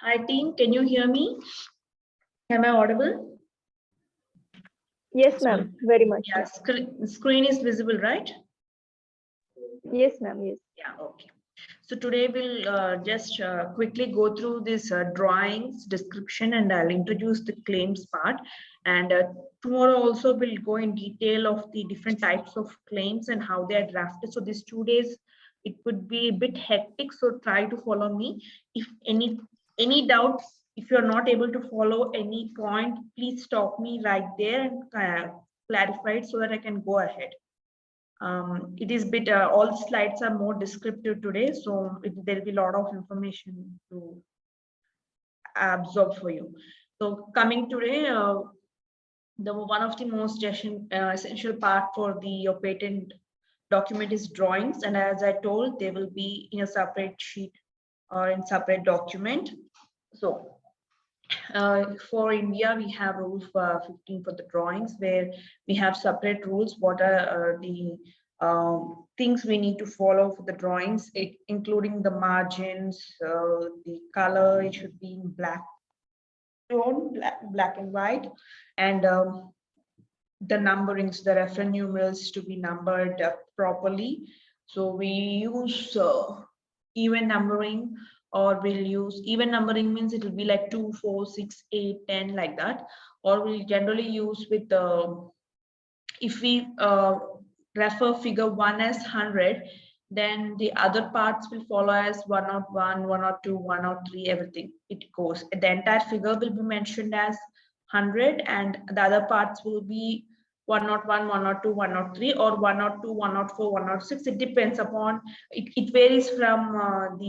Hi team, can you hear me? Am I audible? Yes, ma'am. Very much. Yeah, screen is visible, right? Yes, ma'am. Yes. Yeah, okay. So today we'll just quickly go through this drawings description, and I'll introduce the claims part. And tomorrow also we'll go in detail of the different types of claims and how they are drafted. So these 2 days it would be a bit hectic, so try to follow me. If any doubts, if you're not able to follow any point, please stop me right there and clarify it so that I can go ahead. It is bit all the slides are more descriptive today, so there will be a lot of information to absorb for you. So coming today, the one of the most essential part for your patent document is drawings, and as I told, they will be in a separate sheet or in separate document. So for India, we have rule 15 for the drawings, where we have separate rules. What are the things we need to follow for the drawings, including the margins, the color, it should be in black tone, black and white, and the numberings, the reference numerals to be numbered properly. So we use even numbering, or we'll use even numbering means it will be like 2, 4, 6, 8, 10 like that, or we'll generally use with if we refer figure 1 as 100, then the other parts will follow as 101, 102, 103, everything it goes. The entire figure will be mentioned as 100, and the other parts will be 101, 102, 103, or 102, 104, 106. It depends upon it varies from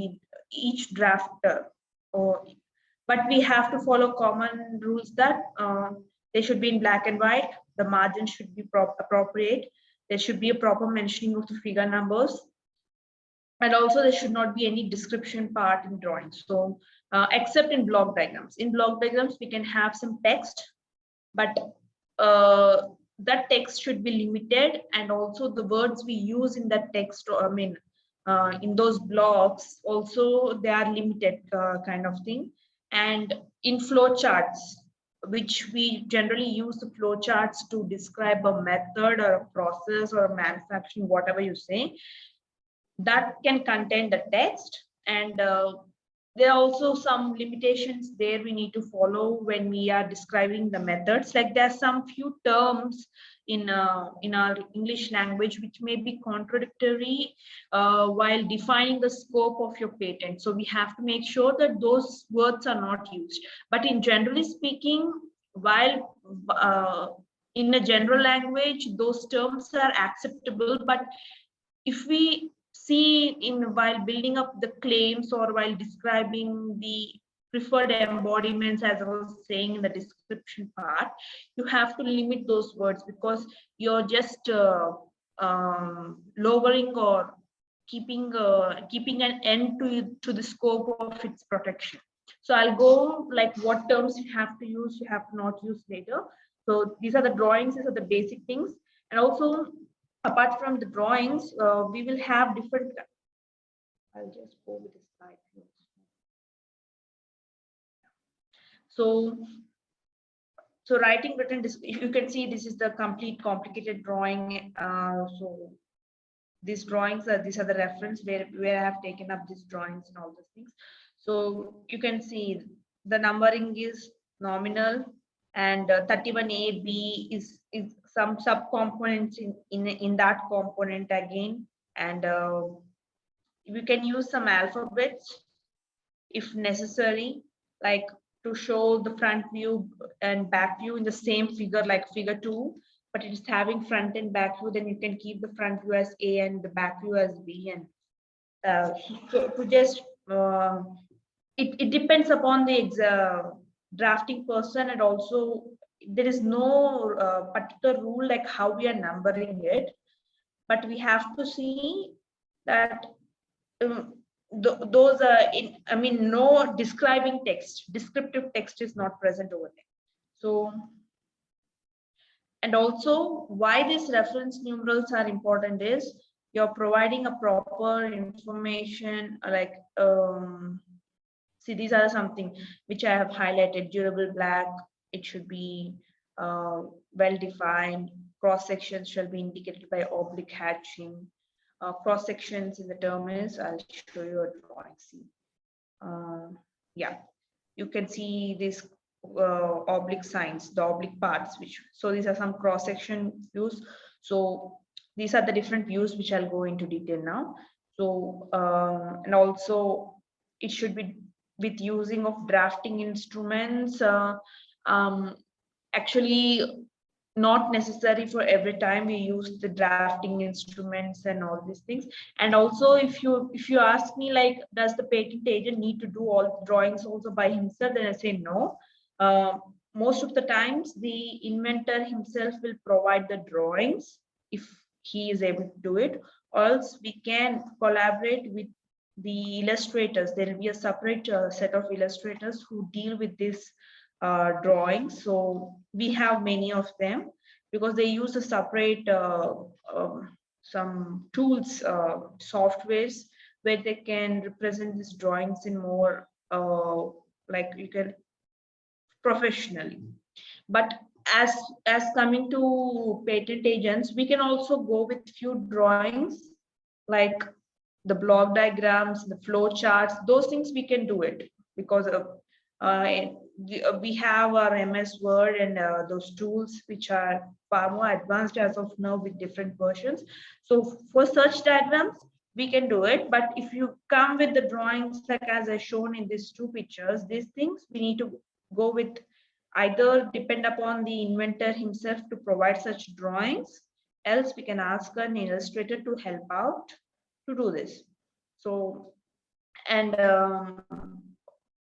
each drafter. But we have to follow common rules that they should be in black and white. The margin should be appropriate. There should be a proper mentioning of the figure numbers. And also there should not be any description part in drawings. So except in block diagrams. In block diagrams, we can have some text, but that text should be limited, and also the words we use in that text, in those blocks also, they are limited kind of thing. And in flow charts, which we generally use the flow charts to describe a method or a process or a manufacturing, whatever you say, that can contain the text. And there are also some limitations there we need to follow when we are describing the methods. Like there are some few terms in our English language which may be contradictory while defining the scope of your patent. So we have to make sure that those words are not used. But in generally speaking, while in a general language, those terms are acceptable. But if we see in while building up the claims or while describing the preferred embodiments, as I was saying in the description part, you have to limit those words, because you're just lowering or keeping an end to the scope of its protection. So I'll go like what terms you have to use, you have to not use later. So these are the drawings, these are the basic things. And also, apart from the drawings, we will have different. I'll just go with the slide. So writing written, you can see this is the complete complicated drawing. So these drawings these are the reference where I have taken up these drawings and all those things. So you can see the numbering is nominal, and 31A, B is some subcomponents in that component again. And we can use some alphabets if necessary, like to show the front view and back view in the same figure, like figure 2, but it is having front and back view. Then you can keep the front view as A and the back view as B. And so to just it depends upon the drafting person, and also there is no particular rule like how we are numbering it, but we have to see that those are no describing text, descriptive text is not present over there. So, and also why these reference numerals are important is you're providing a proper information, like See, these are something which I have highlighted: durable black, it should be well defined, cross sections shall be indicated by oblique hatching. Cross sections in the term is, I'll show you a drawing. See, yeah, you can see this oblique signs, the oblique parts, which, so these are some cross section views. So these are the different views which I'll go into detail now. So and also it should be with using of drafting instruments. Actually, not necessary for every time we use the drafting instruments and all these things. And also, if you ask me, like, does the patent agent need to do all drawings also by himself, then I say no. Most of the times the inventor himself will provide the drawings if he is able to do it, or else we can collaborate with the illustrators. There will be a separate set of illustrators who deal with this drawings. So we have many of them, because they use a separate some tools, softwares, where they can represent these drawings in more like you can professionally. But as coming to patent agents, we can also go with few drawings, like the block diagrams, the flow charts, those things we can do it, because of we have our MS Word and those tools which are far more advanced as of now with different versions. So for such diagrams, we can do it. But if you come with the drawings, like as I shown in these two pictures, these things we need to go with, either depend upon the inventor himself to provide such drawings, else we can ask an illustrator to help out to do this. So, and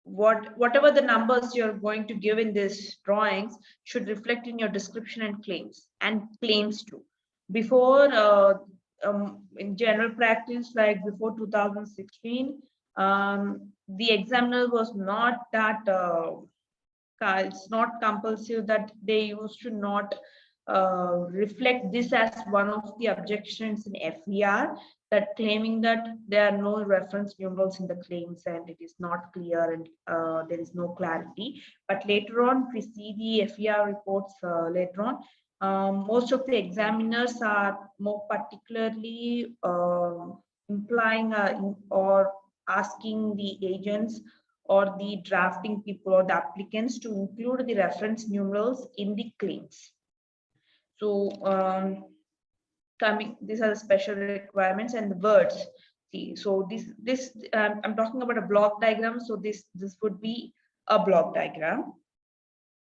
whatever the numbers you're going to give in this drawings should reflect in your description and claims too. Before in general practice, like before 2016, the examiner was not that it's not compulsive that they used to not reflect this as one of the objections in FER, that claiming that there are no reference numerals in the claims and it is not clear and there is no clarity. But later on, we see the FER reports later on. Most of the examiners are more particularly implying or asking the agents or the drafting people or the applicants to include the reference numerals in the claims. So these are the special requirements and the words. See, so this I'm talking about a block diagram. So this would be a block diagram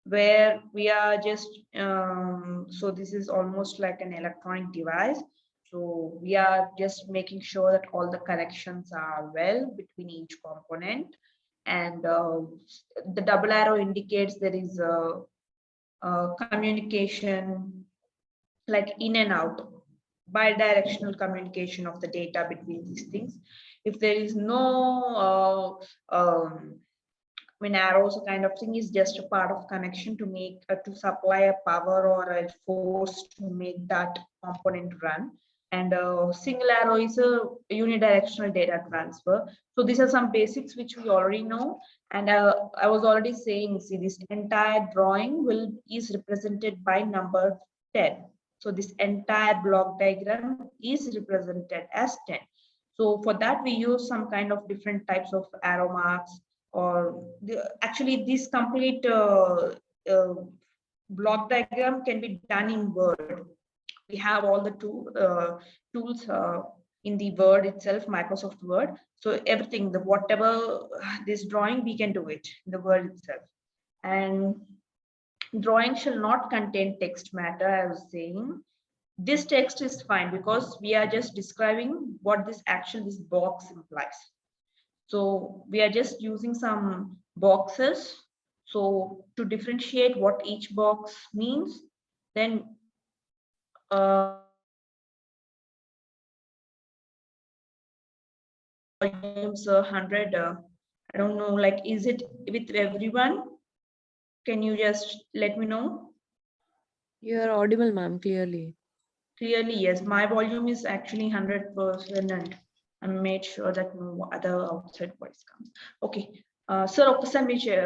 where we are just so this is almost like an electronic device. So we are just making sure that all the connections are well between each component, and the double arrow indicates there is a communication, like in and out, bidirectional communication of the data between these things. If there is no when arrows kind of thing is just a part of connection to make to supply a power or a force to make that component run. And single arrow is a unidirectional data transfer. So these are some basics which we already know. And I was already saying, see, this entire drawing is represented by number 10. So this entire block diagram is represented as 10. So for that, we use some kind of different types of arrow marks, or actually this complete block diagram can be done in Word. We have all the tools in the Word itself, Microsoft Word. So everything, whatever this drawing, we can do it in the Word itself. And drawing shall not contain text matter, I was saying. This text is fine because we are just describing what this box implies. So we are just using some boxes. So to differentiate what each box means, then volumes 100. I don't know, like, is it with everyone? Can you just let me know? You are audible, ma'am, clearly. Clearly, yes. My volume is actually 100%, and I made sure that no other outside voice comes. Okay. Sir,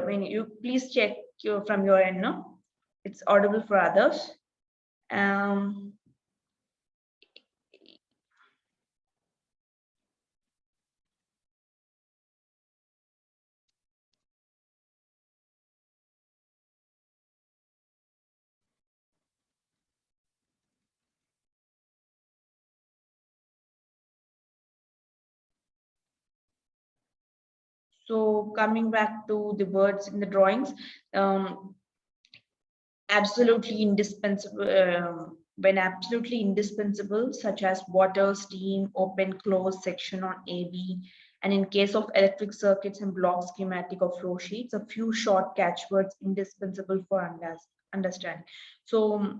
when you please check from your end, no? It's audible for others. So coming back to the words in the drawings, absolutely indispensable, when absolutely indispensable, such as water, steam, open, close section on AV, and in case of electric circuits and block schematic or flow sheets, a few short catchwords indispensable for understanding. So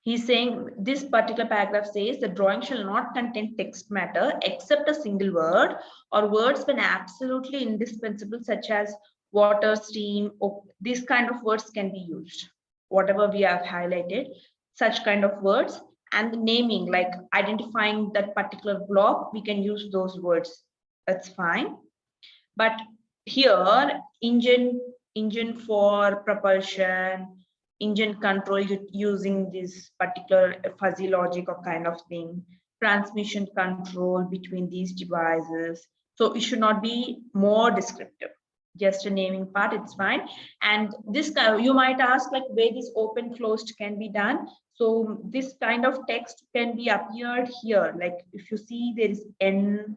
he's saying this particular paragraph says the drawing shall not contain text matter except a single word or words when absolutely indispensable, such as water, steam, or these kind of words can be used. Whatever we have highlighted, such kind of words, and the naming, like identifying that particular block, we can use those words. That's fine. But here, engine for propulsion, engine control using this particular fuzzy logic or kind of thing, transmission control between these devices. So it should not be more descriptive. Just a naming part, it's fine. And this you might ask, like, where this open closed can be done. So this kind of text can be appeared here. Like if you see there is N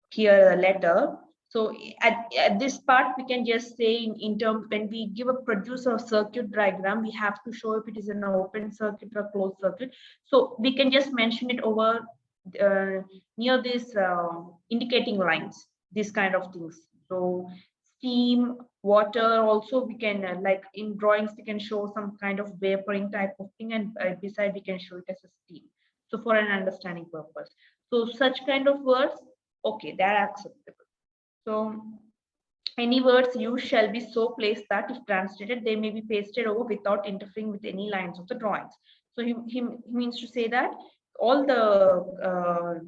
here, a letter. So at this part, we can just say in terms, when we give a producer a circuit diagram, we have to show if it is an open circuit or closed circuit. So we can just mention it over near this indicating lines, these kind of things. So steam, water, also we can, like in drawings, we can show some kind of vaporing type of thing, and beside we can show it as a steam. So for an understanding purpose. So such kind of words, okay, they're acceptable. So any words used shall be so placed that if translated, they may be pasted over without interfering with any lines of the drawings. So he means to say that all the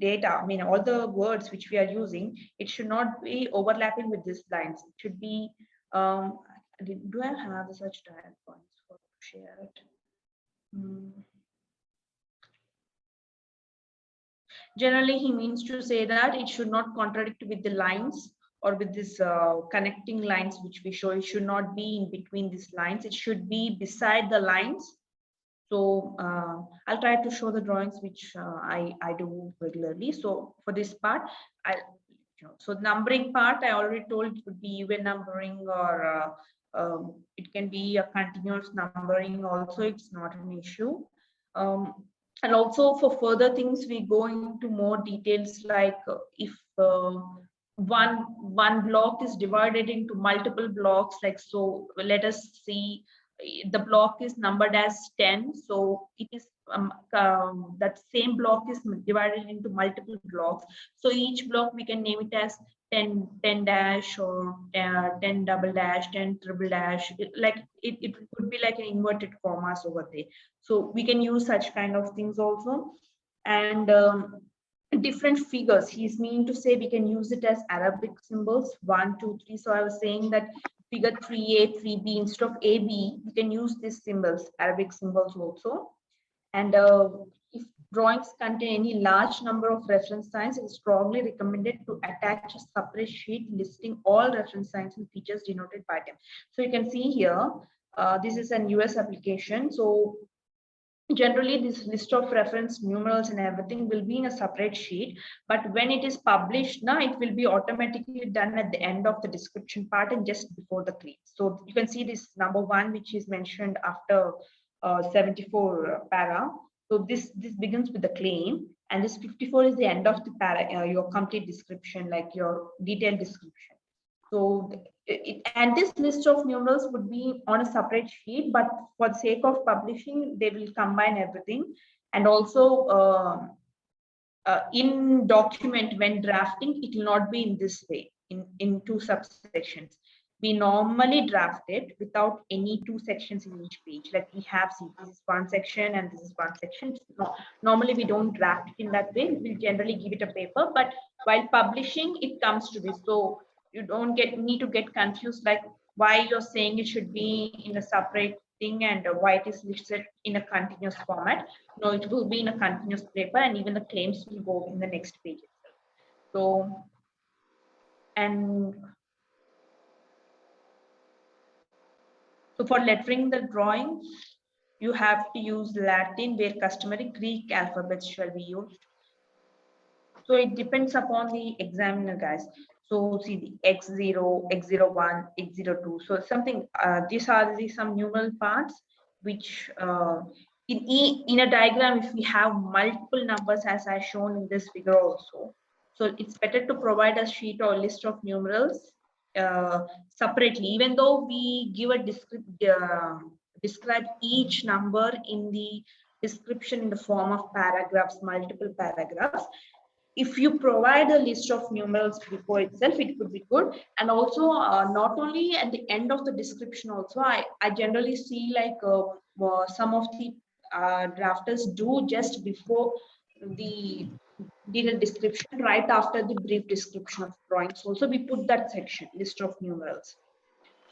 data, I mean, all the words which we are using, it should not be overlapping with these lines. It should be, do I have such diagram points for share it? Generally, he means to say that it should not contradict with the lines or with this connecting lines which we show. It should not be in between these lines. It should be beside the lines. So I'll try to show the drawings which I do regularly. So for this part, so numbering part, I already told it would be even numbering, or it can be a continuous numbering also. It's not an issue. And also for further things, we go into more details, like if one block is divided into multiple blocks, like, so let us see, the block is numbered as 10. So it is that same block is divided into multiple blocks. So each block we can name it as 10 dash or 10 double dash, 10 triple dash. It could be like an inverted commas over there. So we can use such kind of things also. And different figures, he's meaning to say we can use it as Arabic symbols, 1, 2, 3. So I was saying that figure 3A, 3B, instead of AB, we can use these symbols, Arabic symbols also. And if drawings contain any large number of reference signs, it is strongly recommended to attach a separate sheet listing all reference signs and features denoted by them. So you can see here, this is an US application. So generally this list of reference numerals and everything will be in a separate sheet, but when it is published now, it will be automatically done at the end of the description part and just before the claim. So you can see this number 1, which is mentioned after 74 para. So this begins with the claim, and this 54 is the end of the para, your complete description, like your detailed description. So and this list of numerals would be on a separate sheet, but for the sake of publishing, they will combine everything. And also in document, when drafting, it will not be in this way, in two subsections. we normally draft it without any two sections in each page. Like we have, see, this is one section and this is one section. No, normally we don't draft it in that way. We'll generally give it a paper, but while publishing, it comes to this. So you don't need to get confused, like why you're saying it should be in a separate thing and why it is listed in a continuous format. No, it will be in a continuous paper, and even the claims will go in the next page itself. So, and so for lettering the drawing, you have to use Latin, where customary Greek alphabets shall be used. So it depends upon the examiner, guys. So see the X0, X01, X02. So something, these are some numeral parts, which in a diagram, if we have multiple numbers, as I shown in this figure also. So it's better to provide a sheet or list of numerals separately, even though we give a describe each number in the description in the form of paragraphs, multiple paragraphs. If you provide a list of numerals before itself, it could be good. And also not only at the end of the description also, I generally see like some of the drafters do just before the detailed description, right after the brief description of drawings. Also, we put that section, list of numerals.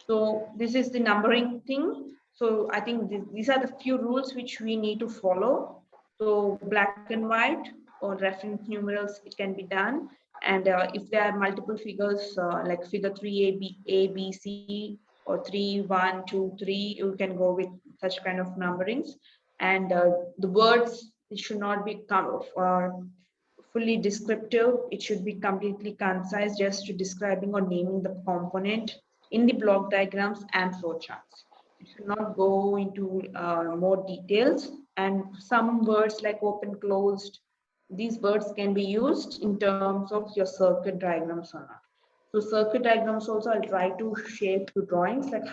So this is the numbering thing. So I think these are the few rules which we need to follow. So black and white or reference numerals, it can be done. And if there are multiple figures like figure 3 A, B, C, or 3, 1, 2, 3, you can go with such kind of numberings. And the words, it should not be fully descriptive. It should be completely concise, just to describing or naming the component in the block diagrams and flowcharts. It should not go into more details. And some words like open, closed, these words can be used in terms of your circuit diagrams or not. So circuit diagrams also, I'll try to shape the drawings, like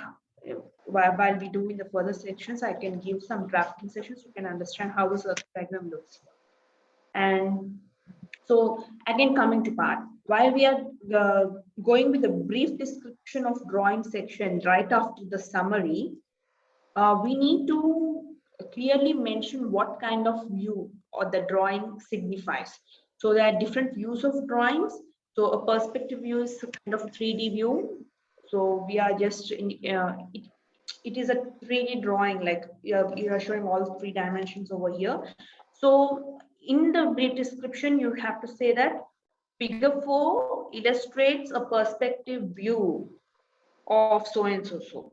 while we do in the further sections, I can give some drafting sessions, you can understand how a circuit diagram looks. And so again, coming to part, while we are going with a brief description of drawing section right after the summary, we need to clearly mention what kind of view or the drawing signifies. So there are different views of drawings. So a perspective view is a kind of 3D view. So we are just in, it is a 3D drawing, like you are showing all 3 dimensions over here. So in the brief description, you have to say that figure 4 illustrates a perspective view of so and so so.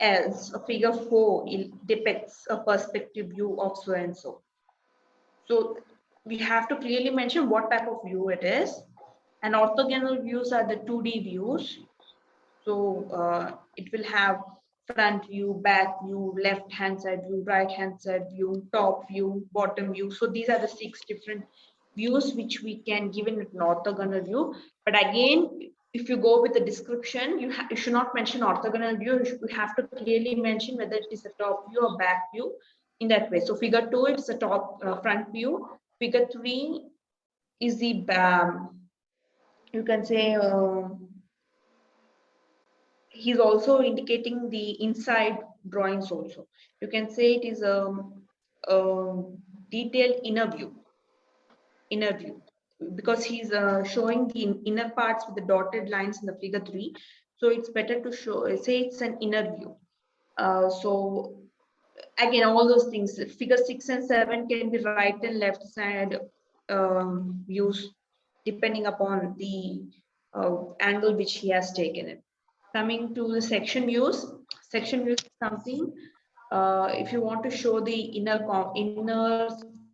Else, a figure 4 depicts a perspective view of so and so. So we have to clearly mention what type of view it is. And orthogonal views are the 2D views. So it will have front view, back view, left hand side view, right hand side view, top view, bottom view. So these are the 6 different views which we can give in an orthogonal view. But again, if you go with the description, you should not mention orthogonal view. You have to clearly mention whether it is a top view or back view in that way. So figure 2, it's a top front view. Figure 3 is the you can say he's also indicating the inside drawings also. You can say it is a detailed inner view, because he's showing the inner parts with the dotted lines in the figure 3. So it's better to say it's an inner view. So again, all those things, figure 6 and 7 can be right and left side views, depending upon the angle which he has taken it. Coming to the section views is something, if you want to show the inner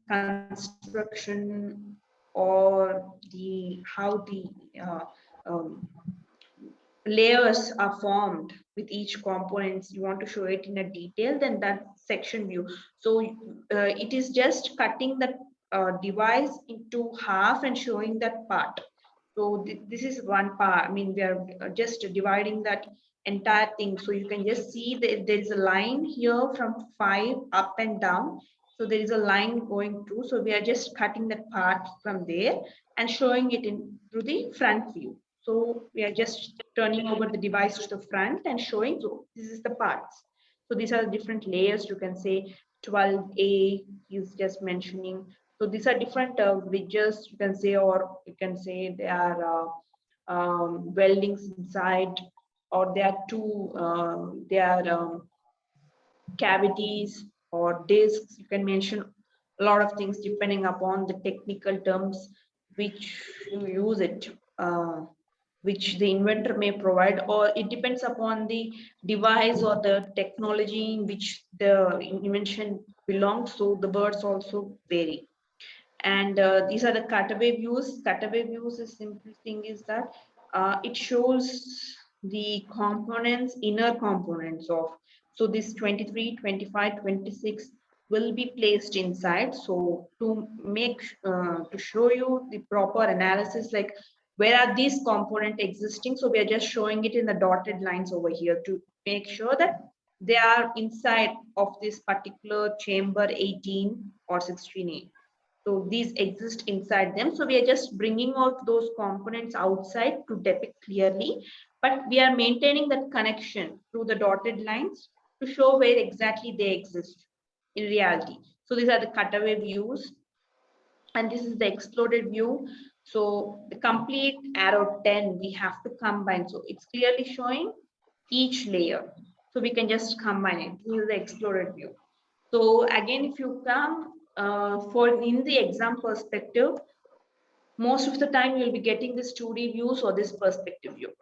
construction or how the layers are formed with each components, you want to show it in a detail, then that section view. So it is just cutting the device into half and showing that part. So this is one part. I mean, we are just dividing that entire thing. So you can just see that there is a line here from 5 up and down. So there is a line going through. So we are just cutting that part from there and showing it in through the front view. So we are just turning over the device to the front and showing, so this is the parts. So these are the different layers. You can say 12A is just mentioning. So these are different bridges, you can say, or you can say they are weldings inside, or they are cavities or discs. You can mention a lot of things depending upon the technical terms which you use it, which the inventor may provide, or it depends upon the device or the technology in which the invention belongs. So the words also vary. And these are the cutaway views. Cutaway views, is simple thing is that it shows the components, inner components of, so this 23, 25, 26 will be placed inside. So to make to show you the proper analysis, like where are these component existing, so we are just showing it in the dotted lines over here to make sure that they are inside of this particular chamber 18 or 16A. So these exist inside them. So we are just bringing out those components outside to depict clearly, but we are maintaining that connection through the dotted lines to show where exactly they exist in reality. So these are the cutaway views, and this is the exploded view. So the complete arrow 10, we have to combine. So it's clearly showing each layer. So we can just combine it. This is the exploded view. So again, if you come for in the exam perspective, most of the time you'll be getting this 2D views or this perspective view.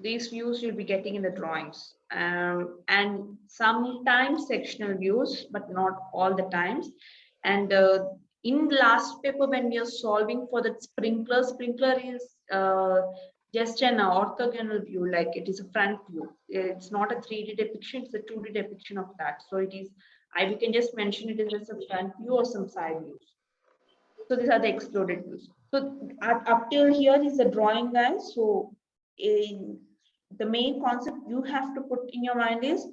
These views you'll be getting in the drawings, and sometimes sectional views, but not all the times. And in the last paper, when we are solving for the sprinkler is just an orthogonal view, like it is a front view. It's not a 3D depiction, it's a 2D depiction of that. So it is, we can just mention it as a front view or some side views. So these are the exploded views. So up till here is the drawing, guys. So in the main concept you have to put in your mind is,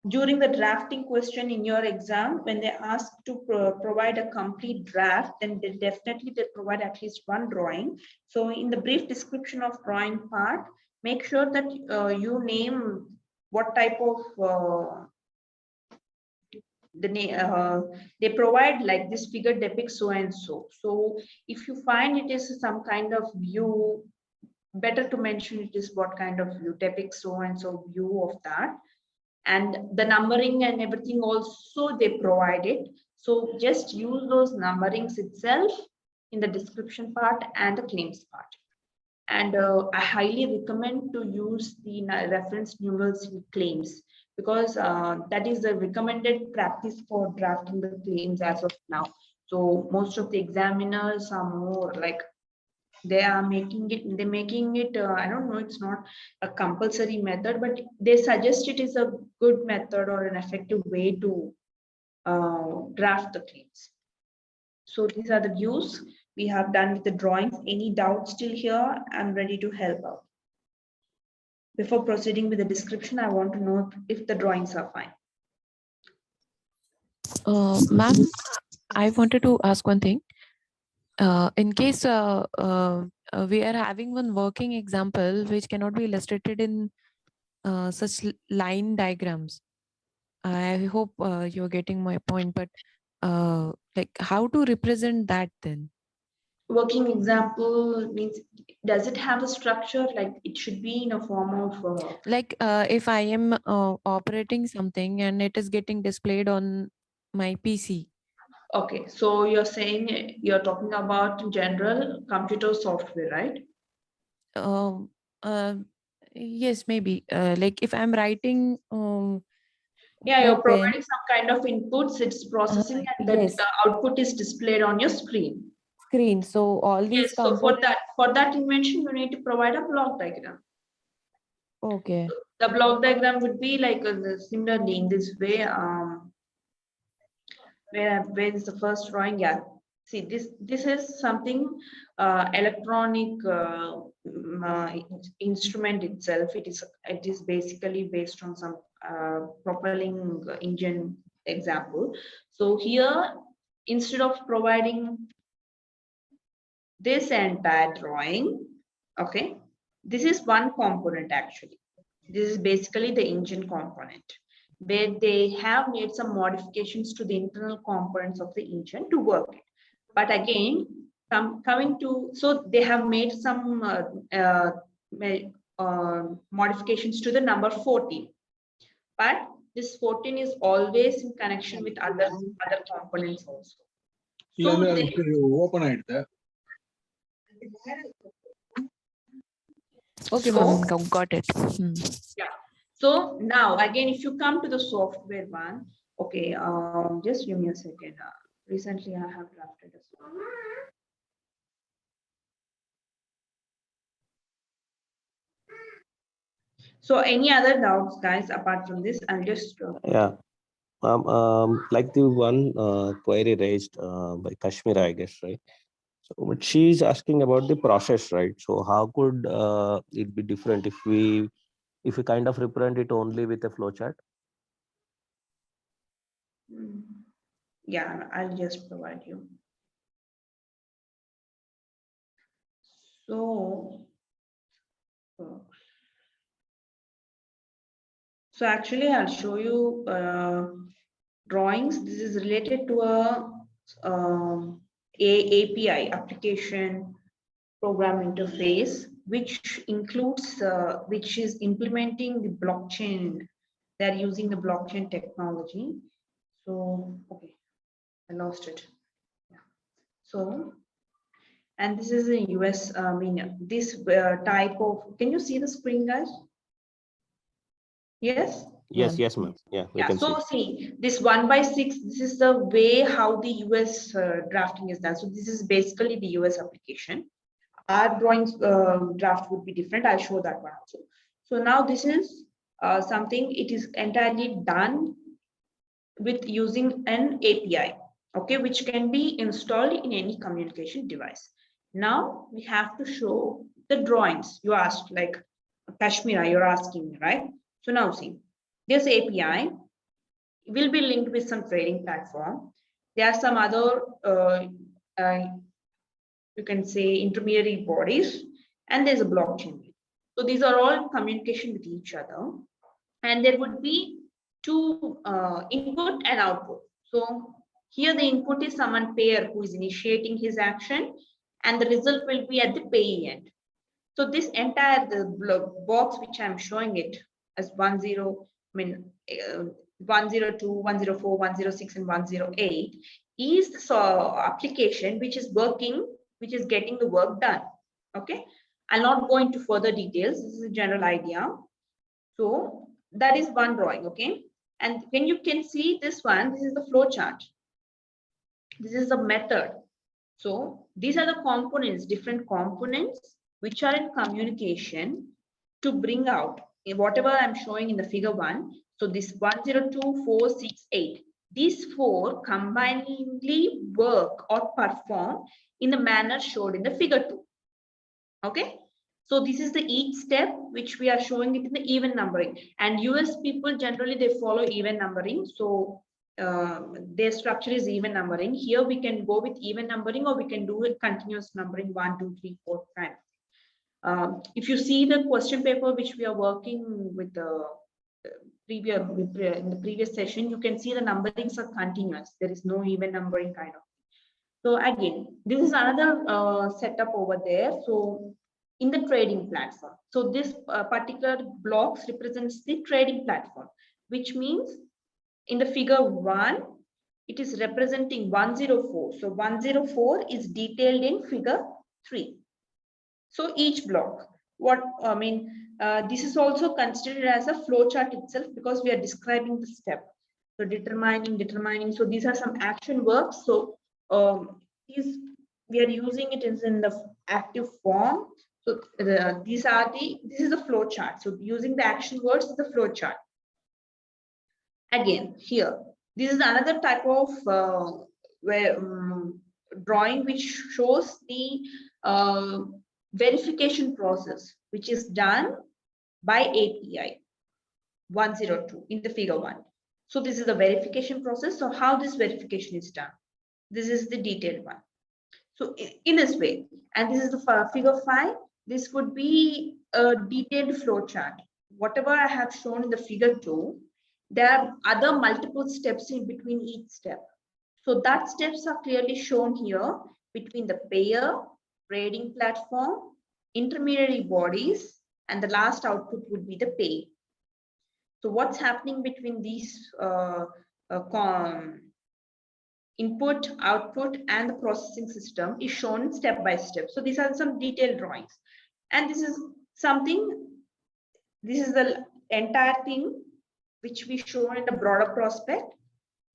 during the drafting question in your exam, when they ask to provide a complete draft, then they definitely provide at least one drawing. So in the brief description of drawing part, make sure that you name what type of they provide, like this figure depicts so and so. So if you find it is some kind of view, better to mention it is what kind of view depicts so and so view of that. And the numbering and everything also they provide it. So just use those numberings itself in the description part and the claims part. And I highly recommend to use the reference numerals in claims, because that is the recommended practice for drafting the claims as of now. So most of the examiners are more like, they're making it, I don't know, it's not a compulsory method, but they suggest it is a good method or an effective way to draft the claims. So these are the views we have done with the drawings. Any doubts still here? I'm ready to help out. Before proceeding with the description, I want to know if the drawings are fine. Ma'am, I wanted to ask one thing. In case we are having one working example which cannot be illustrated in such line diagrams. I hope you're getting my point, but like how to represent that then? Working example means, does it have a structure? Like it should be in a form of like if I am operating something and it is getting displayed on my PC. Okay, so you're saying you're talking about general computer software, right? Uh, yes, maybe like if I'm writing Yeah, you're open, providing some kind of inputs, it's processing, and that yes, output is displayed on your screen. screen. So all these Yes, so for components. that invention, you need to provide a block diagram. Okay. The block diagram would be like similarly in this way. Where is the first drawing? Yeah. See, this is something electronic instrument itself. It is basically based on some propelling engine example. So here, instead of providing this entire drawing, okay, This is one component actually. This is basically the engine component, where they have made some modifications to the internal components of the engine to work it. But again, coming to, so they have made some modifications to the number 14. But this 14 is always in connection with other components also. So open it. Okay, So- ma'am, got it. Yeah. So now again, if you come to the software one, okay, just give me a second. Recently, I have drafted this one. So any other doubts, guys, apart from this? I'll just Yeah. Like the one query raised by Kashmir, I guess, right? So, but she's asking about the process, right? So, how could it be different if we kind of represent it only with a flowchart? yeah, I'll just provide you. So, so actually, I'll show you drawings. This is related to a API, application program interface, which includes, which is implementing the blockchain. They're using the blockchain technology. So, okay, I lost it. Yeah. So, and this is in US, I mean, this type of, can you see the screen, guys? Yes? Yes, yes, ma'am. Yeah, we Yeah, can so see. see, this 1/6, this is the way how the US drafting is done. So this is basically the US application. Our drawings draft would be different. I'll show that one also. So now this is something, it is entirely done with using an API, okay, which can be installed in any communication device. Now we have to show the drawings. You asked, like Kashmira, you're asking me, right? So now see, this API will be linked with some trading platform. There are some other, you can say, intermediary bodies, and there's a blockchain. So these are all communication with each other, and there would be two input and output. So here the input is someone payer who is initiating his action, and the result will be at the payee end. So this entire box which I'm showing it as 10, I mean 102, 104, 106, and 108 is the application which is working, which is getting the work done. Okay, I'll not go into further details. This is a general idea. So that is one drawing. Okay, and when you can see this one, this is the flow chart. This is the method. So these are the components, different components which are in communication to bring out whatever I'm showing in the figure 1. So this 1, 0, 2, 4, 6, 8. These 4 combinedly work or perform in the manner showed in the figure 2. Okay. So this is the each step which we are showing it in the even numbering. And US people generally they follow even numbering. So their structure is even numbering. Here we can go with even numbering, or we can do it continuous numbering 1, 2, 3, 4, 5. If you see the question paper which we are working with the in the previous session, you can see the numberings are continuous. There is no even numbering kind of. So again, this is another setup over there. So in the trading platform, so this particular blocks represents the trading platform, which means in the figure 1, it is representing 104. So 104 is detailed in figure 3. So each block, what I mean, this is also considered as a flow chart itself, because we are describing the step. So determining. So these are some action verbs. So we are using it in the active form. So this is the flow chart. So using the action words is the flow chart. Again, here, this is another type of drawing which shows the verification process, which is done by API 102 in the figure 1. So this is the verification process. So how this verification is done? This is the detailed one. So in this way, and this is the figure 5. This would be a detailed flow chart. Whatever I have shown in the figure 2, there are other multiple steps in between each step. So that steps are clearly shown here between the payer, trading platform, intermediary bodies, and the last output would be the pay. So what's happening between these input, output, and the processing system is shown step by step. So these are some detailed drawings. And this is the entire thing which we show in a broader prospect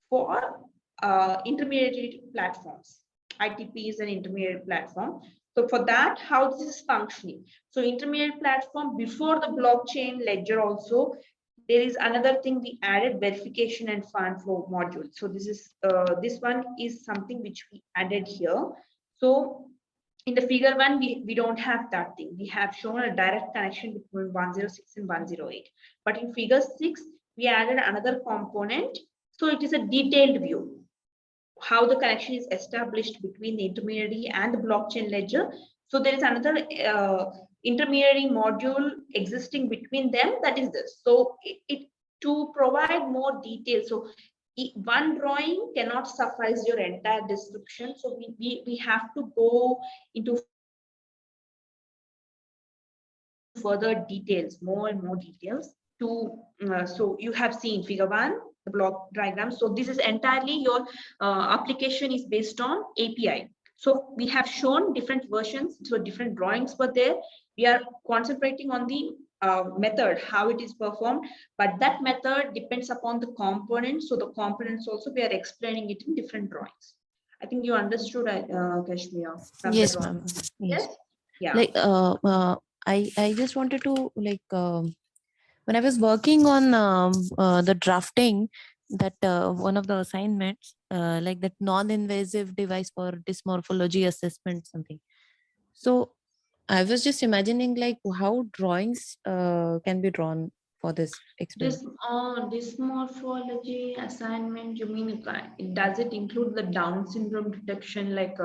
for intermediary platforms. ITP is an intermediate platform. So for that, how this is functioning. So intermediate platform before the blockchain ledger also, there is another thing we added, verification and fund flow module. So this one is something which we added here. So in the figure 1, we don't have that thing. We have shown a direct connection between 106 and 108. But in figure 6, we added another component. So it is a detailed view, how the connection is established between the intermediary and the blockchain ledger. So there is another intermediary module existing between them, that is this. So it to provide more detail. So one drawing cannot suffice your entire description. So we have to go into further details, more and more details to, so you have seen figure 1, the block diagram. So this is entirely your application is based on API. So we have shown different versions, so different drawings were there. We are concentrating on the method, how it is performed, but that method depends upon the components. So the components also, we are explaining it in different drawings. I think you understood, Kashmir. Yes, ma'am. Yes. Yeah. Like, I just wanted to like, when I was working on the drafting, that one of the assignments, like that non-invasive device for dysmorphology assessment, something. So I was just imagining like how drawings can be drawn for this experiment. This morphology assignment, you mean does it include the Down syndrome detection, like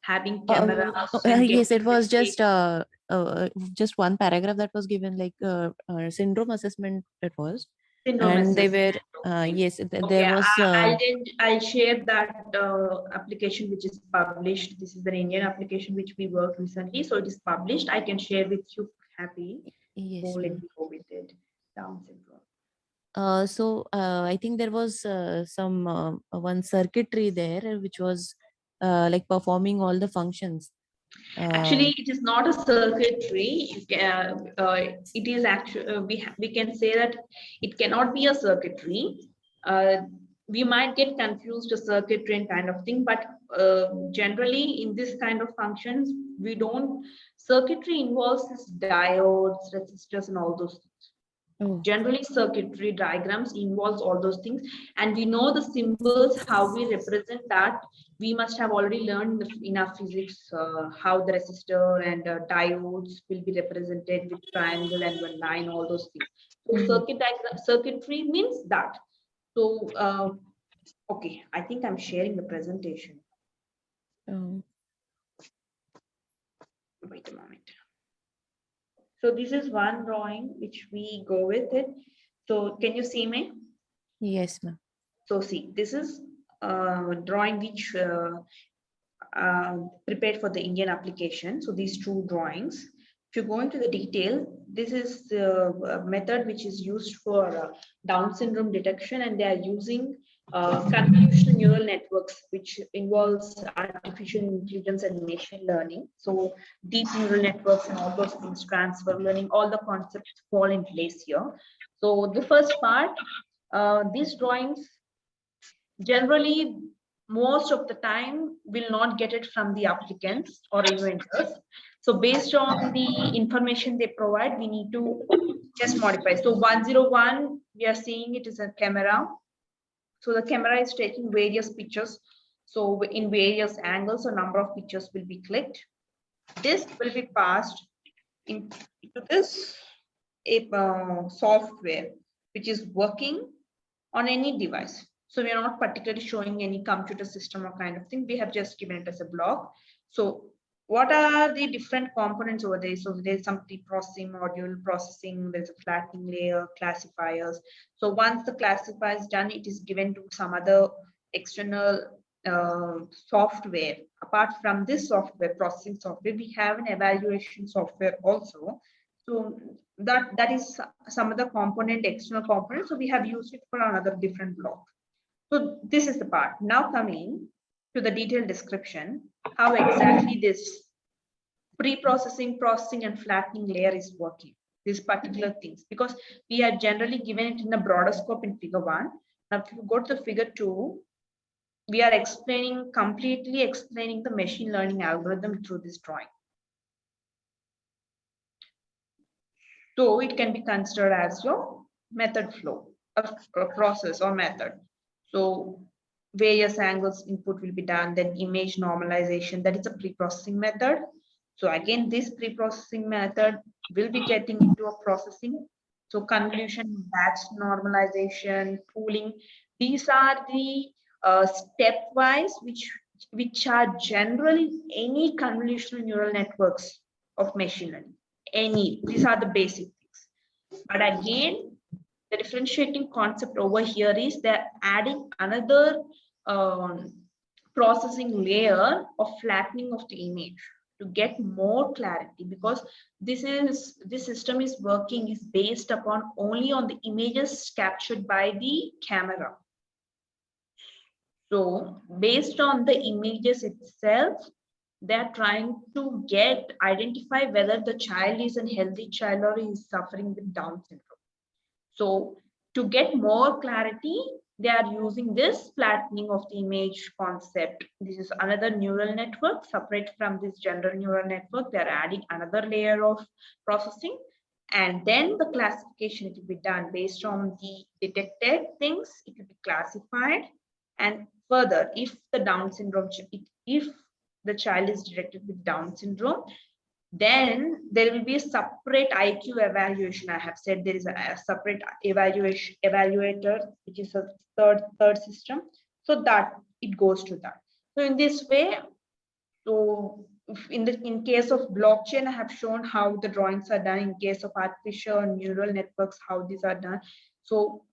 having cameras? Yes, it was just one paragraph that was given, like syndrome assessment it was. Syndrome And they were assessment. yes, Okay, there was I'll share that application which is published. This is an Indian application which we worked recently, so it is published. I can share with you. Happy. yes, So let ma'am. me go with it. Down syndrome. So I think there was some one circuitry there which was like performing all the functions. Actually, it is not a circuitry. It is actually we can say that it cannot be a circuitry. We might get confused a circuitry and kind of thing, but generally in this kind of functions, we don't. Circuitry involves this diodes, resistors, and all those things. Oh. Generally, circuitry diagrams involves all those things, and we know the symbols, how we represent that. We must have already learned in our physics how the resistor and diodes will be represented with triangle and one line, all those things. So circuitry means that. So okay, I think I'm sharing the presentation. Wait a moment. So this is one drawing which we go with it. So can you see me? Yes, ma'am. So see, this is a drawing which prepared for the Indian application. So these two drawings. If you go into the detail, this is the method which is used for Down syndrome detection, and they are using convolutional neural networks, which involves artificial intelligence and machine learning. So deep neural networks and all those things, transfer learning, all the concepts fall in place here. So the first part, these drawings generally most of the time will not get it from the applicants or inventors. So based on the information they provide, we need to just modify. So 101, we are seeing it is a camera. So the camera is taking various pictures. So in various angles, a number of pictures will be clicked. This will be passed into this software, which is working on any device. So we are not particularly showing any computer system or kind of thing. We have just given it as a block. So what are the different components over there? So there's some pre-processing module, processing, there's a flattening layer, classifiers. So once the classifier is done, it is given to some other external software. Apart from this software, processing software, we have an evaluation software also. So that is some other component, external component. So we have used it for another different block. So this is the part. Now coming to the detailed description, how exactly this pre-processing, processing, and flattening layer is working, these particular things, because we are generally given it in a broader scope in figure 1. Now, if you go to figure 2, we are completely explaining the machine learning algorithm through this drawing. So it can be considered as your method flow, a process or method. So various angles input will be done, then image normalization, that is a pre-processing method. So again, this pre-processing method will be getting into a processing. So convolution, batch normalization, pooling, these are the stepwise, which are generally any convolutional neural networks of machine learning. These are the basic things. But again, the differentiating concept over here is they're adding another processing layer of flattening of the image to get more clarity, because this system is based upon only on the images captured by the camera. So based on the images itself, they're trying to identify whether the child is a healthy child or is suffering with Down syndrome. So to get more clarity, they are using this flattening of the image concept. This is another neural network separate from this general neural network. They're adding another layer of processing, and then the classification it will be done based on the detected things. It will be classified, and further, if the Down syndrome, if the child is detected with Down syndrome, then there will be a separate IQ evaluation. I have said there is a separate evaluator, which is a third system, so that it goes to that. So in this way, so in case of blockchain, I have shown how the drawings are done. In case of artificial neural networks, how these are done. So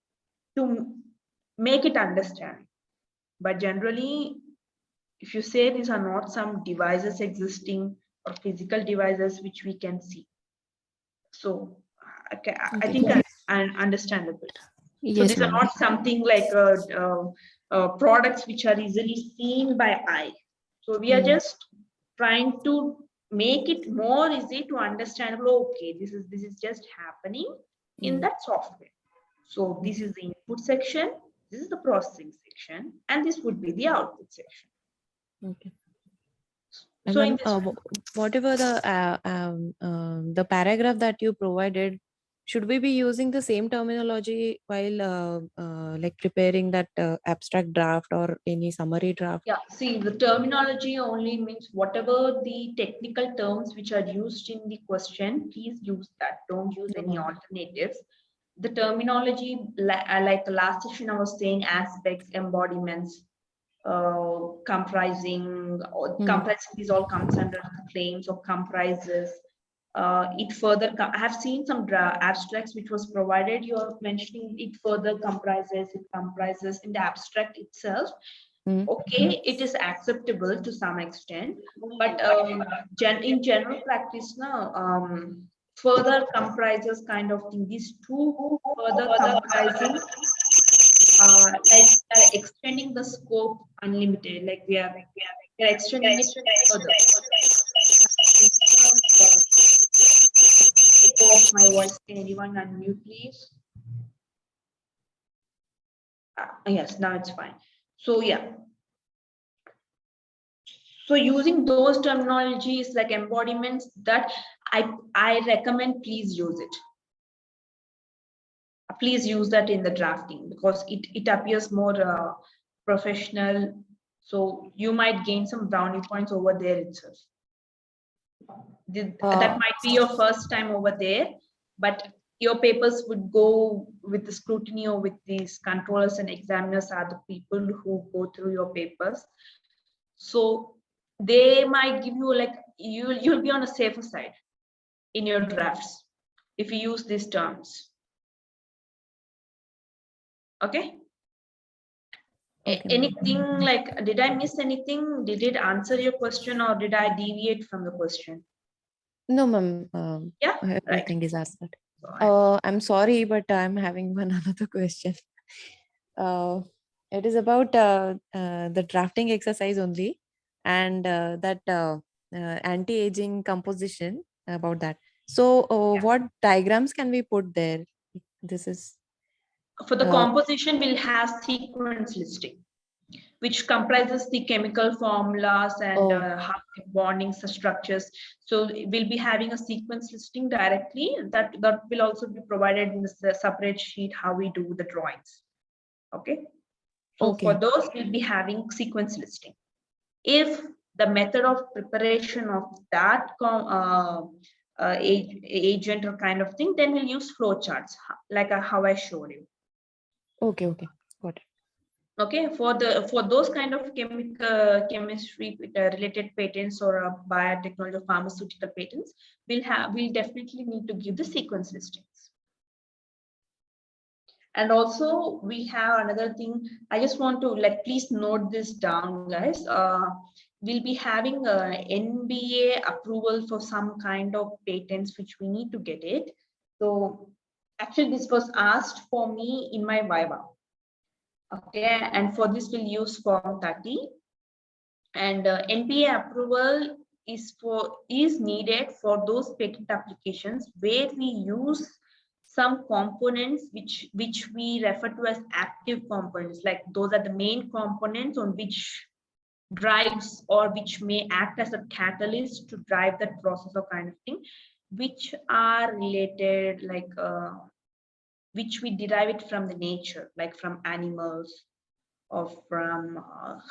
to make it understand, but generally, if you say these are not some devices existing or physical devices which we can see. So okay, I think I understandable. Yes, so these are not something like products which are easily seen by eye. So we are just trying to make it more easy to understandable. Okay, this is just happening in that software. So this is the input section, this is the processing section, and this would be the output section. Okay. And So then, in this, whatever the paragraph that you provided, should we be using the same terminology while like preparing that abstract draft or any summary draft? yeah, see, the terminology only means whatever the technical terms which are used in the question, please use that. Don't use any alternatives. The terminology, like the last session I was saying, aspects, embodiments, comprising these all comes under the claims or comprises. It further, I have seen some abstracts which was provided. You're mentioning it further comprises, it comprises in the abstract itself. Okay, it is acceptable to some extent, but in general practice now, further comprises kind of thing. These two further comprising, like we are extending the scope unlimited, like we are extending it further. Echo of my voice, can anyone unmute please? Yes, now it's fine. So yeah. So using those terminologies like embodiments, that I recommend please use it. Please use that in the drafting, because it appears more professional. So you might gain some brownie points over there itself. That might be your first time over there, but your papers would go with the scrutiny, or with these controllers and examiners are the people who go through your papers. So they might give you like, you'll be on a safer side in your drafts if you use these terms. Okay. Okay, ma'am. Anything like, did I miss anything? Did it answer your question or did I deviate from the question? No, ma'am. Yeah, right. Everything is answered. So I'm sorry, but I'm having one another question. It is about the drafting exercise only, and that anti-aging composition about that. So, what diagrams can we put there? This is for the composition, we'll have sequence listing, which comprises the chemical formulas and how the bonding structures. So we'll be having a sequence listing directly that will also be provided in the separate sheet how we do the drawings. Okay. So for those, we'll be having sequence listing. If the method of preparation of that agent or kind of thing, then we'll use flowcharts like how I showed you. Okay, got it. Okay, for those kind of chemistry related patents or biotechnology or pharmaceutical patents, we'll definitely need to give the sequence listings. And also we have another thing. I just want to please note this down, guys. We'll be having a NBA approval for some kind of patents which we need to get it. So actually this was asked for me in my Viva. Okay, and for this we'll use Form 30. And NBA approval is needed for those patent applications where we use some components which we refer to as active components, like those are the main components on which drives or which may act as a catalyst to drive that process or kind of thing, which are related which we derive it from the nature, like from animals or from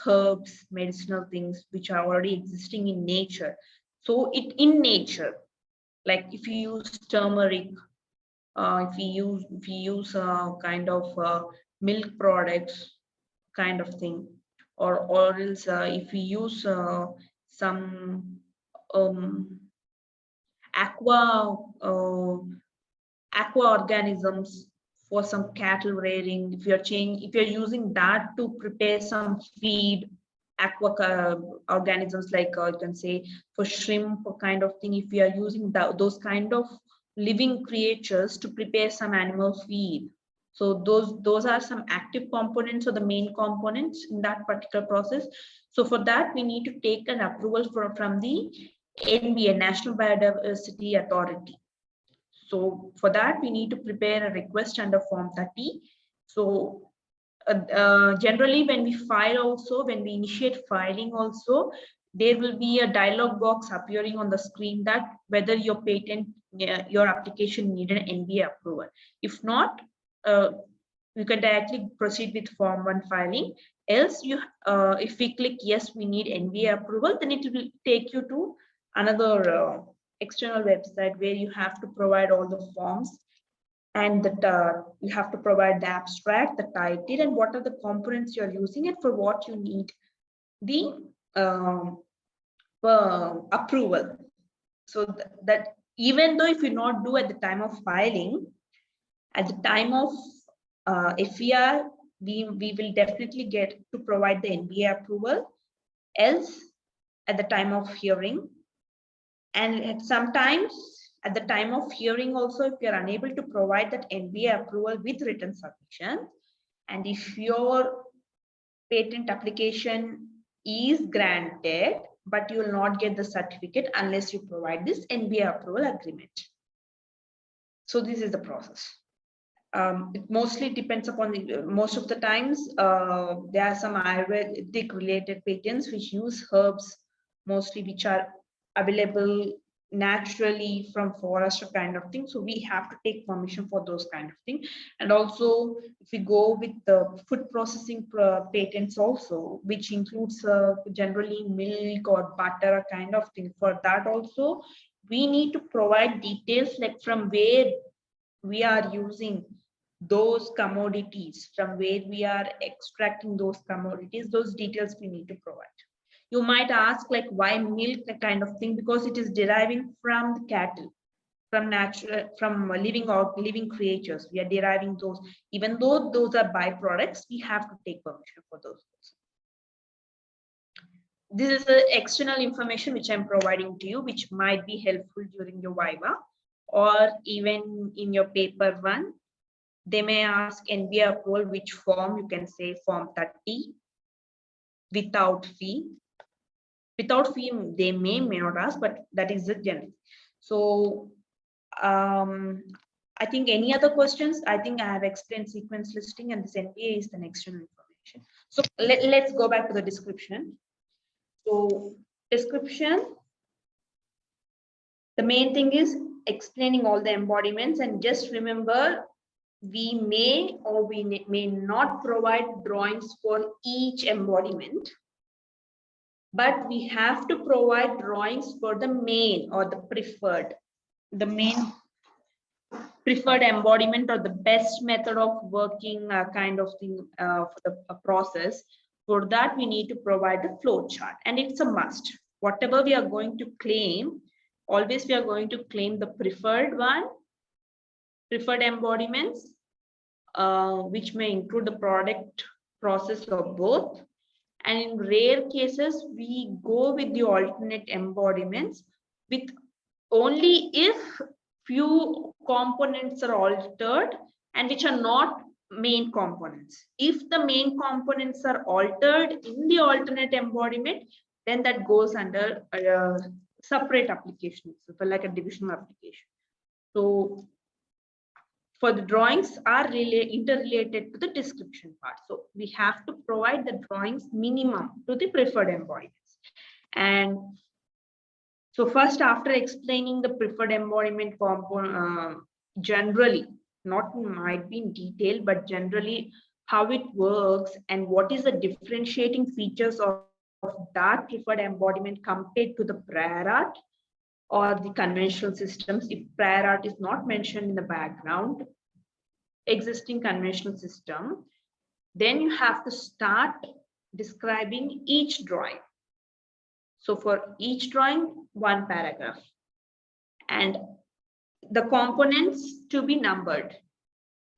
herbs, medicinal things which are already existing in nature. So in nature, like if you use turmeric, if you use kind of milk products kind of thing, or else if we use some aqua organisms for some cattle rearing, if you're using that to prepare some feed, organisms like you can say for shrimp or kind of thing, if we are using those kind of living creatures to prepare some animal feed. So those are some active components or the main components in that particular process. So for that, we need to take an approval from the NBA, National Biodiversity Authority. So for that, we need to prepare a request under Form 30. So generally, when we file also, when we initiate filing also, there will be a dialog box appearing on the screen that whether your patent, your application need an NBA approval. If not, you can directly proceed with Form 1 filing. Else, if we click yes, we need NBA approval, then it will take you to another external website where you have to provide all the forms and that you have to provide the abstract, the title, and what are the components you're using and for what you need the approval. So that even though if you not do at the time of filing, at the time of FER, we will definitely get to provide the NBA approval. Else, at the time of hearing, and sometimes at the time of hearing also, if you're unable to provide that NBA approval with written submission, and if your patent application is granted, but you will not get the certificate unless you provide this NBA approval agreement. So this is the process. It mostly depends upon most of the times there are some Ayurvedic related patents which use herbs mostly, which are available naturally from forest kind of thing. So we have to take permission for those kind of thing. And also if we go with the food processing patents also, which includes generally milk or butter kind of thing, for that also we need to provide details like from where we are using those commodities, from where we are extracting those commodities, those details we need to provide. You might ask like why milk, that kind of thing, because it is deriving from the cattle, from living creatures. We are deriving those, even though those are byproducts, we have to take permission for those. This is the external information which I'm providing to you, which might be helpful during your Viva or even in your paper one. They may ask NBA approval, which form. You can say form 30 without fee. Without fee, they may not ask, but that is the general. So I think any other questions? I think I have explained sequence listing, and this NBA is the external information. So let's go back to the description. So description, the main thing is explaining all the embodiments, and just remember, we may or we may not provide drawings for each embodiment, but we have to provide drawings for the main or the preferred embodiment or the best method of working kind of thing for the process. For that, we need to provide the flow chart, and it's a must. Whatever we are going to claim, always we are going to claim the preferred embodiments, which may include the product, process, or both. And in rare cases, we go with the alternate embodiments with only if few components are altered and which are not main components. If the main components are altered in the alternate embodiment, then that goes under a separate application, so for like a divisional application. So for the drawings are interrelated to the description part. So we have to provide the drawings minimum to the preferred embodiments. And so first, after explaining the preferred embodiment component, generally, not might be in detail, but generally how it works and what is the differentiating features of that preferred embodiment compared to the prior art or the conventional systems. If prior art is not mentioned in the background, existing conventional system, then you have to start describing each drawing. So for each drawing, one paragraph, and the components to be numbered.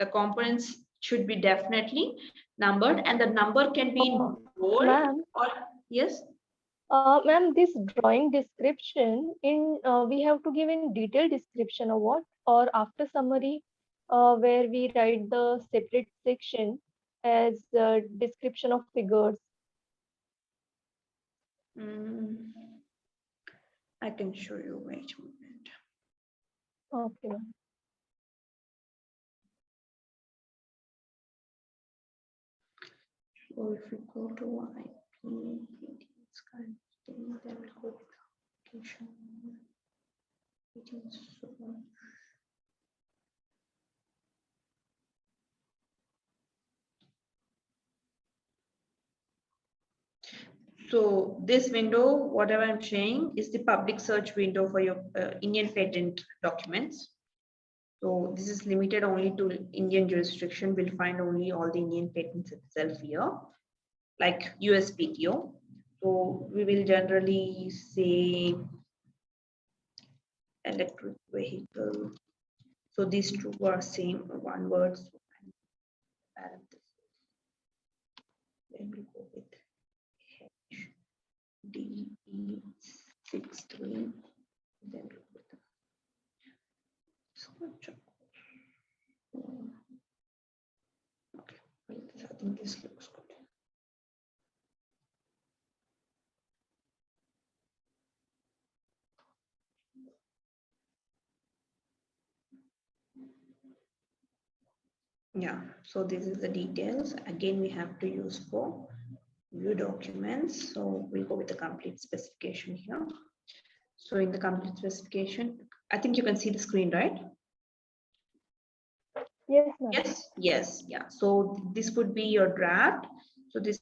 The components should be definitely numbered, and the number can be in bold or yes. Ma'am, this drawing description in we have to give in detailed description or what, or after summary, where we write the separate section as description of figures. I can show you. Wait a moment. Okay. So if you go to IP, it's kind of thing, then we'll go to application. It is so. So this window, whatever I'm saying, is the public search window for your Indian patent documents. So this is limited only to Indian jurisdiction. We'll find only all the Indian patents itself here, like USPTO. So we will generally say electric vehicle. So these two are same, one word. Then we go with DE63. Then we go with okay, I think this looks good. Yeah, so this is the details. Again, we have to use for view documents. So we'll go with the complete specification here. So in the complete specification, I think you can see the screen, right? Yes, ma'am. Yes, yes, yeah. So this would be your draft. So this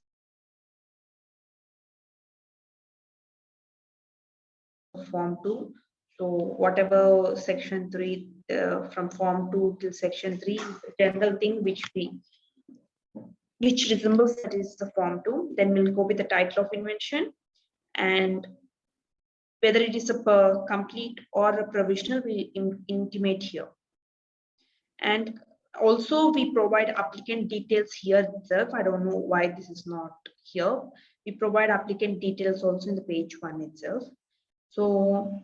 form 2. So whatever section 3 from form 2 till section 3 is the general thing which resembles that is the form 2. Then we'll go with the title of invention, and whether it is a complete or a provisional, we intimate here. And also we provide applicant details here itself. I don't know why this is not here. We provide applicant details also in the page 1 itself. So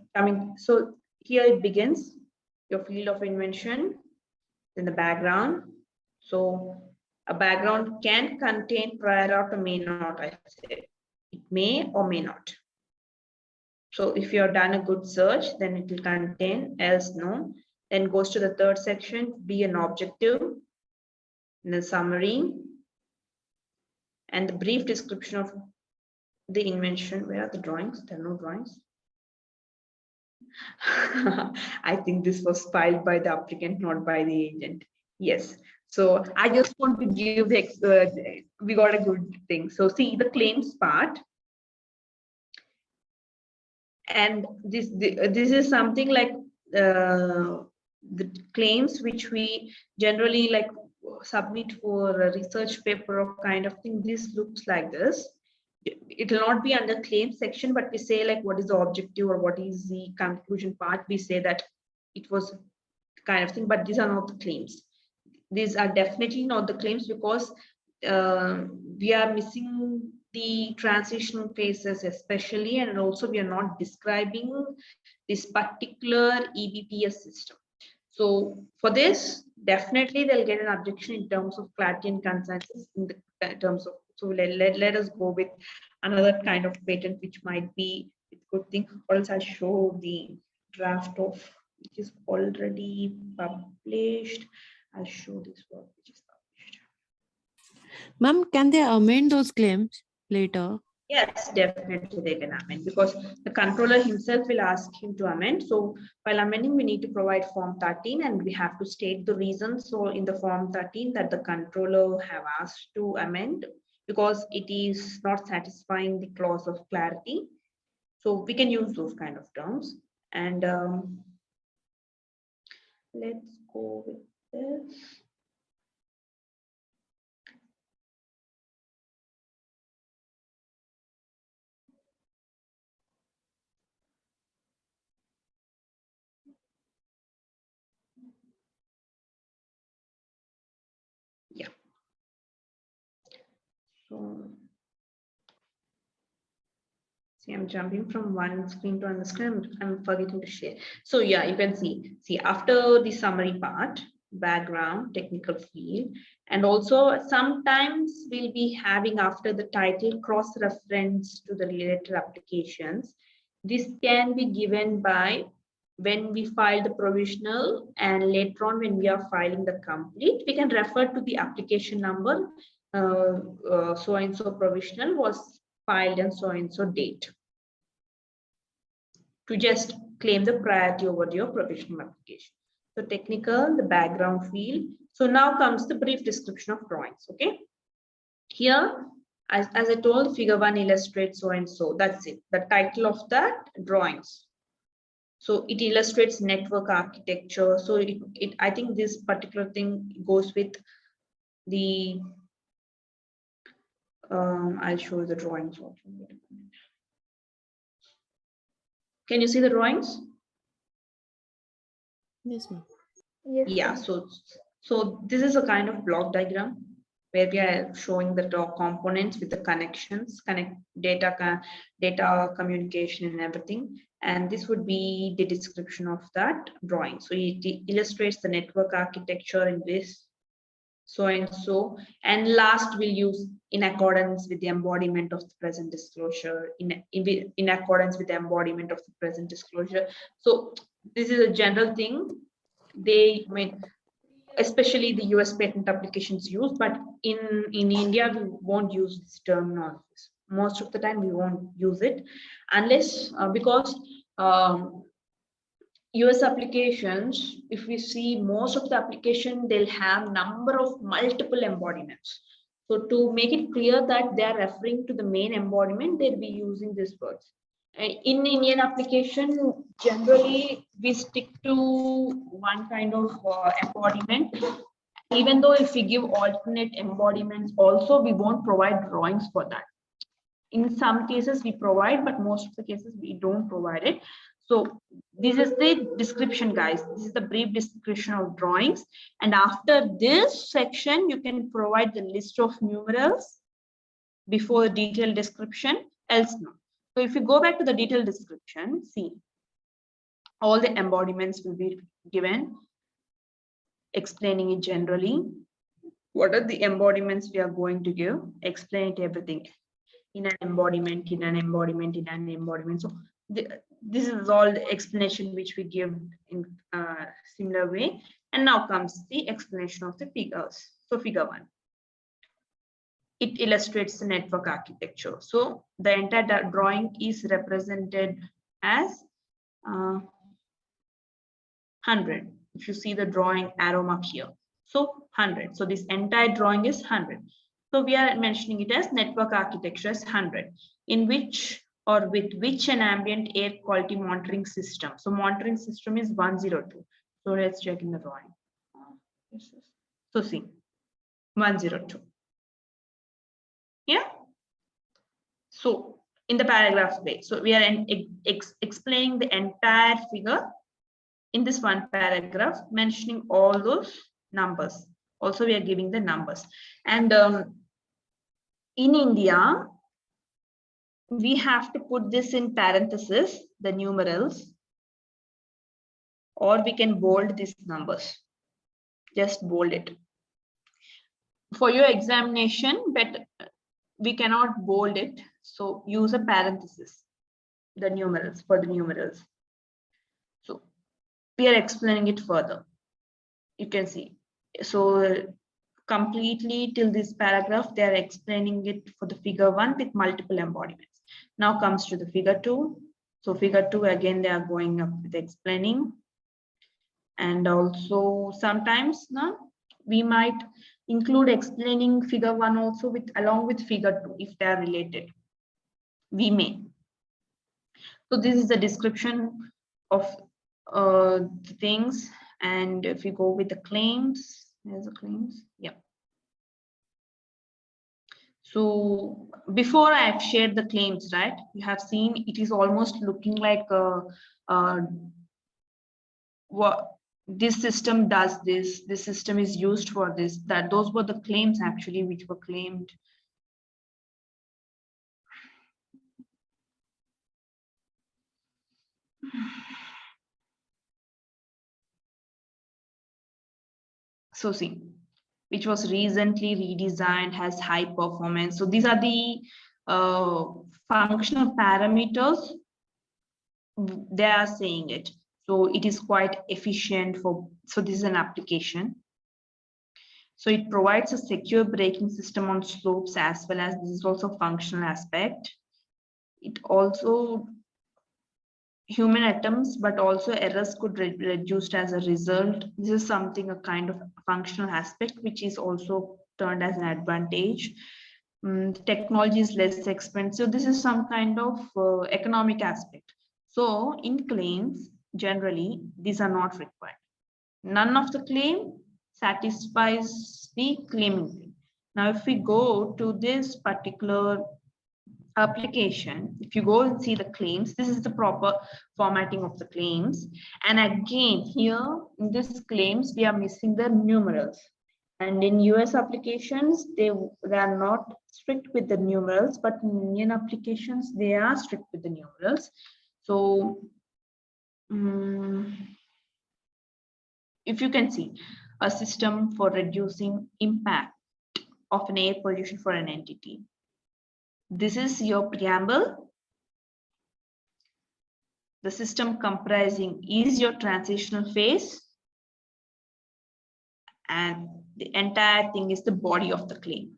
here it begins, your field of invention, then the background. So a background can contain prior art or may not, I said. It may or may not. So if you have done a good search, then it will contain, else no. Then goes to the third section, be an objective, and the summary, and the brief description of the invention. Where are the drawings? There are no drawings. I think this was filed by the applicant, not by the agent. Yes. So I just want to give the, we got a good thing. So see the claims part. And this is something like the claims which we generally like submit for a research paper or kind of thing. This looks like this. It will not be under claim section, but we say like what is the objective or what is the conclusion part. We say that it was kind of thing, but these are not the claims. These are definitely not the claims because we are missing the transitional phases especially, and also we are not describing this particular eBPS system. So for this, definitely they'll get an objection in terms of clarity and consensus in the terms of, so let us go with another kind of patent which might be a good thing, or else I'll show the draft of which is already published. I'll show this work which is published. Ma'am, can they amend those claims later? Yes, definitely they can amend because the controller himself will ask him to amend. So while amending, we need to provide form 13 and we have to state the reasons. So in the form 13 that the controller have asked to amend because it is not satisfying the clause of clarity. So we can use those kind of terms. And let's go with this. Yeah. So see, I'm jumping from one screen to another screen. I'm forgetting to share. So yeah, you can see after the summary part, background, technical field, and also sometimes we'll be having after the title cross-reference to the related applications. This can be given by when we file the provisional and later on when we are filing the complete, we can refer to the application number, so and so provisional was filed and so date to just claim the priority over your provisional application. So technical, the background field. So now comes the brief description of drawings. Okay. Here, as I told, figure 1 illustrates so and so. That's it. The title of that drawings. So it illustrates network architecture. So I think this particular thing goes with the. I'll show you the drawings also. Can you see the drawings? Yes, ma'am. Yes. Yeah, ma'am. so this is a kind of block diagram where we are showing the components with the connections, data communication and everything. And this would be the description of that drawing. So it illustrates the network architecture in this so and so. And last we'll use in accordance with the embodiment of the present disclosure, in accordance with the embodiment of the present disclosure. So this is a general thing. Especially the US patent applications use, but in India, we won't use this terminology. Most of the time, we won't use it unless because US applications, if we see most of the application, they'll have number of multiple embodiments. So to make it clear that they are referring to the main embodiment, they'll be using these words. In Indian application, generally we stick to one kind of embodiment. Even though if we give alternate embodiments also, we won't provide drawings for that. in some cases we provide, but most of the cases we don't provide it. So this is the description, guys. This is the brief description of drawings. And after this section, you can provide the list of numerals before the detailed description, else no. So if you go back to the detailed description, see, all the embodiments will be given, explaining it generally. What are the embodiments we are going to give? Explain it everything. In an embodiment, in an embodiment, in an embodiment. So this is all the explanation which we give in a similar way. And now comes the explanation of the figures. So figure 1. It illustrates the network architecture. So the entire drawing is represented as 100. If you see the drawing arrow mark here. So 100. So this entire drawing is 100. So we are mentioning it as network architecture as 100, in which or with which an ambient air quality monitoring system. So monitoring system is 102. So let's check in the drawing. So see, 102. Yeah. So in the paragraph way, so we are explaining the entire figure in this one paragraph, mentioning all those numbers. Also, we are giving the numbers. And in India, we have to put this in parentheses, the numerals, or we can bold these numbers. Just bold it. For your examination, but we cannot bold it. So use a parenthesis, the numerals, for the numerals. So we are explaining it further. You can see. So completely till this paragraph, they are explaining it for the figure 1 with multiple embodiments. Now comes to the figure 2. So figure 2, again, they are going up with explaining. And also sometimes now we might include explaining figure 1 also with along with figure 2 if they are related. We may. So this is the description of the things. And if we go with the claims, there's the claims. Yeah. So before I have shared the claims, right? You have seen it is almost looking like what this system does this system is used for this, that those were the claims actually which were claimed. So see, which was recently redesigned, has high performance. So these are the functional parameters they are saying it. So it is quite efficient for, so this is an application. So it provides a secure braking system on slopes as well as this is also functional aspect. It also human atoms, but also errors could be reduced as a result. This is something, a kind of functional aspect, which is also turned as an advantage. Technology is less expensive. This is some kind of economic aspect. So in claims, generally, these are not required. None of the claim satisfies the claiming thing. Now, if we go to this particular application, if you go and see the claims, this is the proper formatting of the claims. And again, here in this claims, we are missing the numerals. And in US applications, they are not strict with the numerals, but in Indian applications, they are strict with the numerals. So if you can see a system for reducing impact of an air pollution for an entity. This is your preamble. The system comprising is your transitional phase. And the entire thing is the body of the claim.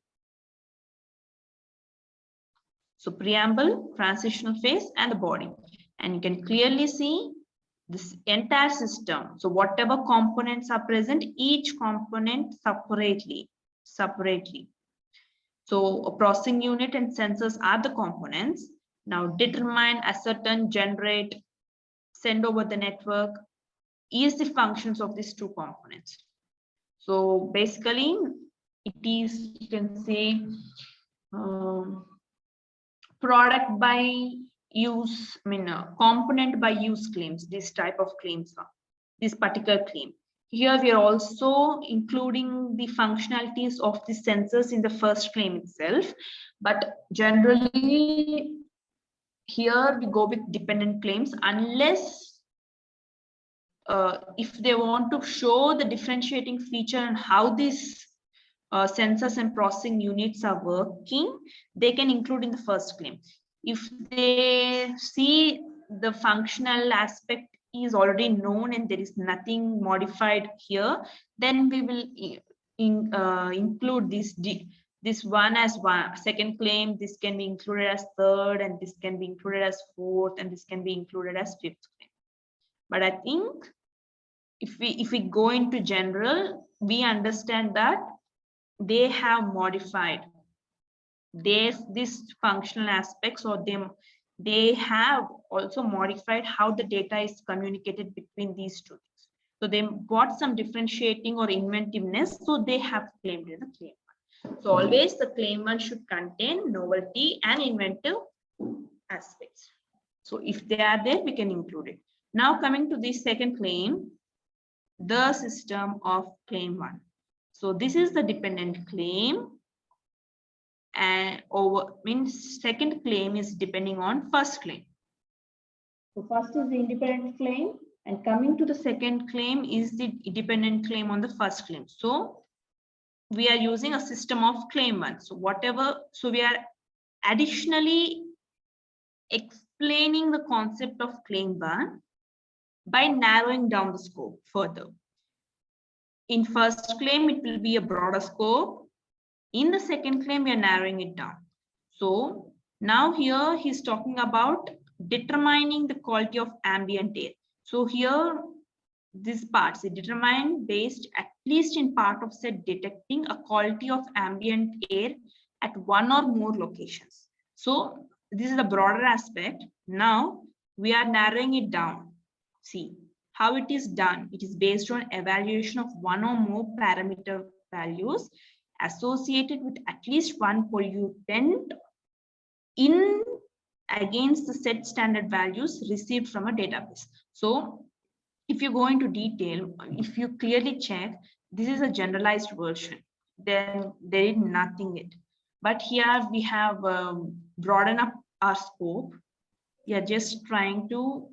So preamble, transitional phase, and the body. And you can clearly see this entire system. So whatever components are present, each component separately. So a processing unit and sensors are the components. Now determine, ascertain, generate, send over the network is the functions of these two components. So basically it is, you can say, product by use, component by use claims, this type of claims are, this particular claim. Here we are also including the functionalities of the sensors in the first claim itself, but generally here we go with dependent claims unless if they want to show the differentiating feature and how these sensors and processing units are working, they can include in the first claim. If they see the functional aspect is already known and there is nothing modified here, then we will include this one as second claim, this can be included as third, and this can be included as fourth, and this can be included as fifth claim. But I think if we go into general, we understand that they have modified these functional aspects, or they have also modified how the data is communicated between these two things. So they got some differentiating or inventiveness, so they have claimed in the claim one. So always the claim one should contain novelty and inventive aspects. So if they are there, we can include it. Now coming to the second claim, the system of claim one. So this is the dependent claim, and means second claim is depending on first claim. So first is the independent claim, and coming to the second claim is the dependent claim on the first claim. So we are using a system of claim one. So we are additionally explaining the concept of claim one by narrowing down the scope further. In first claim, it will be a broader scope. In the second claim, we are narrowing it down. So now here he's talking about determining the quality of ambient air. So here, this part, say determine based at least in part of set detecting a quality of ambient air at one or more locations. So this is the broader aspect. Now we are narrowing it down. See how it is done. It is based on evaluation of one or more parameter values associated with at least one pollutant in against the set standard values received from a database. So if you go into detail, if you clearly check, this is a generalized version, then there is nothing in it. But here we have broadened up our scope. We are just trying to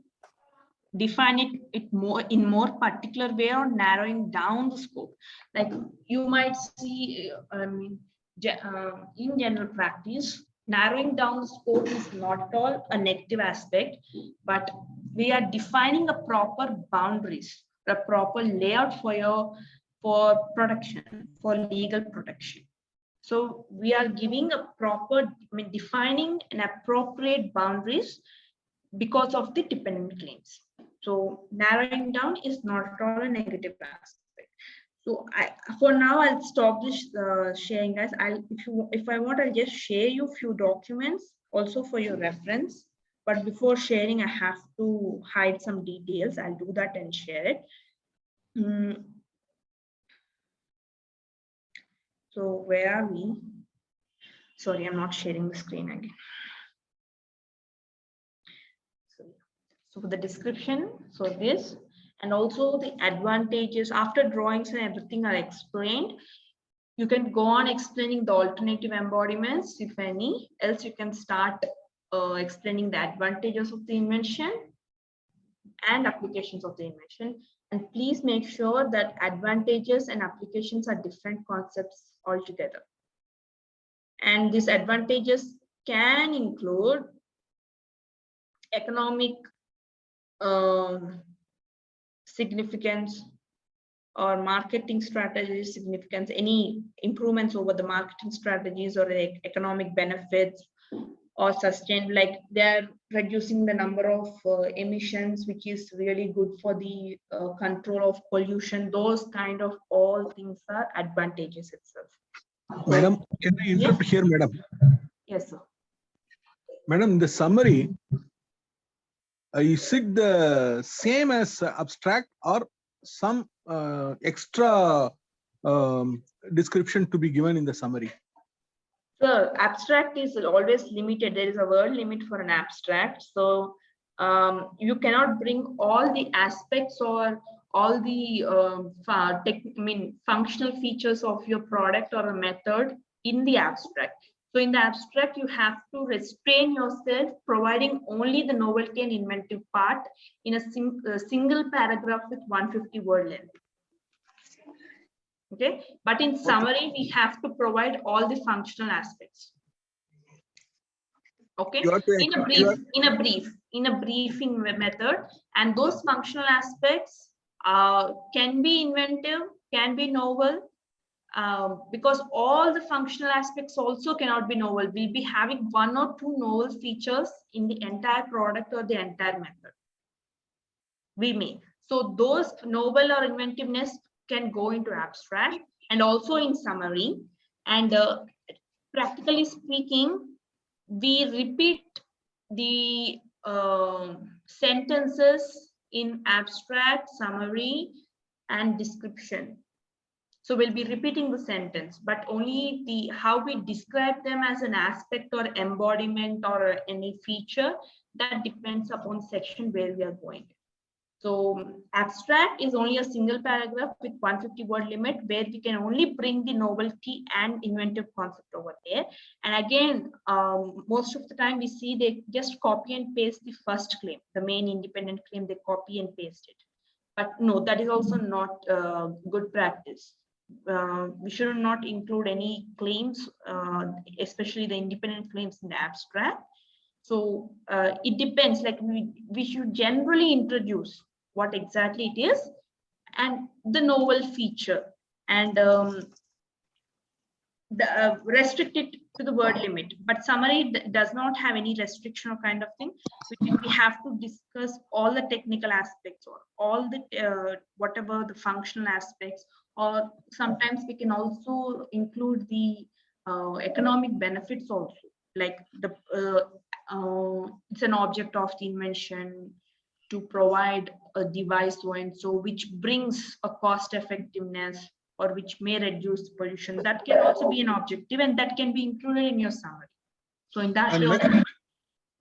define it more in more particular way, or narrowing down the scope. Like you might see, in general practice, narrowing down the scope is not at all a negative aspect, but we are defining a proper boundaries, a proper layout for protection, for legal protection. So we are giving a proper, defining an appropriate boundaries because of the dependent claims. So narrowing down is not at all a negative aspect. So for now I'll stop this sharing, guys. If I want, I'll just share you a few documents also for your reference. But before sharing, I have to hide some details. I'll do that and share it. So where are we? Sorry, I'm not sharing the screen again. So for the description, so this, and also the advantages after drawings and everything are explained, you can go on explaining the alternative embodiments, if any, else you can start explaining the advantages of the invention and applications of the invention. And please make sure that advantages and applications are different concepts altogether. And these advantages can include economic significance or marketing strategies significance, any improvements over the marketing strategies or economic benefits, or sustain, like they're reducing the number of emissions, which is really good for the control of pollution. Those kind of all things are advantages itself. Madam, can I interrupt here, madam? Yes, sir. Madam, the summary, is it the same as abstract or some extra description to be given in the summary? So abstract is always limited. There is a word limit for an abstract. So you cannot bring all the aspects or all the functional features of your product or a method in the abstract. So in the abstract, you have to restrain yourself, providing only the novelty and inventive part in a single paragraph with 150 word length. Okay, but in summary, we have to provide all the functional aspects. Okay, You have to in a briefing method, and those functional aspects can be inventive, can be novel, because all the functional aspects also cannot be novel. We'll be having one or two novel features in the entire product or the entire method. We may. So those novel or inventiveness can go into abstract and also in summary. And practically speaking, we repeat the sentences in abstract, summary, and description. So we'll be repeating the sentence, but only the how we describe them as an aspect or embodiment or any feature, that depends upon section where we are going. So abstract is only a single paragraph with 150 word limit, where we can only bring the novelty and inventive concept over there. And again, most of the time we see they just copy and paste the first claim, the main independent claim, they copy and paste it. But no, that is also not good practice. We should not include any claims, especially the independent claims in the abstract. So it depends, like we should generally introduce what exactly it is and the novel feature, and restrict it to the word limit. But summary does not have any restriction or kind of thing. We have to discuss all the technical aspects or all the whatever the functional aspects, or sometimes we can also include the economic benefits also, like the it's an object of the invention to provide a device so and so which brings a cost effectiveness or which may reduce pollution. That can also be an objective, and that can be included in your summary. So in that way,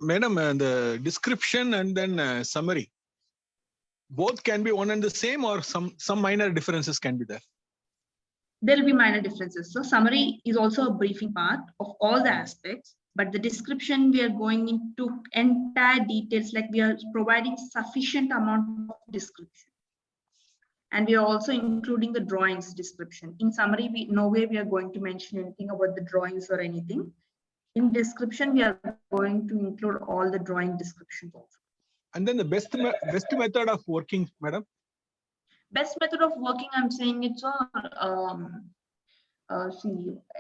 Madam, the description and then summary, both can be one and the same, or some minor differences can be there? there will be minor differences. So summary is also a briefing part of all the aspects, but the description, we are going into entire details, like we are providing sufficient amount of description. And we are also including the drawings description. In summary, no way we are going to mention anything about the drawings or anything. In description, we are going to include all the drawing descriptions also. And then the best method of working, madam? Best method of working, I'm saying it's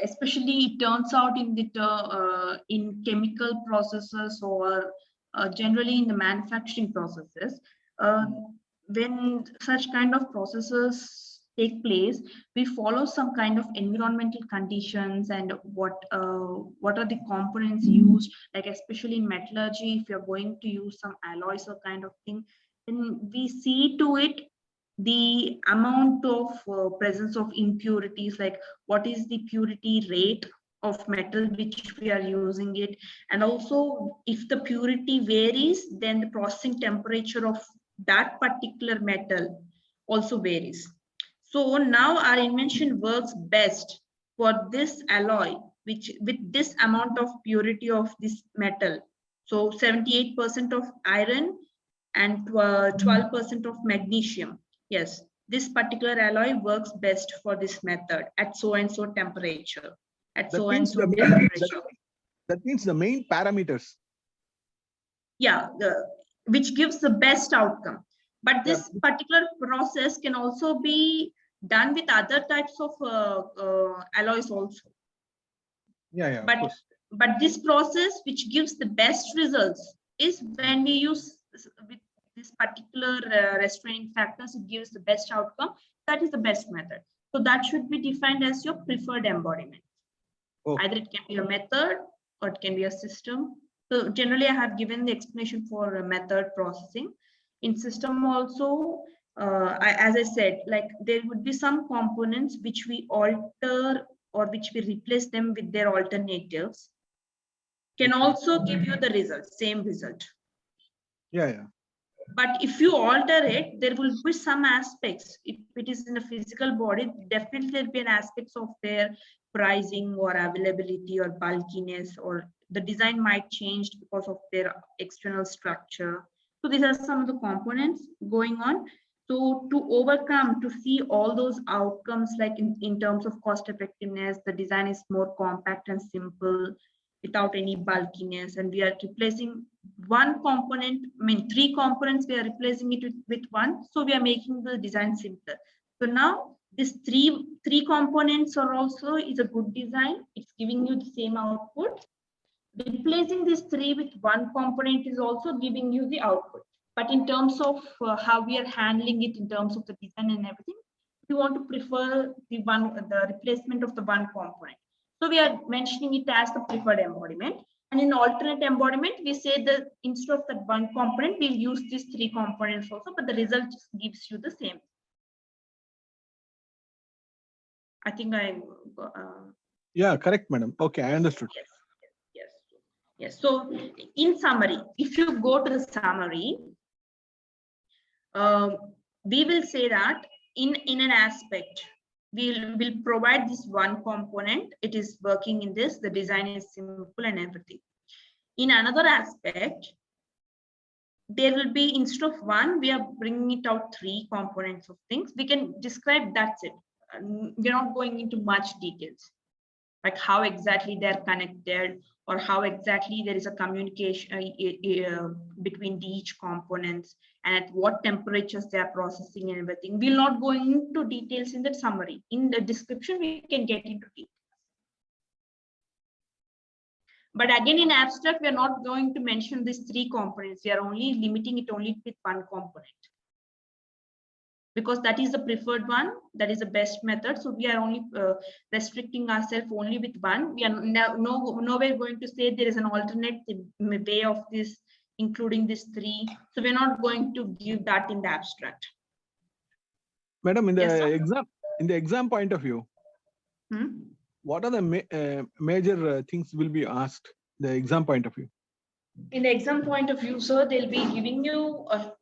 especially it turns out in the in chemical processes or generally in the manufacturing processes. When such kind of processes take place, we follow some kind of environmental conditions and what are the components used, like especially in metallurgy, if you're going to use some alloys or kind of thing, then we see to it the amount of presence of impurities, like what is the purity rate of metal which we are using it, and also if the purity varies, then the processing temperature of that particular metal also varies. So now our invention works best for this alloy, which with this amount of purity of this metal. So 78% of iron and 12% of magnesium. Yes, this particular alloy works best for this method at so and so temperature, at so and so temperature. That means the main parameters. Yeah, which gives the best outcome. But this particular process can also be done with other types of alloys also. Yeah. But this process which gives the best results is when we use with this particular restraining factors, it gives the best outcome. That is the best method. So that should be defined as your preferred embodiment. Either it can be a method or it can be a system. So generally, I have given the explanation for method processing. In system also, as I said, like there would be some components which we alter or which we replace them with their alternatives can also give you the result, same result. Yeah. But if you alter it, there will be some aspects. If it is in a physical body, definitely there will be an aspects of their pricing or availability or bulkiness, or the design might change because of their external structure. So these are some of the components going on. So to overcome, to see all those outcomes, like in terms of cost effectiveness, the design is more compact and simple without any bulkiness, and we are replacing one component, I mean 3 components, we are replacing it with one, so we are making the design simpler. So now this three components are also is a good design. It's giving you the same output. Replacing these 3 with one component is also giving you the output. But in terms of how we are handling it, in terms of the design and everything, we want to prefer the replacement of the one component. So we are mentioning it as the preferred embodiment. And in alternate embodiment, we say that instead of that one component, we'll use these 3 components also, but the result just gives you the same. I think I. Yeah, correct, madam. Okay, I understood. Yes. So in summary, if you go to the summary, we will say that in an aspect, we'll provide this one component. It is working in this, the design is simple and everything. In another aspect, there will be, instead of one, we are bringing it out 3 components of things. We can describe, that's it. We're not going into much details, like how exactly they're connected, or how exactly there is a communication between each components, and at what temperatures they are processing and everything. We'll not go into details in the summary. In the description, we can get into details. But again, in abstract, we are not going to mention these 3 components. We are only limiting it only with one component, because that is the preferred one, that is the best method. So we are only restricting ourselves only with one. We are nowhere going to say there is an alternate way of this, including these 3. So we're not going to give that in the abstract. Madam, in the Yes, exam point of view, what are the major things will be asked, the exam point of view? In the exam point of view, sir, they'll be giving you a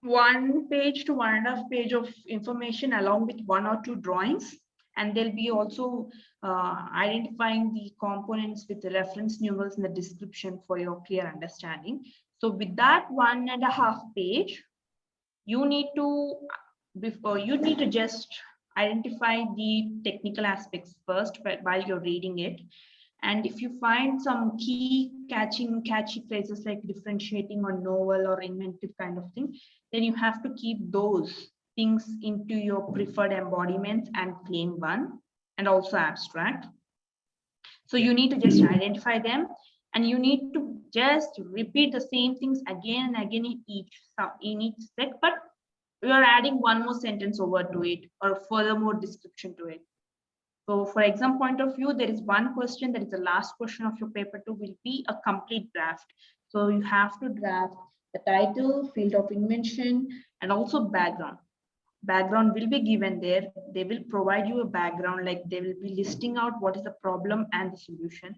1 page to 1.5 page of information along with 1 or 2 drawings, and they'll be also identifying the components with the reference numerals in the description for your clear understanding. So with that 1.5 page, you need to just identify the technical aspects first while you're reading it. And if you find some key catchy phrases like differentiating or novel or inventive kind of thing, then you have to keep those things into your preferred embodiments and claim 1, and also abstract. So you need to just identify them, and you need to just repeat the same things again and again in each set, but you are adding 1 more sentence over to it, or furthermore description to it. So for exam point of view, there is 1 question that is the last question of your paper 2 will be a complete draft. So you have to draft the title, field of invention, and also background. Background will be given there. They will provide you a background, like they will be listing out what is the problem and the solution.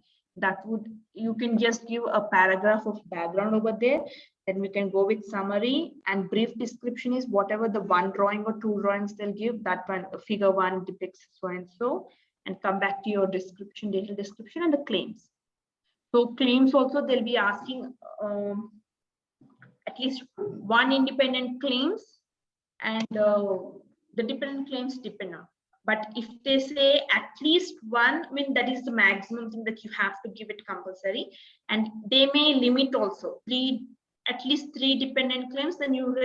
You can just give a paragraph of background over there. Then we can go with summary, and brief description is whatever the 1 drawing or 2 drawings they'll give. That one, figure 1 depicts so and so, and come back to your description, detailed description, and the claims. So claims also, they'll be asking at least 1 independent claims, and the dependent claims depend on. But if they say at least 1, I mean, that is the maximum thing that you have to give it compulsory. And they may limit also at least 3 dependent claims, then you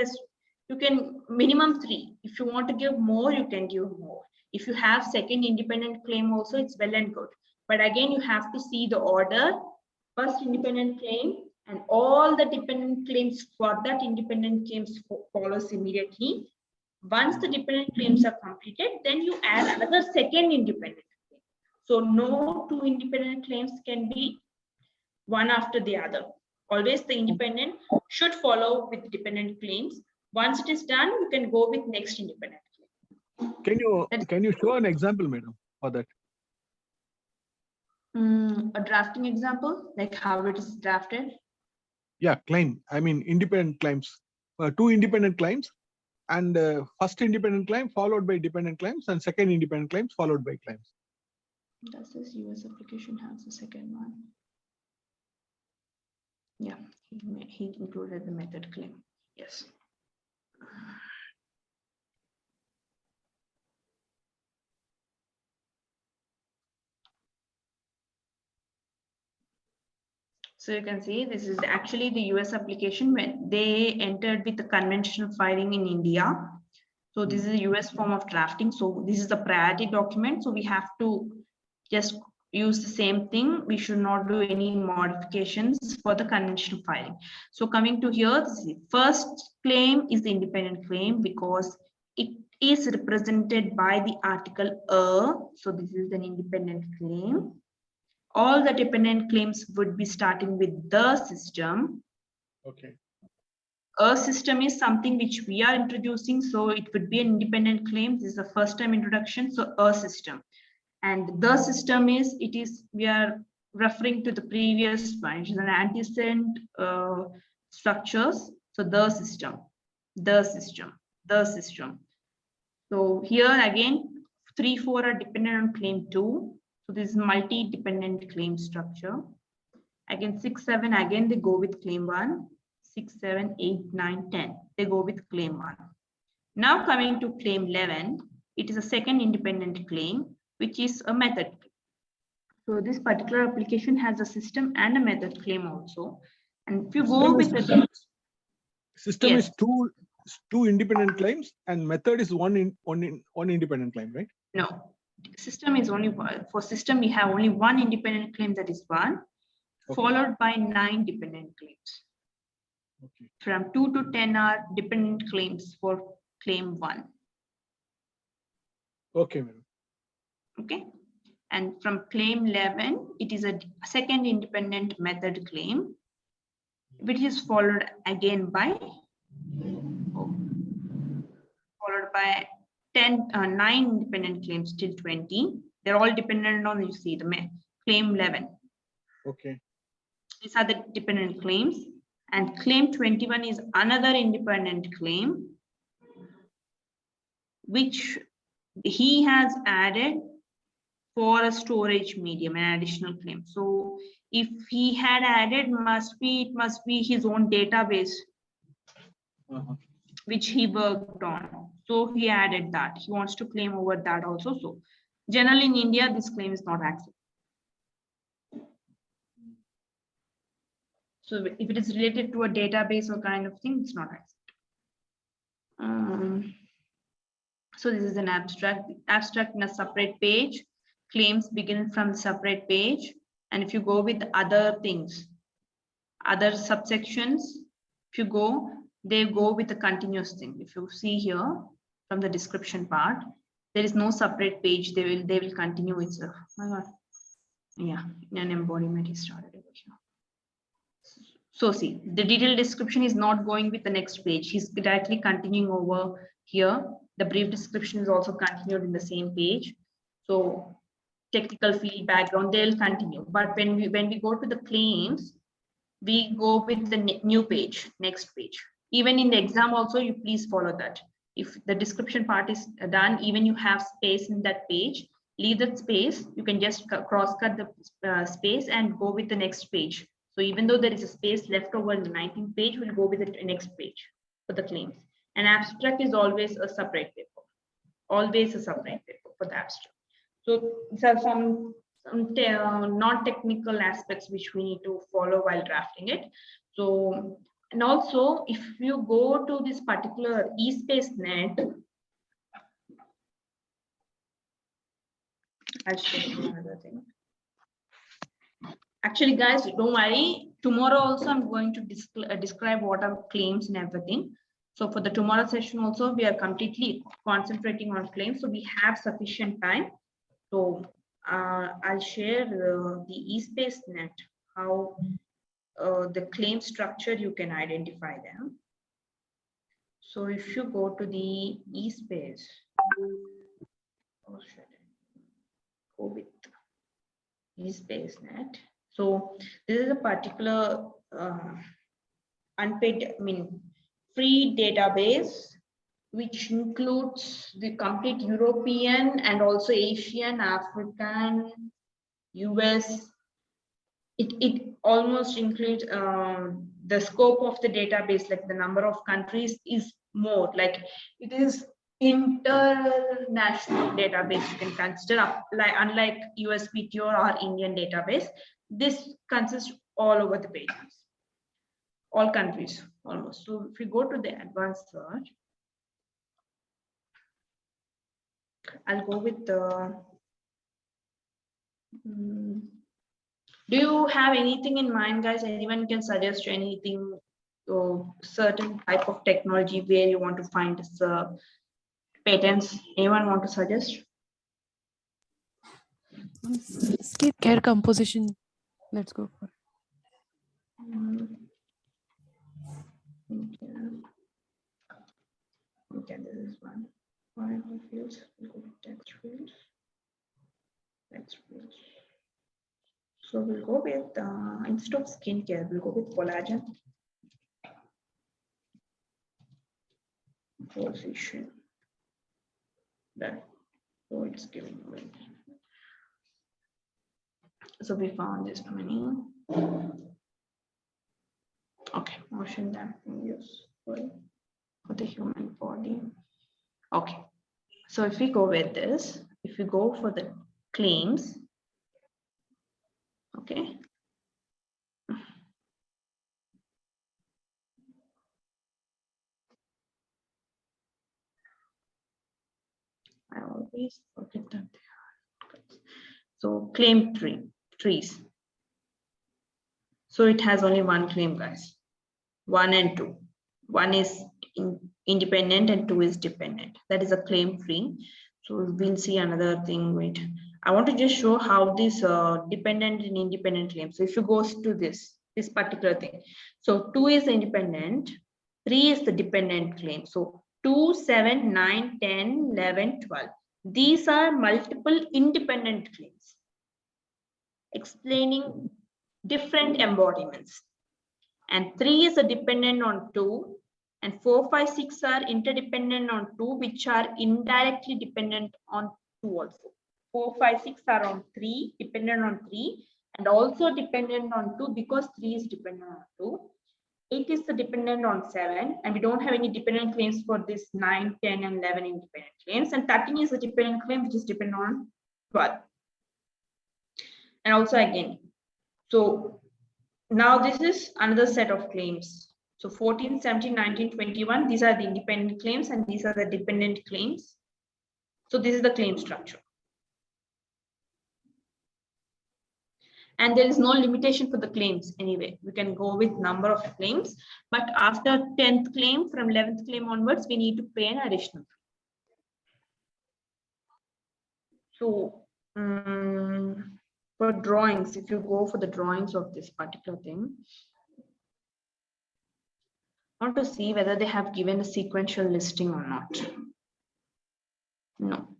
can minimum 3. If you want to give more, you can give more. If you have second independent claim also, it's well and good. But again, you have to see the order. First independent claim, and all the dependent claims for that independent claims follows immediately. Once the dependent claims are completed, then you add another second independent claim. So no 2 independent claims can be one after the other. Always the independent should follow with dependent claims. Once it is done, you can go with next independent claim. Can you show an example, madam, for that? A drafting example, like how it is drafted. Yeah, claim. I mean, independent claims. Two independent claims, and first independent claim followed by dependent claims, and second independent claims followed by claims. Does this US application have the second one? Yeah, he included the method claim. Yes. So you can see this is actually the US application when they entered with the conventional filing in India. So this is a US form of drafting. So this is the priority document. So we have to just use the same thing. We should not do any modifications for the conventional filing. So coming to here, the first claim is the independent claim because it is represented by the article So this is an independent claim. All the dependent claims would be starting with the system. Okay. A system is something which we are introducing, so it would be an independent claim. This is the first time introduction, so a system. And the system is, we are referring to the previous one, which is an antecedent structures. So the system. So here again, 3, 4 are dependent on claim 2. So this is multi-dependent claim structure. Again, 6, 7, again they go with claim 1. 6, 7, 8, 9, 10. They go with claim 1. Now coming to claim 11, it is a second independent claim, which is a method. So this particular application has a system and a method claim also. And if you go with the system is two independent claims, and method is one independent claim, right? No, system is only one. For system, we have only one independent claim, that is 1, followed by 9 dependent claims. Okay. From 2 to 10 are dependent claims for claim 1. Okay, madam. Okay. And from claim 11, it is a second independent method claim, which is followed again by 9 independent claims till 20. They're all dependent on, you see, the claim 11. Okay. These are the dependent claims. And claim 21 is another independent claim, which he has added for a storage medium, an additional claim. So if he had added, it must be his own database, which he worked on. So he added that. He wants to claim over that also. So generally in India, this claim is not accepted. So if it is related to a database or kind of thing, it's not accepted. So this is an abstract in a separate page. Claims begin from the separate page. And if you go with other things, other subsections, if you go, they go with a continuous thing. If you see here from the description part, there is no separate page. They will continue itself. Oh my God. Yeah, in an embodiment is started over here. So see, the detailed description is not going with the next page. He's directly continuing over here. The brief description is also continued in the same page. So technical field background, they'll continue. But when we go to the claims, we go with the new page, next page. Even in the exam also, you please follow that. If the description part is done, even you have space in that page, leave that space. You can just cross-cut the space and go with the next page. So even though there is a space left over in the 19th page, we'll go with the next page for the claims. And abstract is always a separate paper, always a separate paper for the abstract. So these are some non-technical aspects which we need to follow while drafting it. So, and also if you go to this particular eSpaceNet, I'll show you another thing. Actually, guys, don't worry. Tomorrow also I'm going to describe what are claims and everything. So for the tomorrow session also, we are completely concentrating on claims. So we have sufficient time. So I'll share the eSpaceNet, how the claim structure, you can identify them. So if you go to the eSpace, Oh, shit. Go with ESpaceNet. So this is a particular unpaid, free database, which includes the complete European and also Asian, African, US. It almost includes the scope of the database, like the number of countries is more, like it is international database you can consider, like unlike USPTO or Indian database. This consists all over the pages, all countries almost. So if we go to the advanced search, I'll go with the do you have anything in mind, guys? Anyone can suggest anything, certain type of technology where you want to find patents? Anyone want to suggest? Skip care composition. Let's go for it. Okay, this is one. Variable fields, we'll go with text fields. Text fields. So we'll go with, instead of skincare, we'll go with collagen. Position. There. So it's giving away. So we found this many. Okay, motion damping useful for the human body. Okay, so if we go with this, if we go for the claims, okay. I always forget that. So claim trees. So it has only one claim, guys. 1 and 2. 1 is independent and 2 is dependent. That is a claim tree. So we'll see another thing. Wait, I want to just show how this dependent and independent claims. So if you go to this particular thing. So 2 is independent, 3 is the dependent claim. So 2, 7, 9, 10, 11, 12. These are multiple independent claims explaining different embodiments. And 3 is a dependent on 2, and 4, 5, 6 are interdependent on 2, which are indirectly dependent on 2 also. 4, 5, 6 are on 3, dependent on 3, and also dependent on 2 because 3 is dependent on 2. 8 is the dependent on 7, and we don't have any dependent claims for this 9, 10, and 11 independent claims. And 13 is the dependent claim, which is dependent on 12. And also again, so now this is another set of claims. So 14, 17, 19, 21, these are the independent claims and these are the dependent claims. So this is the claim structure. And there is no limitation for the claims anyway. We can go with number of claims, but after 10th claim, from 11th claim onwards, we need to pay an additional fee. So for drawings, if you go for the drawings of this particular thing, I want to see whether they have given a sequential listing or not. No.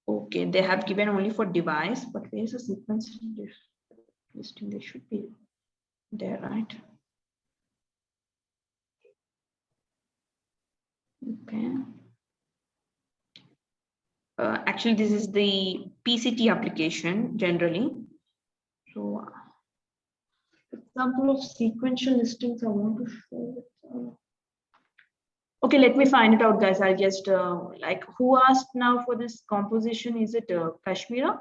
Okay, they have given only for device, but where is the sequence listing? They should be there, right? Okay. Actually, this is the PCT application generally. So, example of sequential listings I want to show. Okay, let me find it out, guys. I'll just like, who asked now for this composition? Is it Kashmira?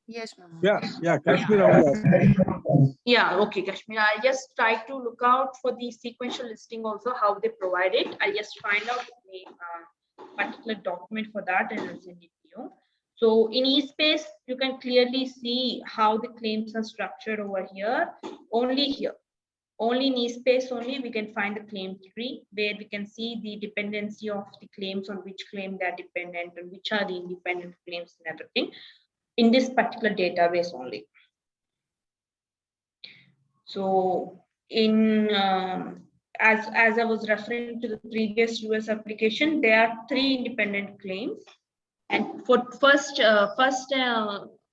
Yes, ma'am. Yeah, Kashmir. Yeah, okay, Kashmira. I just try to look out for the sequential listing also, how they provide it. I just find out the particular document for that and I'll send it to you. So in eSpace, you can clearly see how the claims are structured over here. Only here. Only in eSpace only we can find the claim tree where we can see the dependency of the claims, on which claim they're dependent and which are the independent claims and everything in this particular database only. So in as I was referring to the previous US application, there are 3 independent claims. And for first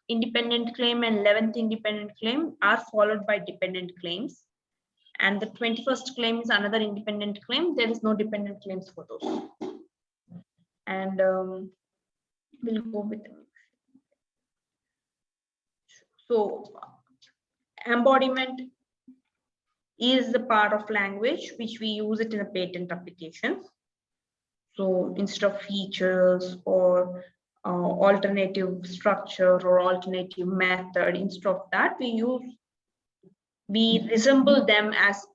independent claim and 11th independent claim are followed by dependent claims. And the 21st claim is another independent claim. There is no dependent claims for those. And we'll go with them. So embodiment is the part of language which we use it in a patent application. So instead of features or alternative structure or alternative method, instead of that, we resemble them as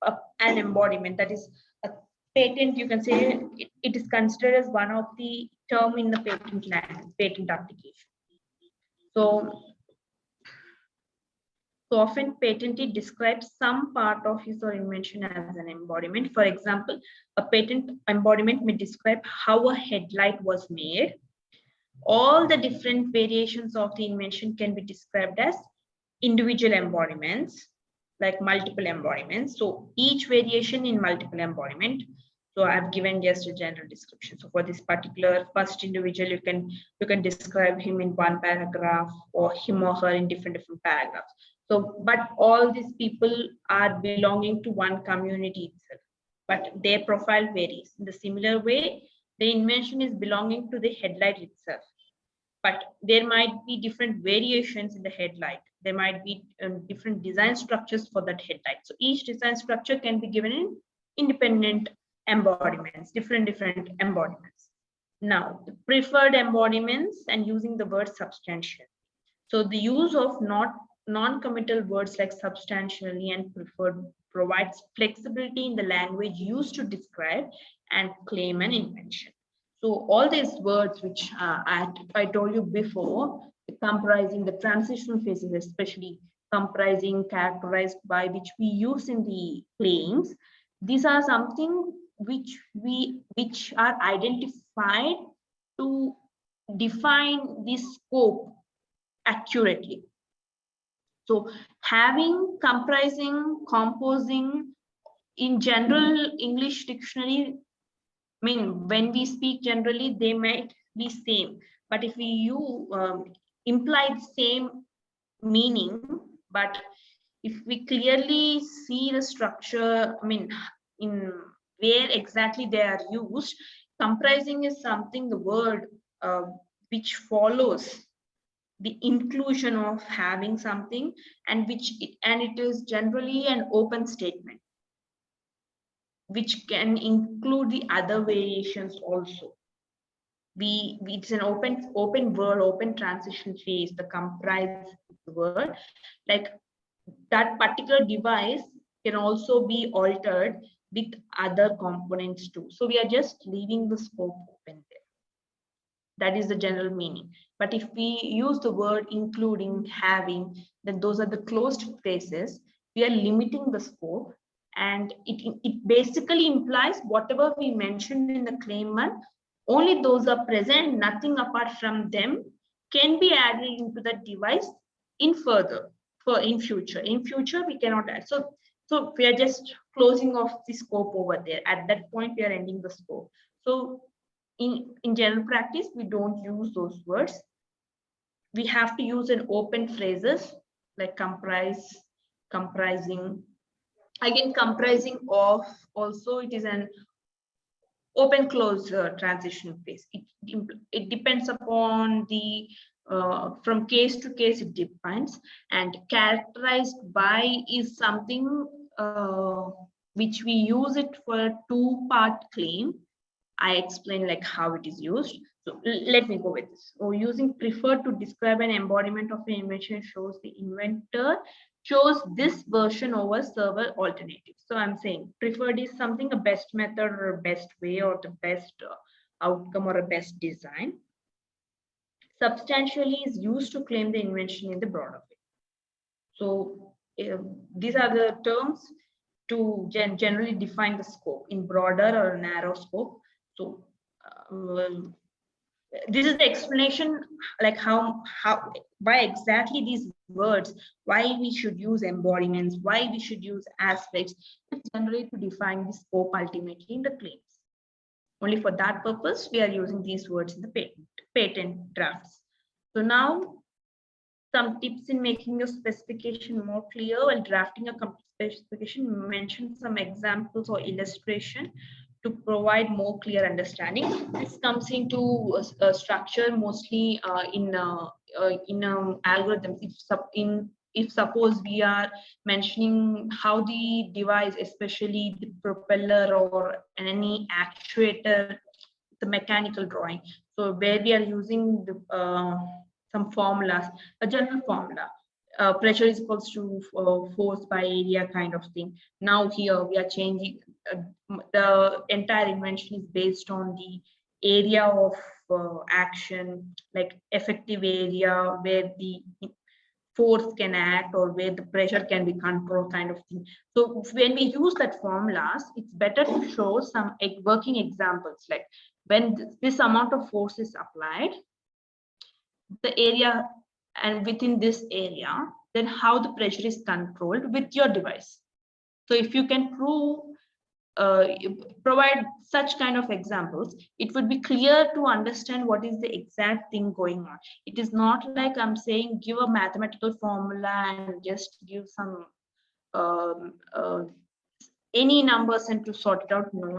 an embodiment. That is a patent, you can say it is considered as one of the term in the patent application. So often patentee describes some part of his or invention as an embodiment. For example, a patent embodiment may describe how a headlight was made. All the different variations of the invention can be described as individual embodiments, like multiple embodiments. So each variation in multiple embodiment. So I've given just a general description. So for this particular first individual, you can describe him in one paragraph or him or her in different paragraphs. So, but all these people are belonging to one community itself, but their profile varies. In the similar way, the invention is belonging to the headlight itself, but there might be different variations in the headlight. There might be different design structures for that headlight. So each design structure can be given in independent embodiments, different embodiments. Now, the preferred embodiments and using the word substantial. So the use of non-committal words like substantially and preferred provides flexibility in the language used to describe and claim an invention. So all these words which I told you before, comprising the transitional phases, especially comprising, characterized by, which we use in the claims, these are something which are identified to define the scope accurately. So having, comprising, composing, in general English dictionary, I mean, when we speak generally, they might be same, but if you imply the same meaning, but if we clearly see the structure, I mean, in where exactly they are used, comprising is something, the word which follows the inclusion of having something, and it is generally an open statement which can include the other variations also. It's an open word, open transition phase, the comprise word, like that particular device can also be altered with other components too. So we are just leaving the scope open there. That is the general meaning. But if we use the word including, having, then those are the closed phrases. We are limiting the scope, and it basically implies whatever we mentioned in the claim one, only those are present, nothing apart from them can be added into the device in future. In future, we cannot add. So we are just closing off the scope over there. At that point, we are ending the scope. So in general practice, we don't use those words. We have to use an open phrases like comprise, comprising. Again, comprising of, also it is an open close transition phase. It depends upon the from case to case, it depends. And characterized by is something which we use it for a two-part claim. I explain like how it is used. So let me go with this. So using preferred to describe an embodiment of an invention shows the inventor chose this version over several alternatives. So I'm saying preferred is something, a best method or a best way or the best outcome or a best design. Substantially is used to claim the invention in the broader way. So these are the terms to generally define the scope in broader or narrow scope. So this is the explanation, like why exactly these words, why we should use embodiments, why we should use aspects, generally to define the scope ultimately in the claims. Only for that purpose, we are using these words in the patent drafts. So now, some tips in making your specification more clear while drafting a complete specification. Mention some examples or illustration to provide more clear understanding. This comes into a structure mostly in algorithms. If suppose we are mentioning how the device, especially the propeller or any actuator, the mechanical drawing. So where we are using the, some formulas, a general formula. Pressure is equals to force by area kind of thing. Now here we are changing, the entire invention is based on the area of action, like effective area where the force can act or where the pressure can be controlled kind of thing. So when we use that formulas, it's better to show some working examples, like when this amount of force is applied, the area, and within this area, then how the pressure is controlled with your device. So if you can provide such kind of examples, it would be clear to understand what is the exact thing going on. It is not like I'm saying give a mathematical formula and just give some any numbers and to sort it out. No,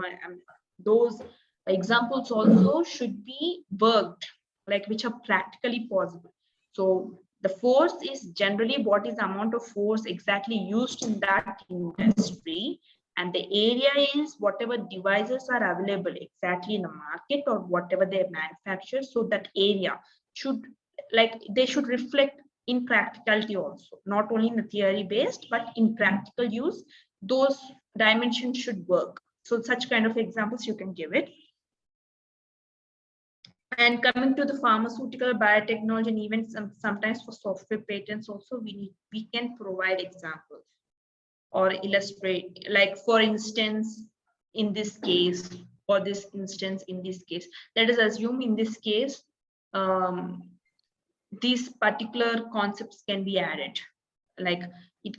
those examples also should be worked, like which are practically possible. So the force is generally what is the amount of force exactly used in that industry, and the area is whatever devices are available exactly in the market or whatever they manufacture. So that area should, like, they should reflect in practicality also, not only in the theory based, but in practical use, those dimensions should work. So such kind of examples you can give it. And coming to the pharmaceutical, biotechnology, and even sometimes for software patents also, we can provide examples or illustrate, like for instance, in this case, or this instance in this case, let us assume in this case, these particular concepts can be added, like it,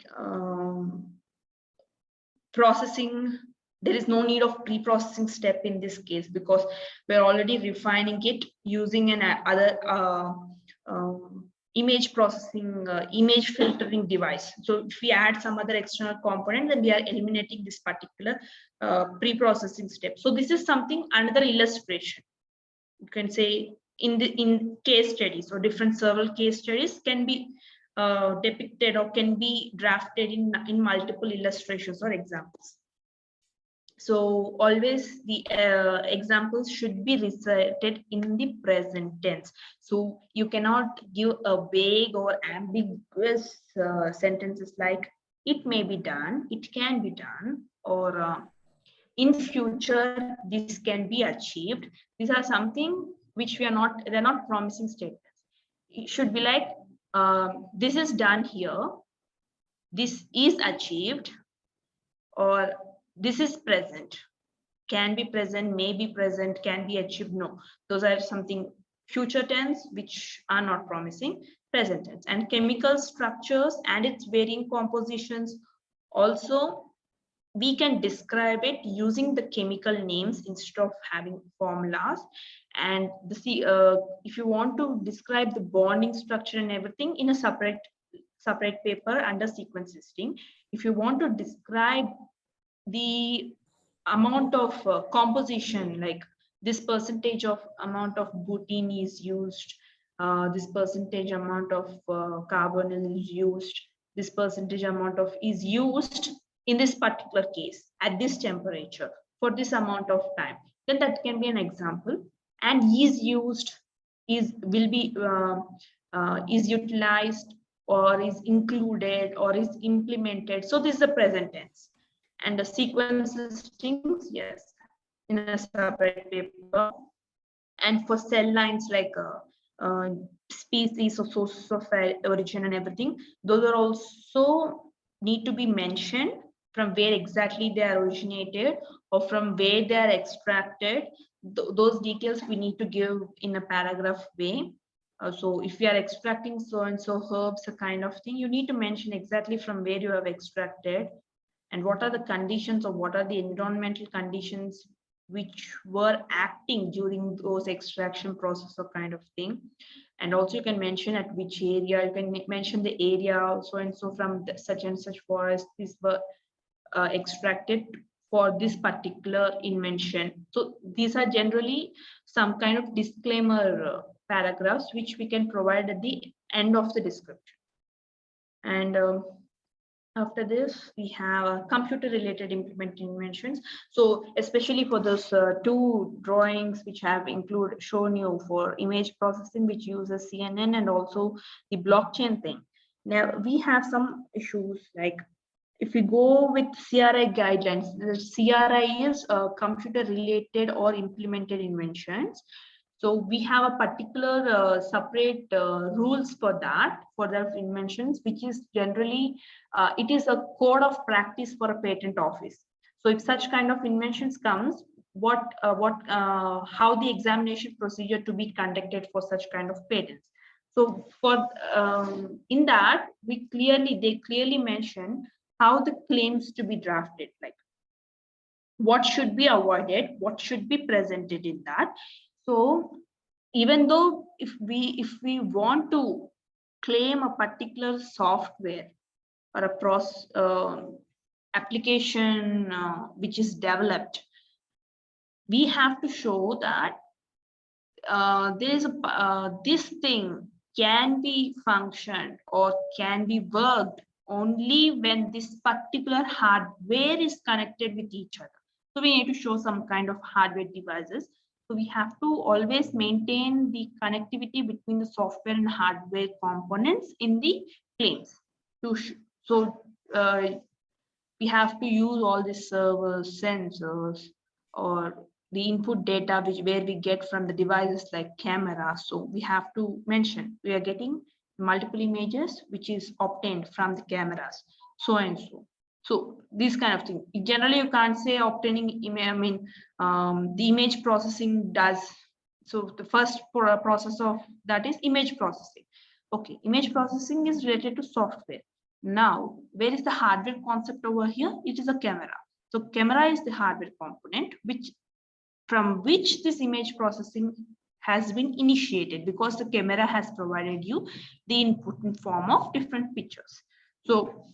processing. There is no need of pre-processing step in this case because we're already refining it using an other image processing, image filtering device. So if we add some other external component, then we are eliminating this particular pre-processing step. So this is something, another illustration. You can say in case studies or different several case studies can be depicted or can be drafted in multiple illustrations or examples. So always the examples should be recited in the present tense. So you cannot give a vague or ambiguous sentences like it may be done, it can be done, or in future this can be achieved. These are something which they're not promising statements. It should be like this is done here, this is achieved, or this is present, can be present, may be present, can be achieved. No, those are something future tense which are not promising present tense. And chemical structures and its varying compositions also, we can describe it using the chemical names instead of having formulas. And if you want to describe the bonding structure and everything in a separate paper under sequence listing, if you want to describe the amount of composition, like this percentage of amount of butene is used, this percentage amount of carbonyl is used, this percentage amount of is used in this particular case at this temperature for this amount of time, then that can be an example. And is used, is utilized, or is included, or is implemented. So this is the present tense. And the sequence listings, yes, in a separate paper. And for cell lines, like species or sources of origin and everything, those are also need to be mentioned from where exactly they are originated or from where they are extracted. those details we need to give in a paragraph way. So if you are extracting so and so herbs, a kind of thing, you need to mention exactly from where you have extracted and what are the conditions or what are the environmental conditions which were acting during those extraction process or kind of thing. And also you can mention at which area, you can mention the area so and so from such and such forest these were extracted for this particular invention. So these are generally some kind of disclaimer paragraphs which we can provide at the end of the description. And after this, we have computer related implement inventions. So especially for those two drawings which have shown you for image processing, which uses CNN and also the blockchain thing. Now we have some issues like if we go with CRI guidelines, the CRI is computer related or implemented inventions. So we have a particular separate rules for that, for the inventions, which is generally, it is a code of practice for a patent office. So if such kind of inventions comes, how the examination procedure to be conducted for such kind of patents. So for in that, they clearly mention how the claims to be drafted, like what should be avoided, what should be presented in that. So even though if we want to claim a particular software or a process application which is developed, we have to show that there is this thing can be functioned or can be worked only when this particular hardware is connected with each other. So we need to show some kind of hardware devices. So we have to always maintain the connectivity between the software and hardware components in the claims. So we have to use all the servers, sensors, or the input data where we get from the devices like camera. So we have to mention we are getting multiple images which is obtained from the cameras, so and so. So this kind of thing. Generally, you can't say obtaining image. I mean, the image processing does. So the first process of that is image processing. Okay, image processing is related to software. Now, where is the hardware concept over here? It is a camera. So camera is the hardware component from which this image processing has been initiated, because the camera has provided you the input in form of different pictures. So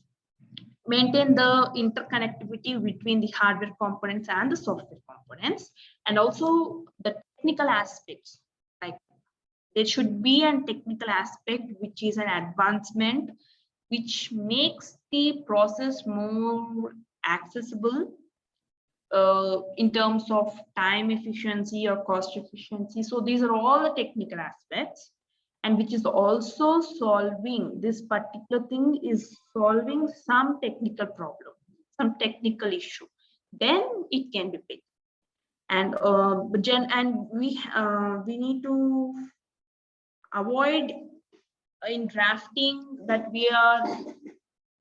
maintain the interconnectivity between the hardware components and the software components, and also the technical aspects. Like there should be a technical aspect which is an advancement which makes the process more accessible in terms of time efficiency or cost efficiency. So these are all the technical aspects, and which is also solving, this particular thing is solving some technical problem, some technical issue, then it can be picked. And we need to avoid in drafting that we are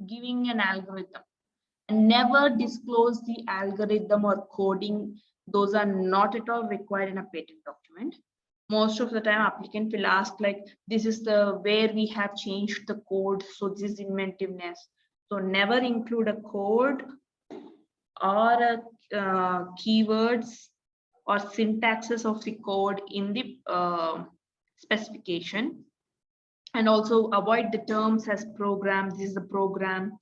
giving an algorithm, and never disclose the algorithm or coding. Those are not at all required in a patent document. Most of the time applicant will ask like, this is the where we have changed the code, so this is inventiveness. So never include a code or keywords or syntaxes of the code in the specification. And also avoid the terms as program, this is the program,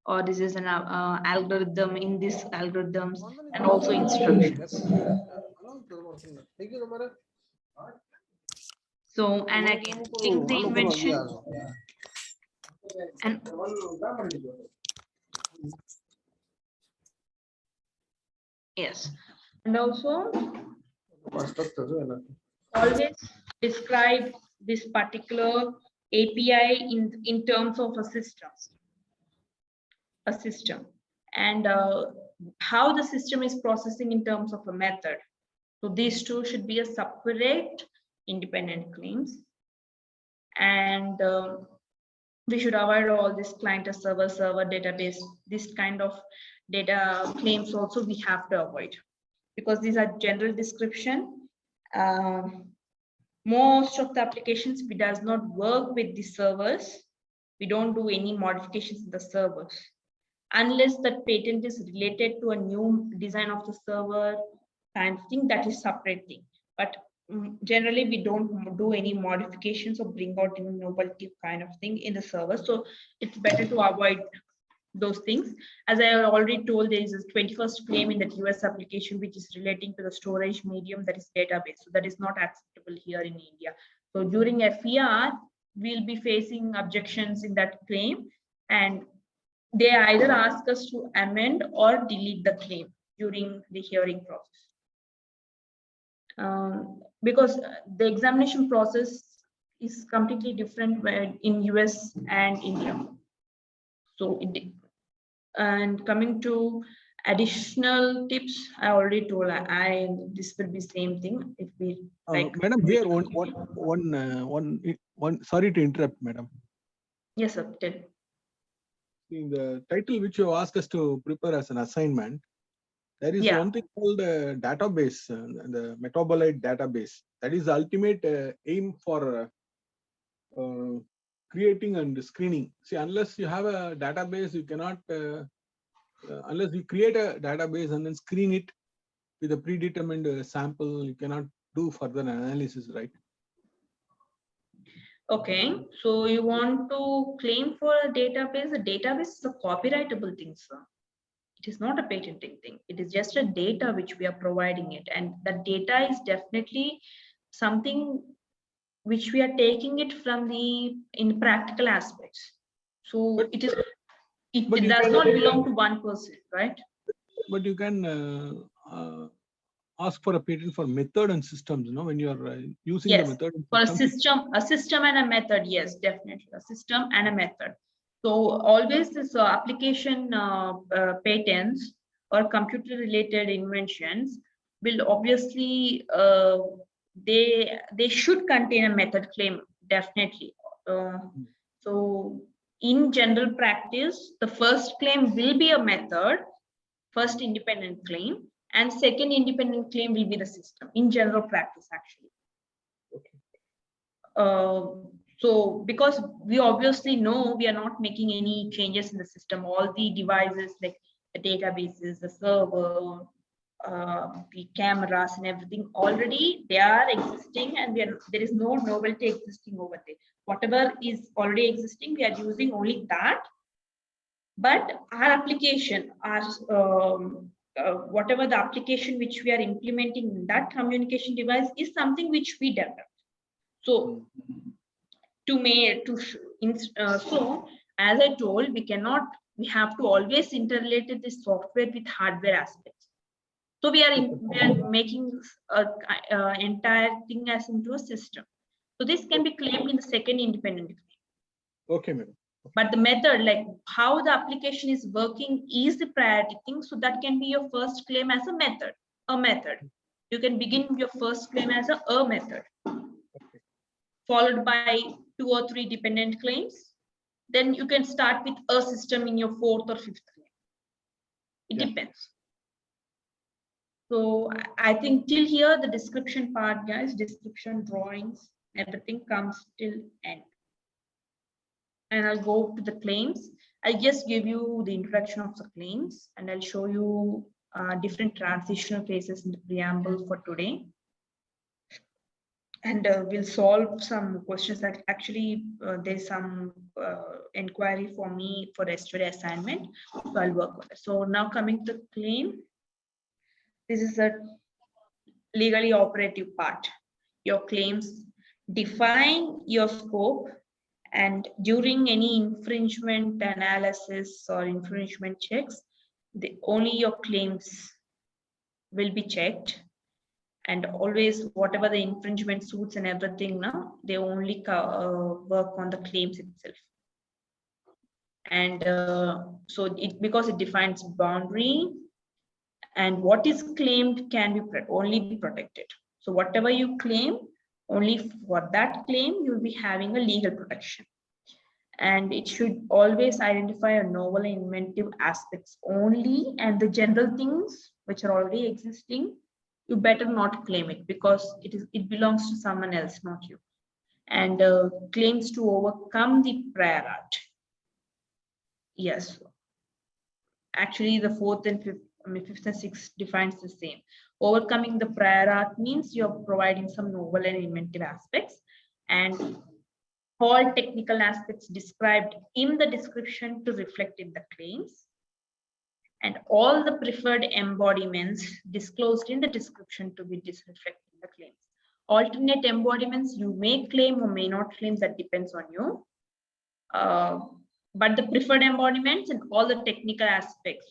or this is an algorithm in this algorithms, and also instructions. So, and again, link the invention. And yes, and also always describe this particular API in terms of a system, and how the system is processing in terms of a method. So these two should be a separate independent claims, and we should avoid all this client to server database, this kind of data claims also we have to avoid, because these are general description. Most of the applications, we does not work with the servers. We don't do any modifications in the servers unless that patent is related to a new design of the server kind of thing. That is separate thing. But generally we don't do any modifications or bring out any novelty kind of thing in the server. So it's better to avoid those things. As I already told, there is a 21st claim in that US application which is relating to the storage medium, that is database. So that is not acceptable here in India. So during FER, we'll be facing objections in that claim, and they either ask us to amend or delete the claim during the hearing process. Because the examination process is completely different in US and India. So and coming to additional tips, I already told this will be same thing if we like. Madam, here one. Sorry to interrupt, madam. Yes, sir. Tell. In the title which you asked us to prepare as an assignment, there is Yeah. one thing called a database, the metabolite database. That is the ultimate aim for creating and screening. See, unless you have a database, you cannot, unless you create a database and then screen it with a predetermined sample, you cannot do further analysis, right? Okay, so you want to claim for a database. A database is a copyrightable thing, sir. It is not a patenting thing. It is just a data which we are providing it. And the data is definitely something which we are taking it from in practical aspects. So But- it but you does can- not belong to one person, right? But you can ask for a patent for method and systems, when you are using Yes, the method and for system. a system and a method. Yes, definitely a system and a method. So always this application patents or computer related inventions will obviously they should contain a method claim, definitely. So in general practice, the first claim will be a method, first independent claim, and second independent claim will be the system in general practice, actually. So because we obviously know we are not making any changes in the system, all the devices like the databases, the server, the cameras and everything, already they are existing, and there is no novelty existing over there. Whatever is already existing, we are using only that. But our application, whatever the application which we are implementing in that communication device is something which we developed. So so as I told, we have to always interrelate the software with hardware aspects. So we are making entire thing as into a system. So this can be claimed in the second independent claim. Okay, madam. But the method, like how the application is working, is the priority thing. So that can be your first claim as a method. You can begin your first claim as a method, followed by 2 or 3 dependent claims. Then you can start with a system in your 4th or 5th claim. It depends. So I think till here, the description part, guys, description, drawings, everything comes till end. And I'll go to the claims. I'll just give you the introduction of the claims, and I'll show you different transitional phases in the preamble for today. And we'll solve some questions that actually there's some inquiry for me for yesterday assignment. So I'll work on it. So now coming to the claim, this is a legally operative part. Your claims define your scope, and during any infringement analysis or infringement checks, only your claims will be checked. And always, whatever the infringement suits and everything, now they only work on the claims itself. And so because it defines boundary, and what is claimed can be only be protected. So whatever you claim, only for that claim you will be having a legal protection. And it should always identify a novel and inventive aspects only, and the general things which are already existing you better not claim it, because it belongs to someone else, not you. And claims to overcome the prior art. Yes, actually the fourth and fifth and sixth defines the same. Overcoming the prior art means you're providing some novel and inventive aspects, and all technical aspects described in the description to reflect in the claims, and all the preferred embodiments disclosed in the description to be reflected in the claims. Alternate embodiments you may claim or may not claim, that depends on you. But the preferred embodiments and all the technical aspects.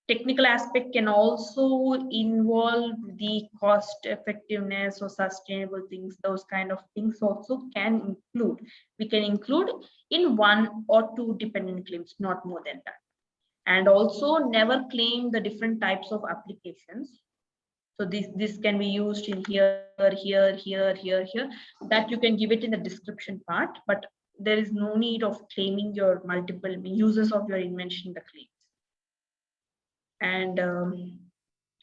Technical aspect can also involve the cost effectiveness or sustainable things. Those kind of things also can include. We can include in 1 or 2 dependent claims, not more than that. And also never claim the different types of applications. So this can be used in here, here, here, here, here. That you can give it in the description part, but there is no need of claiming your multiple uses of your invention in the claims. And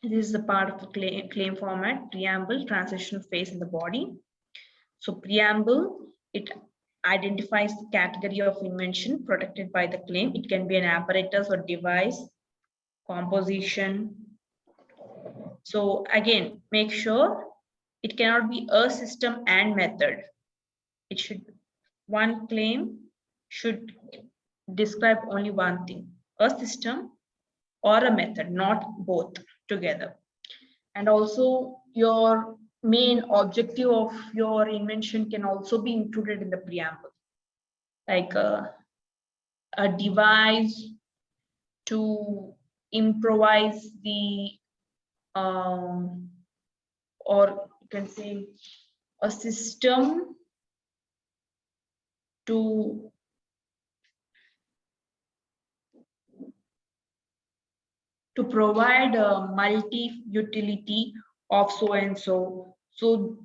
this is the part of the claim format: preamble, transitional phase, in the body. So preamble, it identifies the category of invention protected by the claim. It can be an apparatus or device, composition. So again, make sure it cannot be a system and method. It should, one claim should describe only one thing, a system or a method, not both together. And also your main objective of your invention can also be included in the preamble, like a device to improvise the or you can say a system to provide a multi-utility of so and so. So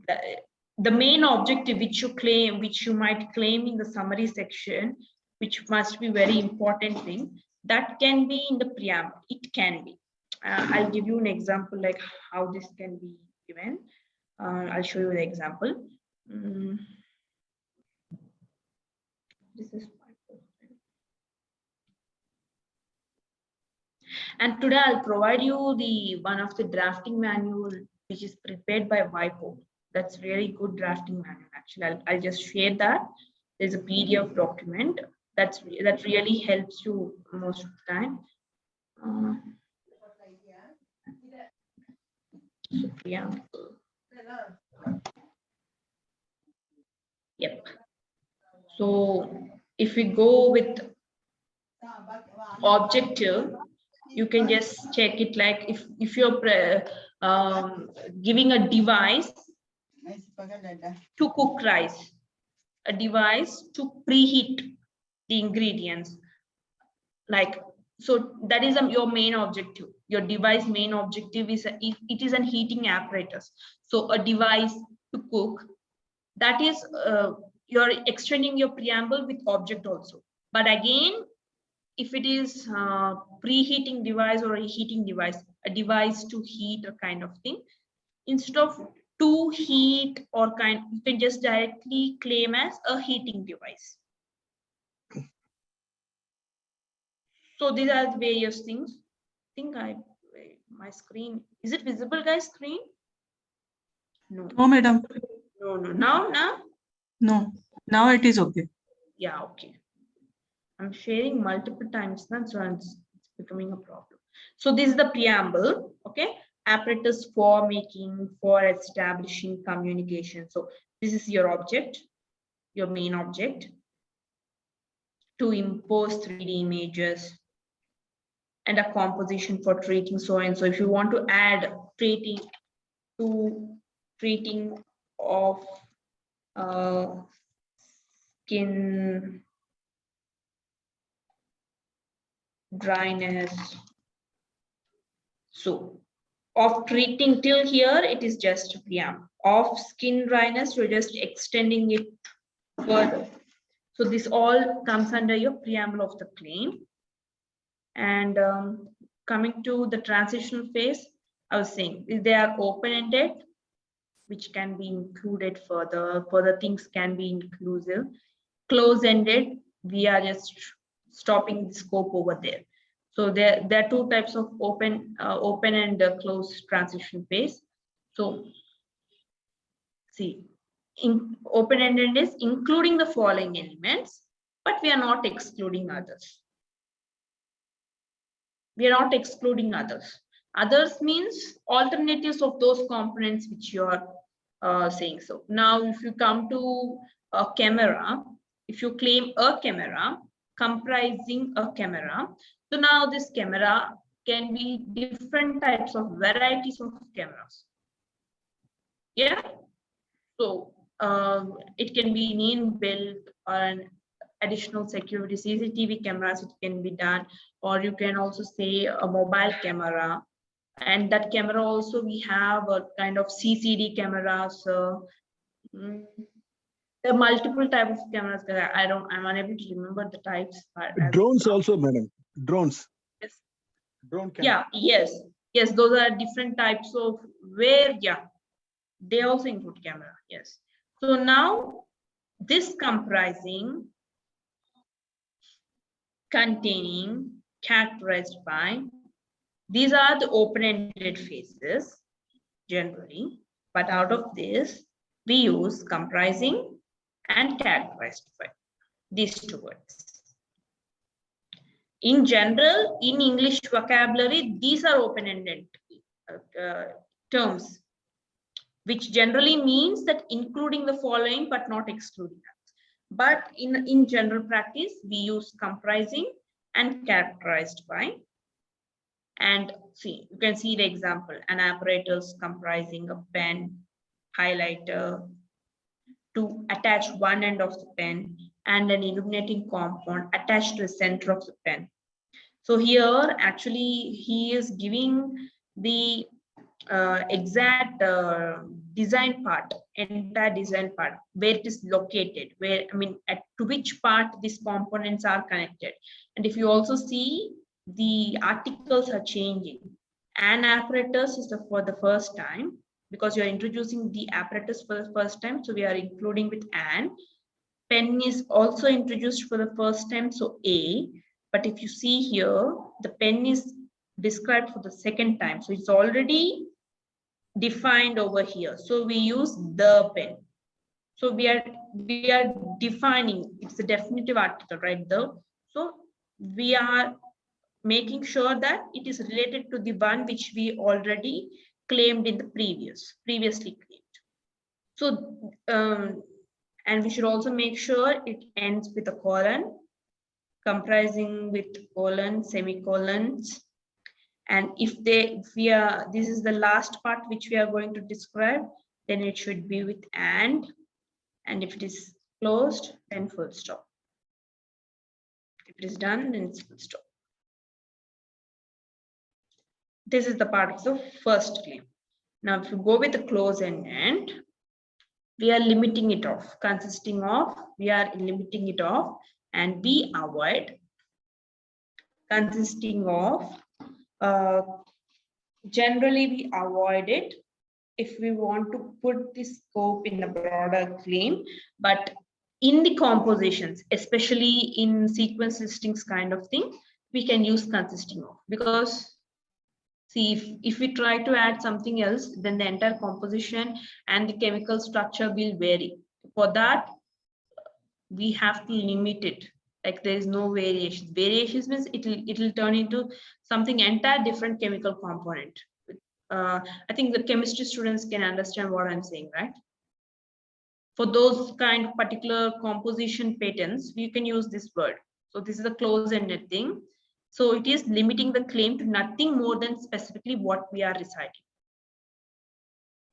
the main objective which you claim, which you might claim in the summary section, which must be very important thing, that can be in the preamble. It can be. I'll give you an example like how this can be given. I'll show you the example. This is and today I'll provide you the one of the drafting manual which is prepared by WIPO. That's really good drafting manual. Actually, I'll just share that. There's a PDF document that really helps you most of the time. So, yeah. Yep. So if we go with objective, you can just check it like if you're giving a device to cook rice, a device to preheat the ingredients, like, so that is your main objective. Your device main objective is it is an heating apparatus. So a device to cook, that is you're extending your preamble with object also. But again, if it is preheating device or a heating device, a device to heat a kind of thing, instead of to heat or kind, you can just directly claim as a heating device. So these are the various things. I think my screen, is it visible, guys? Screen? No. No, madam. No. No. Now it is okay. Yeah, okay. I'm sharing multiple times now, so it's becoming a problem. So this is the preamble, okay? Apparatus for making, for establishing communication. So this is your object, your main object, to impose 3D images, and a composition for treating so and so. If you want to add treating of skin dryness. So of treating till here, it is just preamble. Of skin dryness, you're just extending it further. So this all comes under your preamble of the claim. And coming to the transitional phase, I was saying they are open-ended, which can be included further. Further things can be inclusive. Close-ended, we are just stopping the scope over there. So there are two types of open and closed transition phase. So see, in open-ended is including the following elements, but we are not excluding others. We are not excluding others. Others means alternatives of those components which you are saying. So now if you come to a camera, if you claim a camera comprising a camera, so now this camera can be different types of varieties of cameras. Yeah. So it can be an inbuilt or an additional security CCTV cameras, it can be done, or you can also say a mobile camera. And that camera also we have a kind of CCD cameras. There are multiple types of cameras. I'm unable to remember the types. But Drones also, madam. Drones. Yes. Drone camera. Yeah. Yes. Those are different types of where. Yeah. They also include camera. Yes. So now this comprising, containing, characterized by, these are the open-ended phases generally, but out of this we use comprising and characterized by, these two words. In general, in English vocabulary, these are open-ended terms, which generally means that including the following but not excluding others. But in general practice, we use comprising and characterized by. And see, you can see the example, an apparatus comprising a pen, highlighter, to attach one end of the pen, and an illuminating compound attached to the center of the pen. So here, actually, he is giving the exact design part, entire design part, where it is located, where, I mean, to which part these components are connected. And if you also see, the articles are changing. An apparatus is for the first time, because you are introducing the apparatus for the first time. So we are including with an. Pen is also introduced for the first time, so A. But if you see here, the pen is described for the second time. So it's already defined over here. So we use the pen. So we are defining, it's a definitive article, right? So we are making sure that it is related to the one which we already claimed in the previously claimed. So and we should also make sure it ends with a colon, comprising with colon, semicolons. And this is the last part which we are going to describe, then it should be with and if it is closed, then full stop. If it is done, then it's full stop. This is the part of the first claim. Now, if you go with the close and end, we are limiting it off, and we avoid consisting of, generally we avoid it if we want to put the scope in a broader claim, but in the compositions, especially in sequence listings kind of thing, we can use consisting of, because see, if we try to add something else, then the entire composition and the chemical structure will vary. For that, we have to limit it. Like there is no variation. Variations means it will turn into something entire different chemical component. I think the chemistry students can understand what I'm saying, right? For those kind of particular composition patterns, we can use this word. So this is a close-ended thing. So it is limiting the claim to nothing more than specifically what we are reciting.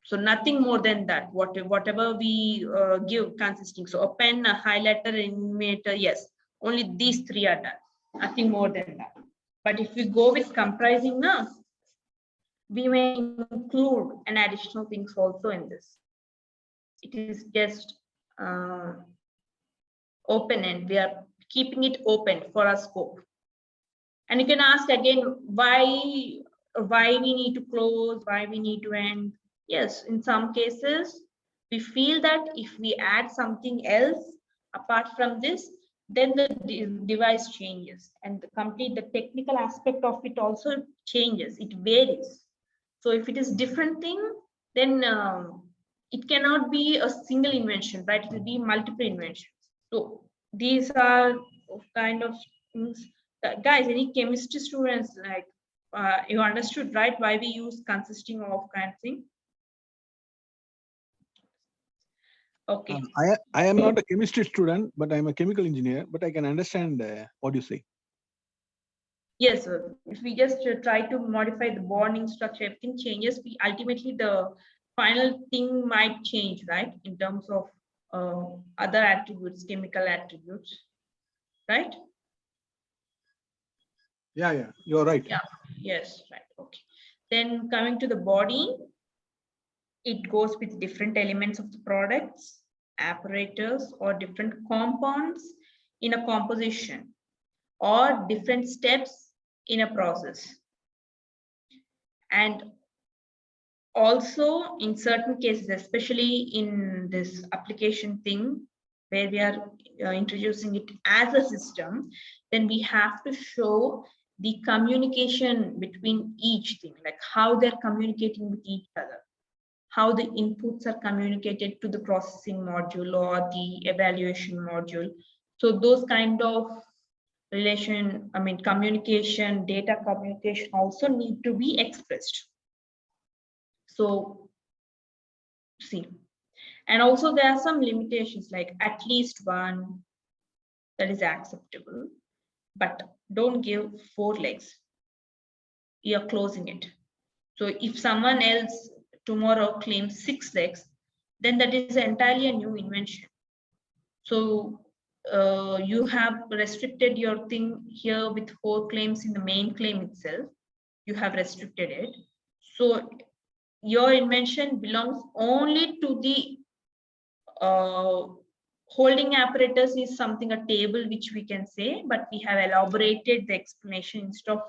So nothing more than that, whatever we give consisting. So a pen, a highlighter, illuminator, yes, only these three are done, nothing more than that. But if we go with comprising now, we may include an additional things also in this. It is just open, and we are keeping it open for our scope. And you can ask again, why we need to close, why we need to end. Yes, in some cases, we feel that if we add something else apart from this, then the device changes, and the technical aspect of it also changes, it varies. So if it is different thing, then it cannot be a single invention, right? It will be multiple inventions. So these are kind of things. Guys, any chemistry students, like you understood, right, why we use consisting of kind of thing? Okay. I am not a chemistry student, but I'm a chemical engineer, but I can understand what you say. Yes, sir. If we just try to modify the bonding structure, everything changes. We ultimately the final thing might change, right? In terms of other attributes, chemical attributes, right? Yeah, you're right. Yeah. Yes, right. Okay. Then coming to the body, it goes with different elements of the products, apparatus, or different compounds in a composition, or different steps in a process. And also in certain cases, especially in this application thing, where we are introducing it as a system, then we have to show the communication between each thing, like how they're communicating with each other, how the inputs are communicated to the processing module or the evaluation module. So those kind of communication, data communication also need to be expressed. So see, and also there are some limitations, like at least one, that is acceptable, but don't give 4 legs. You're closing it. So if someone else tomorrow claims 6 legs, then that is entirely a new invention. So you have restricted your thing here with 4 claims in the main claim itself. You have restricted it. So your invention belongs only to the holding apparatus is something, a table which we can say, but we have elaborated the explanation. Instead of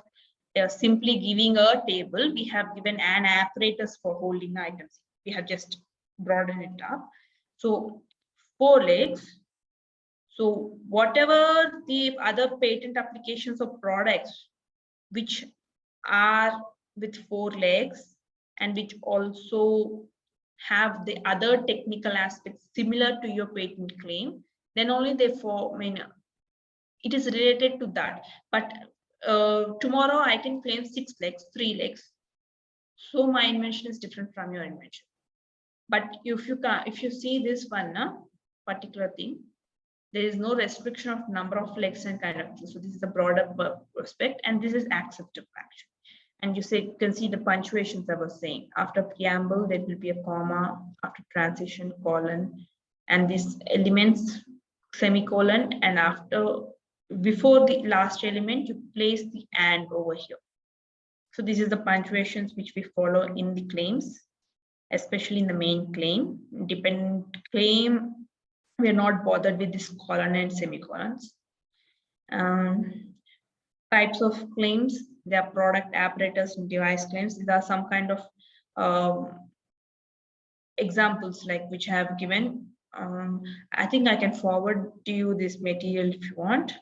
simply giving a table, we have given an apparatus for holding items. We have just broadened it up. So 4 legs. So whatever the other patent applications of products which are with 4 legs and which also have the other technical aspects similar to your patent claim, then only therefore, it is related to that. But tomorrow I can claim 6 legs, 3 legs. So my invention is different from your invention. But if you see this one, particular thing, there is no restriction of number of legs and kind of thing. So this is a broader prospect, and this is acceptable actually. And you can see the punctuations I was saying. After preamble, there will be a comma, after transition, colon, and these elements, semicolon, and before the last element, you place the and over here. So this is the punctuations which we follow in the claims, especially in the main claim. Dependent claim, we are not bothered with this colon and semicolons. Types of claims, there are product, apparatus, and device claims. These are some kind of examples like which I have given. I think I can forward to you this material if you want.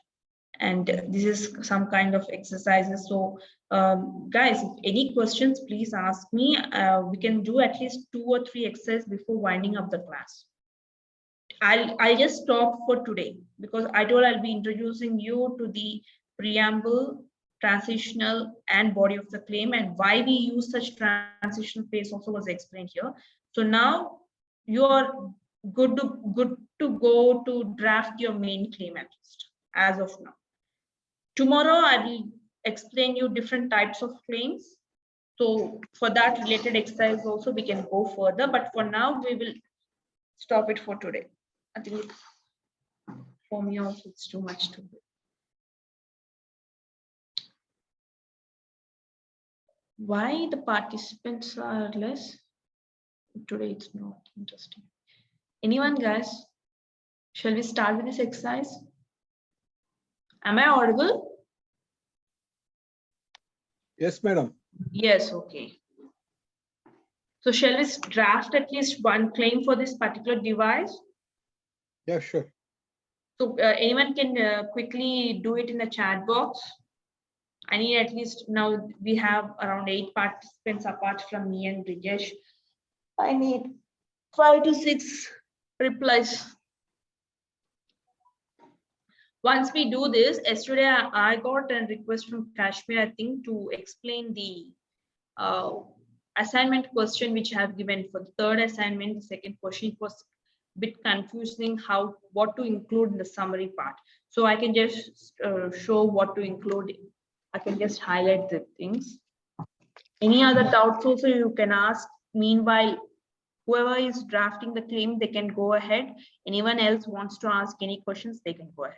And this is some kind of exercises. So guys, if any questions, please ask me. We can do at least 2 or 3 exercises before winding up the class. I'll just stop for today because I told I'll be introducing you to the preamble, transitional, and body of the claim, and why we use such transitional phase also was explained here. So now you are good to go to draft your main claim at least as of now. Tomorrow I will explain you different types of claims. So for that related exercise also we can go further, but for now we will stop it for today. I think for me also it's too much to do. Why the participants are less? Today it's not interesting. Anyone, guys? Shall we start with this exercise? Am I audible? Yes, madam. Yes, okay. So shall we draft at least one claim for this particular device? Yeah, sure. So anyone can quickly do it in the chat box. I need at least, now we have around 8 participants apart from me and Brijesh. I need 5 to 6 replies. Once we do this, yesterday I got a request from Kashmir, I think, to explain the assignment question which I have given for the third assignment. The second question was a bit confusing what to include in the summary part. So I can just show what to include. I can just highlight the things. Any other doubts also you can ask. Meanwhile, whoever is drafting the claim, they can go ahead. Anyone else wants to ask any questions, they can go ahead.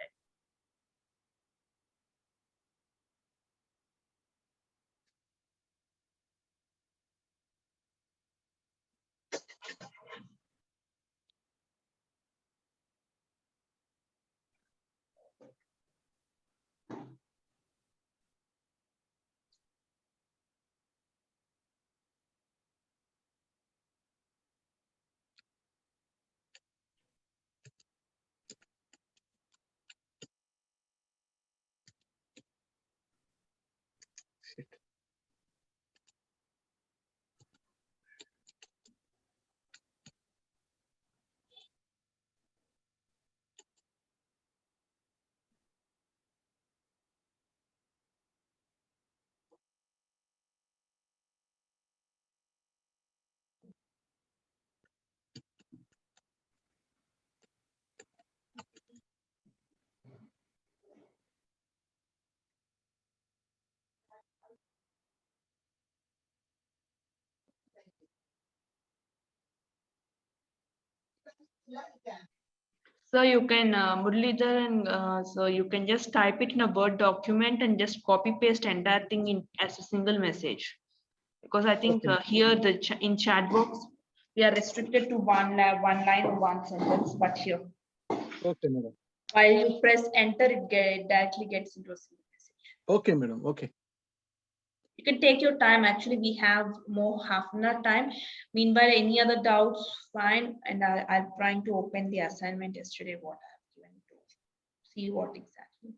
So you can, Muralidhar, and so you can just type it in a Word document and just copy paste entire thing in as a single message. Because I think here in chat box, we are restricted to one line or one sentence, but here, Okay, madam. while you press enter, it directly gets into a single message. Okay, madam. Okay. You can take your time. Actually, we have more half an hour time. Meanwhile, any other doubts, fine. And I'm trying to open the assignment yesterday, what I have given to see what exactly.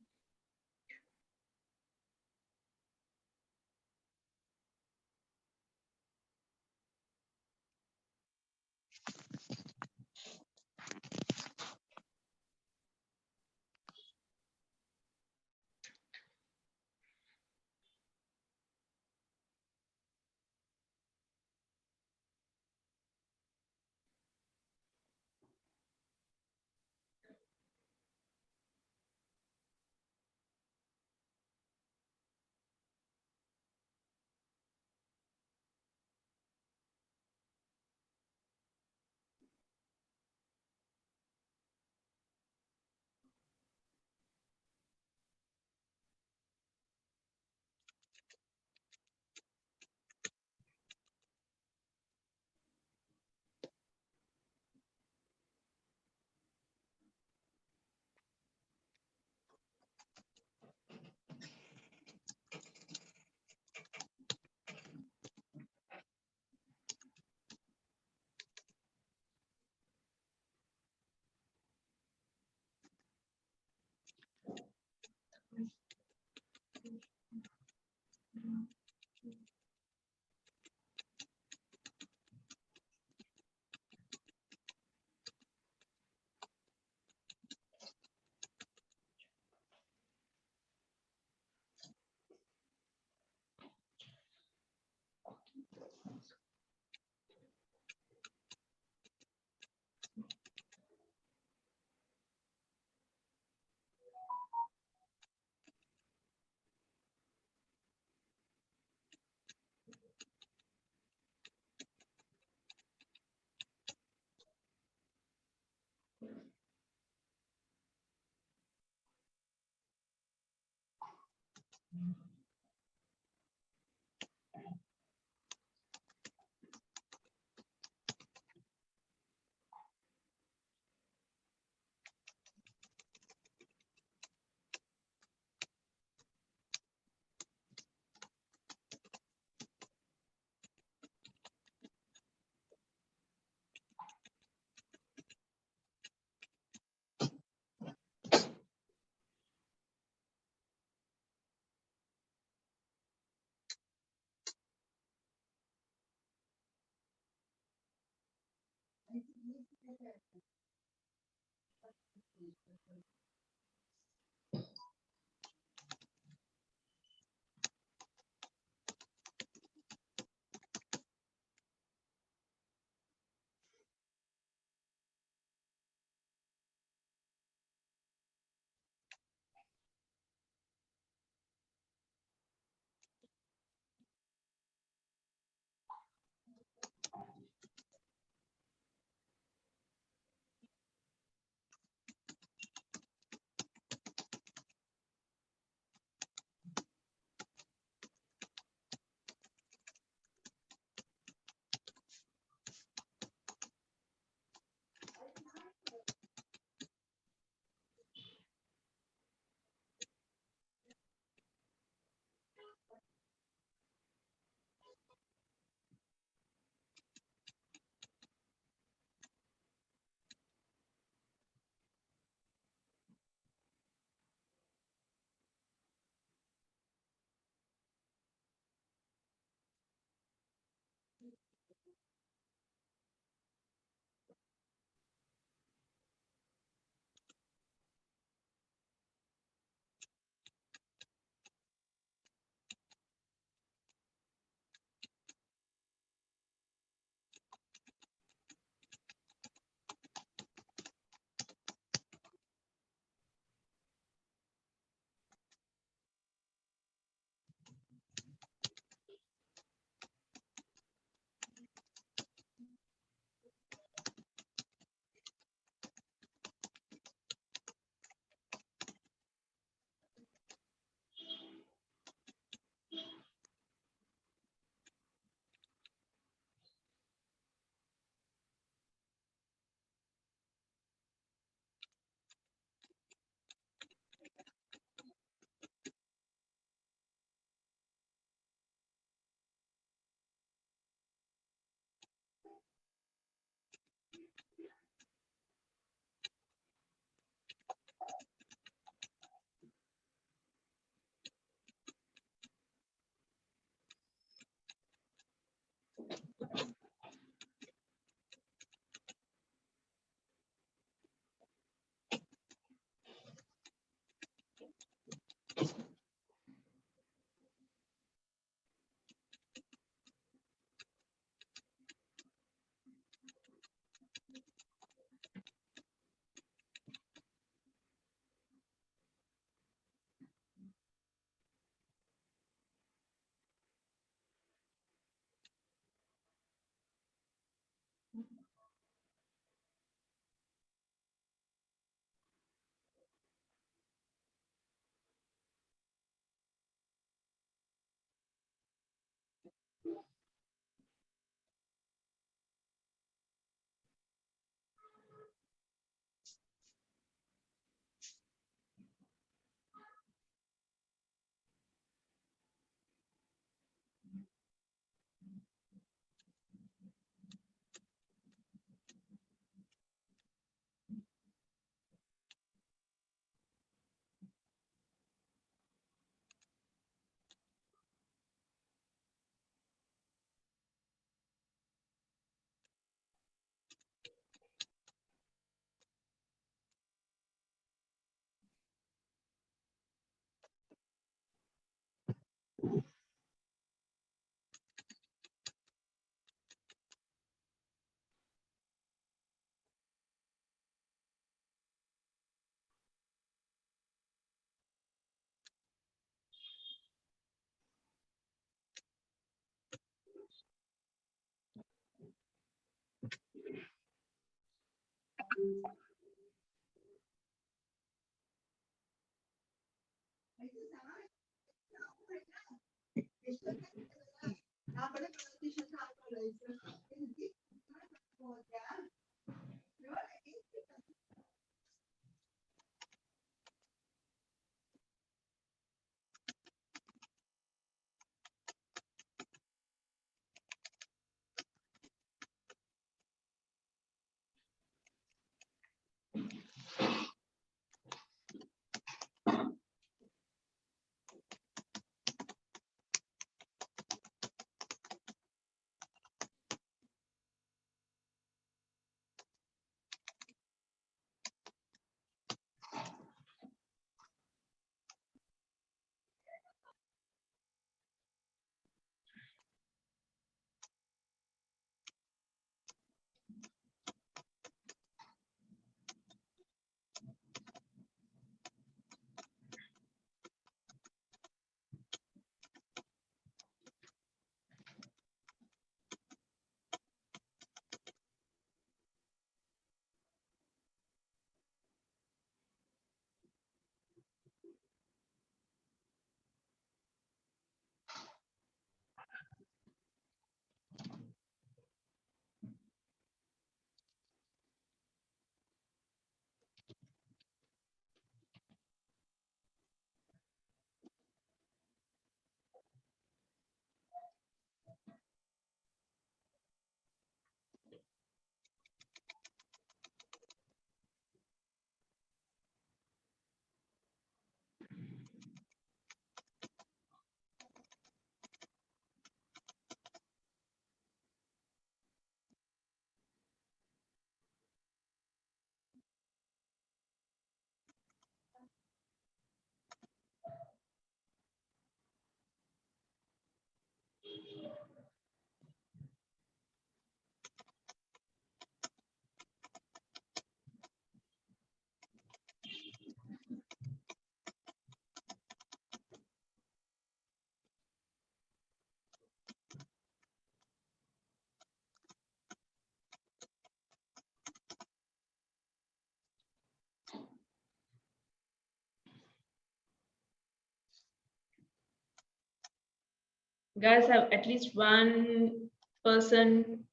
Guys, have at least one person,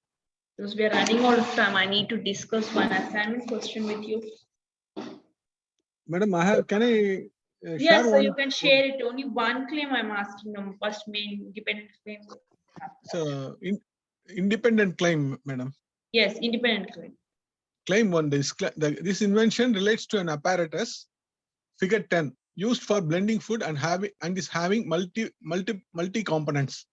because we are running out of time. I need to discuss one assignment question with you. Madam, can I Yes, share so one? you can share it. Only one claim I'm asking them. First main dependent claim. So, independent claim, madam. Yes, independent claim. Claim 1, this invention relates to an apparatus, figure 10, used for blending food and is having multi components.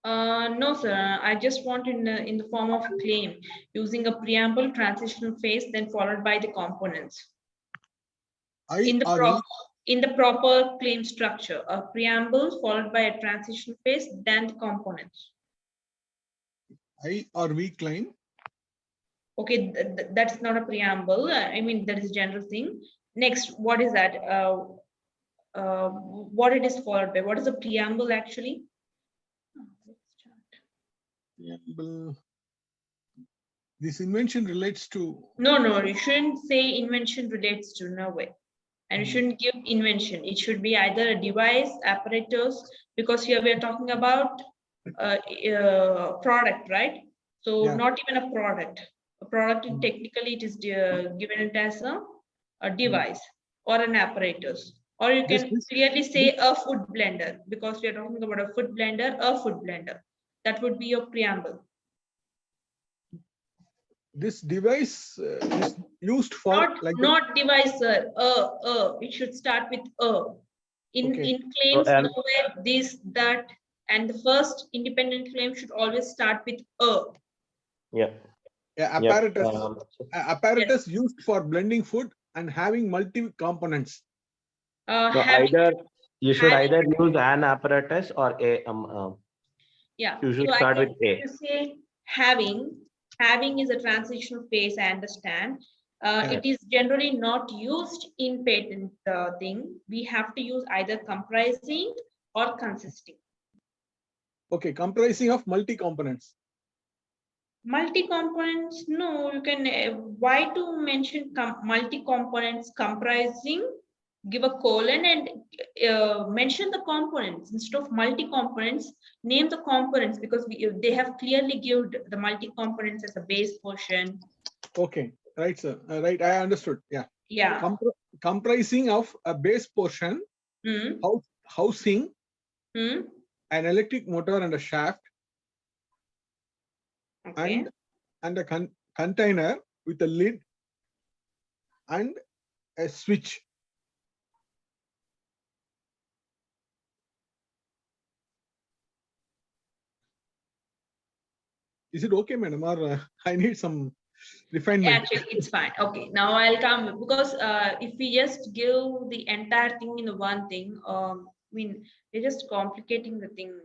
No, sir. I just want in the form of claim using a preamble, transitional phase, then followed by the components. In the proper claim structure, a preamble followed by a transition phase, then the components. I or we claim. Okay, that's not a preamble. I mean, that is a general thing. Next, what is that? What it is followed by? What is a preamble actually? Preamble. This invention relates to. No, you shouldn't say invention relates to, no way. And you shouldn't give invention. It should be either a device, apparatus, because here we are talking about product, right? So Yeah. not even a product. A product, technically it is given it as a device or an apparatus. Or you can clearly say a food blender, because we are talking about a food blender, That would be your preamble. This device is used for not device, sir. It should start with a. In claims, nowhere this, that, and the first independent claim should always start with a. Yeah. Apparatus. Apparatus Yes. used for blending food and having multi components. Either you should either use an apparatus or a. Yeah. You should so start with A. You say having is a transitional phase. I understand. It is generally not used in patent thing. We have to use either comprising or consisting. Okay, comprising of multi components. Multi-components, no, you can, why to mention multi-components? Comprising, give a colon and mention the components. Instead of multi-components, name the components, because they have clearly given the multi-components as a base portion. Okay, right, sir. Right, I understood. Yeah. Yeah. Comprising of a base portion, housing, an electric motor and a shaft, okay. and a container with a lid and a switch. Is it okay, madam, or I need some refinement? Actually, it's fine. Okay, now I'll come, because if we just give the entire thing in one thing, I mean, we're just complicating the thing.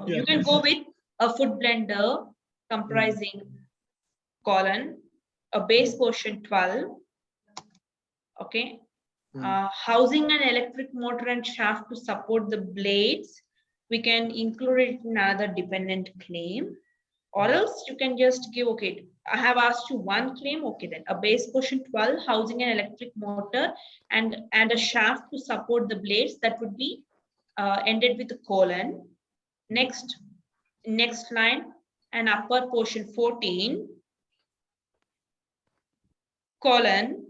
You can go with a food blender comprising colon, a base portion 12, okay, housing an electric motor and shaft to support the blades. We can include it in another dependent claim, or else you can just give, okay, I have asked you one claim, okay, then a base portion 12, housing an electric motor and a shaft to support the blades, that would be ended with a colon. Next line, an upper portion 14, colon.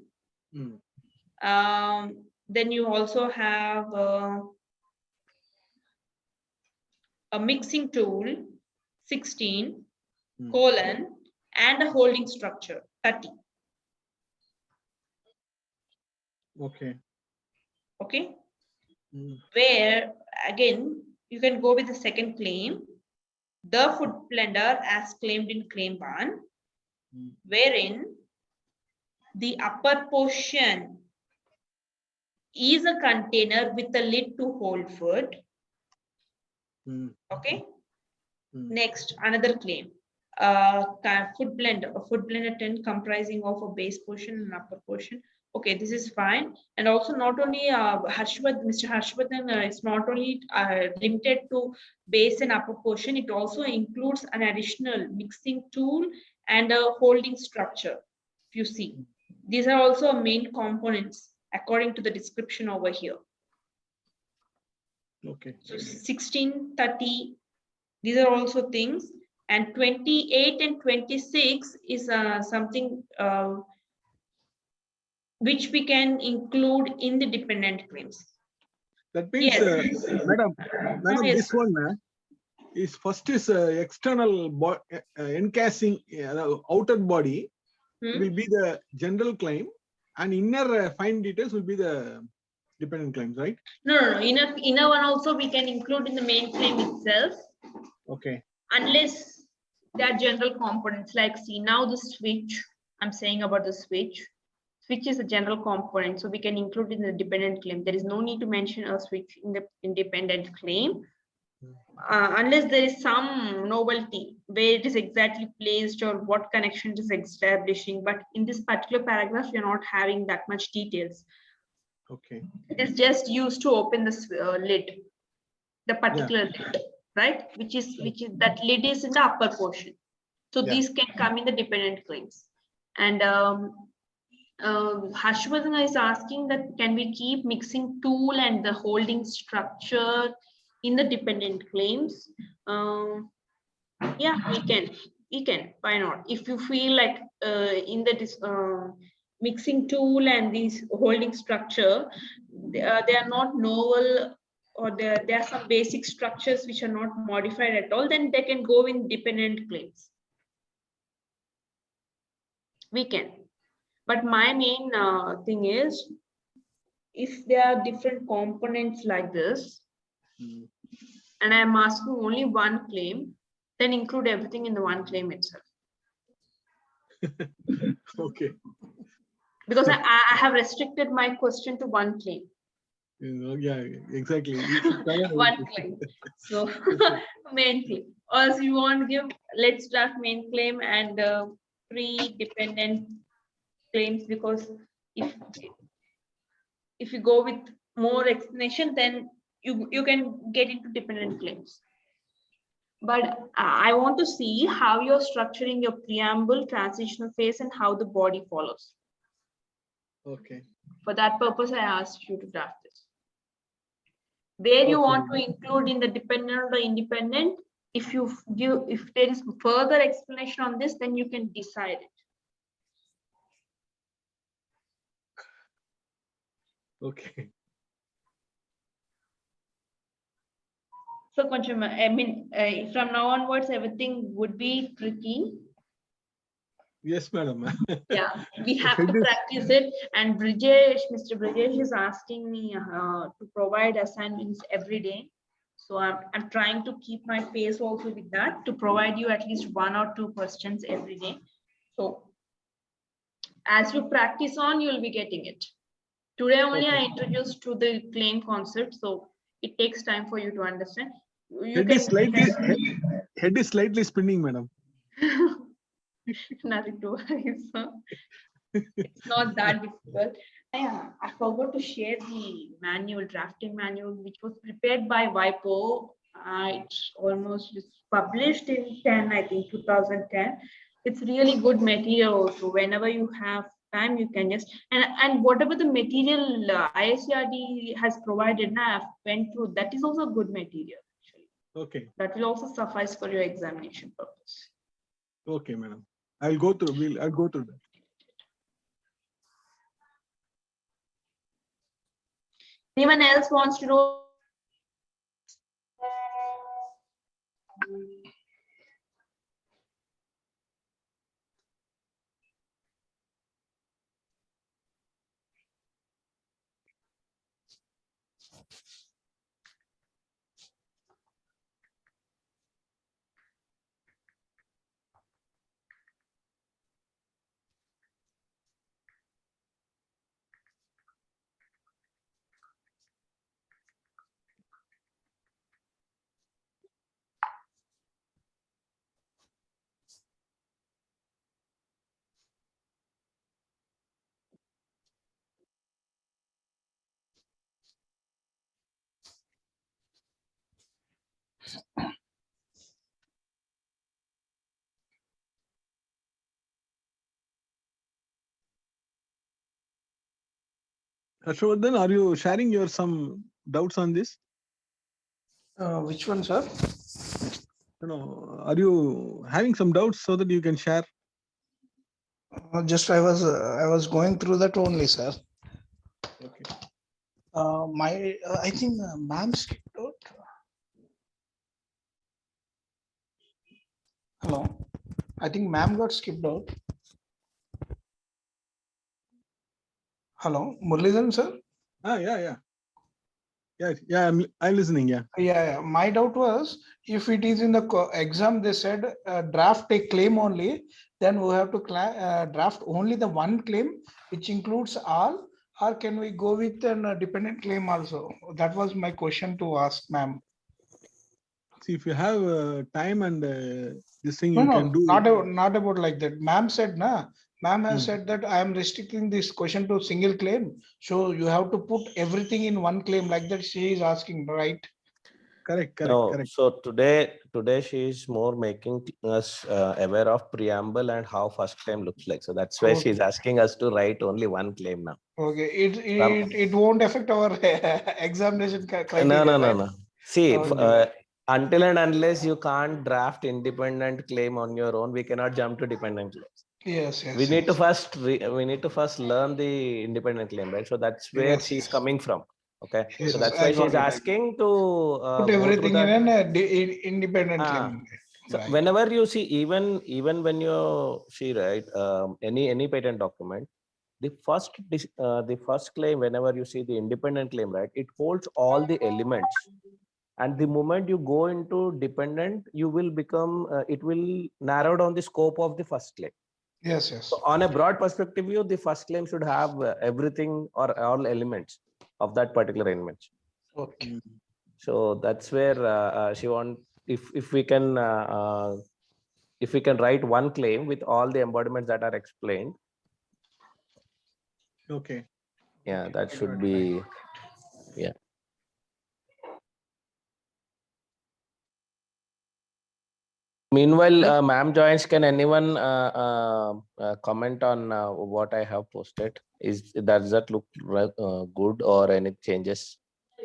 Then you also have a mixing tool 16, colon, and a holding structure 30. Okay. Okay. Where again you can go with the second claim, the food blender as claimed in claim 1, wherein the upper portion is a container with a lid to hold food. Okay. Mm. Next, another claim. Food blender 10 comprising of a base portion and upper portion. Okay, this is fine. And also not only Mr. Harshvardhan, it's not only limited to base and upper portion, it also includes an additional mixing tool and a holding structure. If you see, these are also main components according to the description over here. Okay. So 16, 30, these are also things. And 28 and 26 is something which we can include in the dependent claims. That means, Yes. madam, Yes. this one is first is external encasing, outer body will be the general claim, and inner fine details will be the dependent claims, right? No. Inner one also we can include in the main claim itself. Okay. Unless they are general components, like see now the switch, I'm saying about the switch. Switch is a general component, so we can include in the dependent claim. There is no need to mention a switch in the independent claim. Unless there is some novelty where it is exactly placed or what connection it is establishing. But in this particular paragraph, you're not having that much details. Okay. It is just used to open this lid, the particular lid, right? Which is that lid is in the upper portion. So these can come in the dependent claims. And Harshvardhan is asking that can we keep mixing tool and the holding structure in the dependent claims? Yeah, we can. Why not? If you feel like in the mixing tool and these holding structure, they are not novel, or there are some basic structures which are not modified at all, then they can go in dependent claims. We can. But my main thing is, if there are different components like this, and I'm asking only one claim, then include everything in the one claim itself. Okay. Because I have restricted my question to one claim. Yeah, exactly. One claim. So main claim. Or if you want to give, let's draft main claim and pre-dependent claims, because if you go with more explanation, then you can get into dependent claims. But I want to see how you're structuring your preamble, transitional phase, and how the body follows. Okay. For that purpose, I asked you to draft this. Where you want to include in the dependent or independent, if there is further explanation on this, then you can decide it. Okay. So, I mean, from now onwards, everything would be tricky. Yes, madam. Yeah, we have to practice it. And Mr. Brijesh is asking me to provide assignments every day. So I'm trying to keep my pace also with that, to provide you at least 1 or 2 questions every day. So as you practice on, you'll be getting it. Today only I introduced to the claim concept, so it takes time for you to understand. Head is slightly spinning, madam. Nothing to worry. So it's not that difficult. Yeah, I forgot to share the manual, drafting manual, which was prepared by WIPO. It's almost published in 2010. It's really good material also. Whenever you have time, you can just, and whatever the material ISCRD has provided, now I've went through, that is also good material, actually. Okay. That will also suffice for your examination purpose. Okay, madam. I'll go through that. Anyone else wants to know? Harshvardhan, are you sharing your some doubts on this? Which one, sir? Are you having some doubts so that you can share? Just I was going through that only, sir. Okay. I think ma'am skipped out. Hello. I think ma'am got skipped out. Hello, Muralidharan, sir. Yeah. I'm listening. Yeah. Yeah. My doubt was if it is in the exam, they said draft a claim only, then we have to draft only the one claim, which includes all, or can we go with a dependent claim also? That was my question to ask, ma'am. See, if you have time and this thing, No, you can do. not about like that. Ma'am said, na. Ma'am has said that I am restricting this question to single claim. So you have to put everything in one claim like that. She is asking, right? Correct. No, so today she is more making us aware of preamble and how first claim looks like. So that's why she's asking us to write only one claim now. Okay, it won't affect our examination criteria. No. See, until and unless you can't draft independent claim on your own, we cannot jump to dependent claims. Yes. We need to first learn the independent claim, right? So that's where she's coming from. Okay, Yes, so that's why she's asking to put everything in an independent claim. So whenever you see, even when you see, right, any patent document, the first claim, whenever you see the independent claim, right, it holds all the elements. And the moment you go into dependent, you will become, it will narrow down the scope of the first claim. Yes. So on a broad perspective view, the first claim should have everything or all elements of that particular element. Okay. So that's where she want, if we can write one claim with all the embodiments that are explained. Okay. Yeah, that should be, yeah. Meanwhile, ma'am joins, can anyone comment on what I have posted? Does that look good or any changes?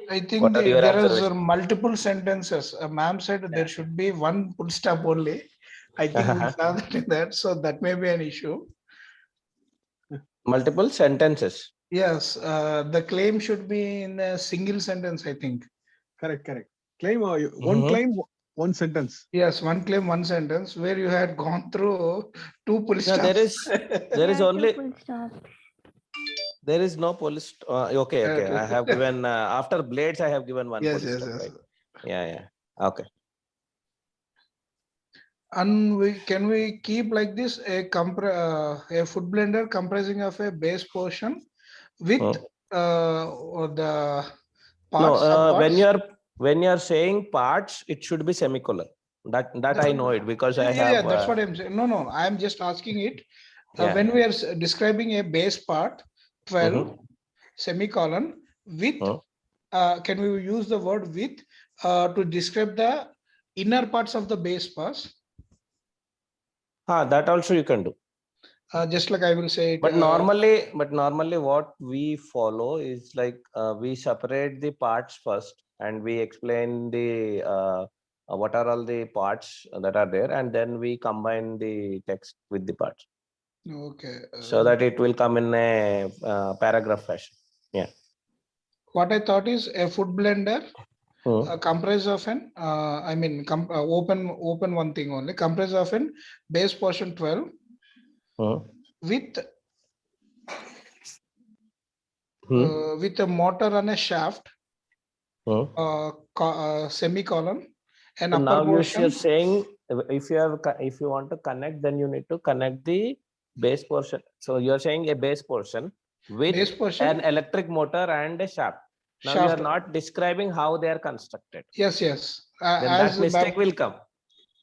I think there is multiple sentences. Ma'am said there should be one full stop only. I think we saw that in that, so that may be an issue. Multiple sentences. Yes, the claim should be in a single sentence, I think. Correct. Claim or one claim, one sentence. Yes, one claim, one sentence, where you had gone through two full stops. There is only. There is no police. Okay. I have given after blades. I have given one. Yes. Right? Yeah. Okay. And can we keep like this a food blender comprising of a base portion with the parts? No, when you're saying parts, it should be semicolon. That I know it because I have. Yeah, that's what I'm saying. No, I'm just asking it. When we are describing a base part, 12 semicolon with. Can we use the word with to describe the inner parts of the base parts? That also you can do. Just like I will say it. But normally what we follow is like we separate the parts first and we explain the what are all the parts that are there, and then we combine the text with the parts. Okay. So that it will come in a paragraph fashion. Yeah. What I thought is a food blender comprised of an open one thing only, comprised of an base portion 12 with a motor and a shaft, semicolon, and so upper now portion. You're saying if you want to connect, then you need to connect the base portion. So you're saying a base portion with an electric motor and a shaft. Now you are not describing how they are constructed. Yes. Then that mistake will come.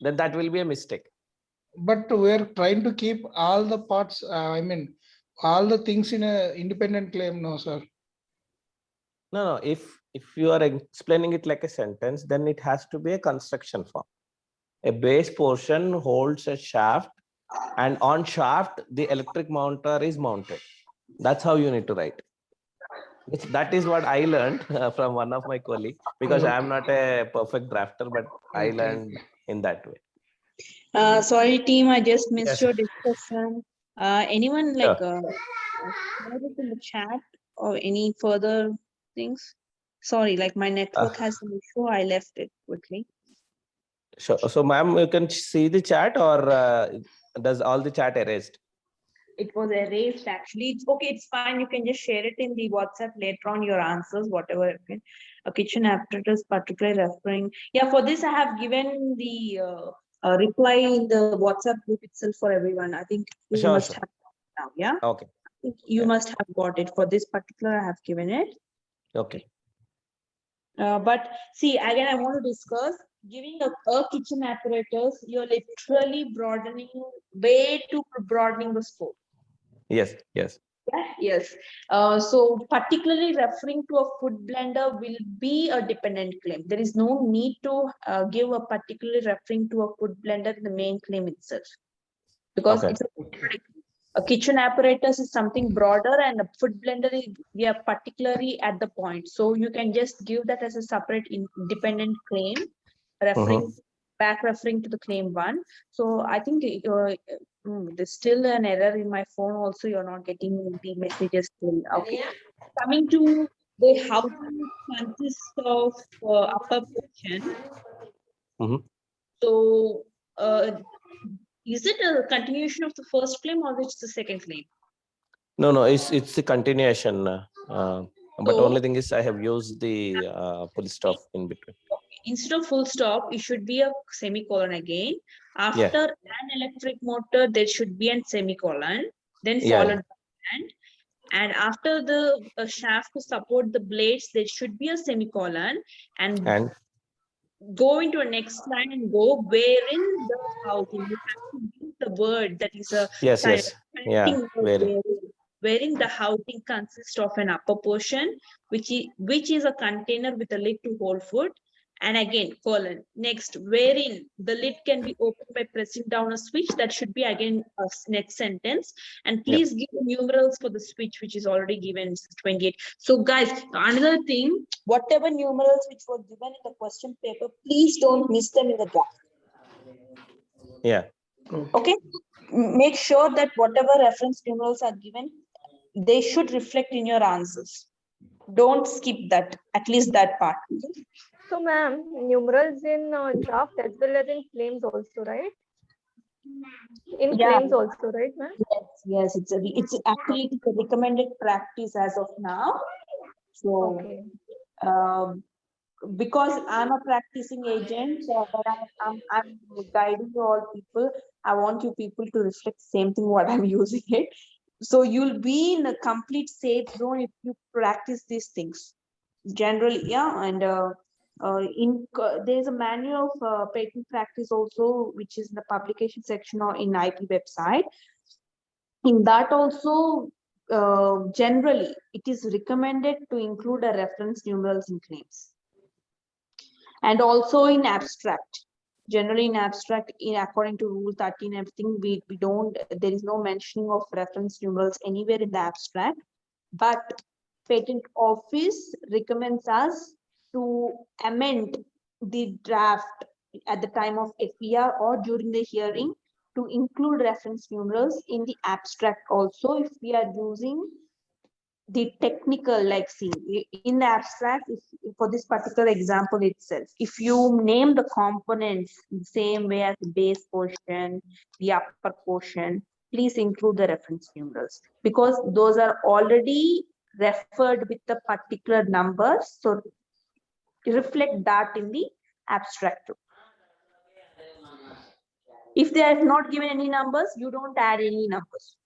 Then that will be a mistake. But we're trying to keep all the parts, all the things in a independent claim, no, sir. No. If you are explaining it like a sentence, then it has to be a construction form. A base portion holds a shaft, and on shaft, the electric motor is mounted. That's how you need to write. That is what I learned from one of my colleagues, because I am not a perfect drafter, but I learned in that way. Sorry, team, I just missed Yes. your discussion. Anyone like Sure. write it in the chat or any further things? Sorry, like my network has an issue. I left it quickly. Sure. So, ma'am, you can see the chat, or does all the chat erased? It was erased actually. It's okay, it's fine. You can just share it in the WhatsApp later on, your answers, whatever. Okay. A kitchen apparatus, particularly referring. Yeah, for this I have given the reply in the WhatsApp group itself for everyone. I think you Sure, must sure. have now. Yeah. Okay. I think you Yeah. must have got it. For this particular, I have given it. Okay. But see, again, I want to discuss giving a kitchen apparatus. You're literally broadening, way too broadening the scope. Yes. Yes. Yeah, yes. So particularly referring to a food blender will be a dependent claim. There is no need to give a particularly referring to a food blender in the main claim itself. Because Okay. it's a kitchen apparatus is something broader, and a food blender is, we are particularly at the point. So you can just give that as a separate independent claim, referring back referring to the claim one. So I think there's still an error in my phone also. You're not getting the messages still. Okay. Coming to the housing consists of upper portion. So is it a continuation of the first claim or it's the second claim? No, it's the continuation. But So- only thing is I have used the full stop in between. Instead of full stop, it should be a semicolon again. After an electric motor, there should be a semicolon, then followed by and after the shaft to support the blades, there should be a semicolon, and go into a next line and go wherein the housing. You have to use the word that is a wherein the housing consists of an upper portion, which is a container with a lid to hold food. And again, colon. Next, wherein the lid can be opened by pressing down a switch. That should be again a next sentence. And please give numerals for the switch, which is already given 28. So guys, another thing, whatever numerals which were given in the question paper, please don't miss them in the draft. Yeah. Okay. Make sure that whatever reference numerals are given, they should reflect in your answers. Don't skip that, at least that part. So, ma'am, numerals in draft as well as in claims also, right? In claims also, right, ma'am? Yes, it's actually a recommended practice as of now. So, because I'm a practicing agent, I'm guiding to all people. I want you people to reflect the same thing what I'm using it. So you'll be in a complete safe zone if you practice these things. Generally, and there's a manual of patent practice also, which is in the publication section or in IP website. In that also, generally, it is recommended to include a reference numerals in claims. And also in abstract. Generally in abstract, according to rule 13, everything, we don't, there is no mentioning of reference numerals anywhere in the abstract. But patent office recommends us to amend the draft at the time of FER or during the hearing to include reference numerals in the abstract also, if we are using the technical, like see in the abstract, for this particular example itself, if you name the components the same way as the base portion, the upper portion, please include the reference numerals, because those are already referred with the particular numbers. So reflect that in the abstract. If they have not given any numbers, you don't add any numbers.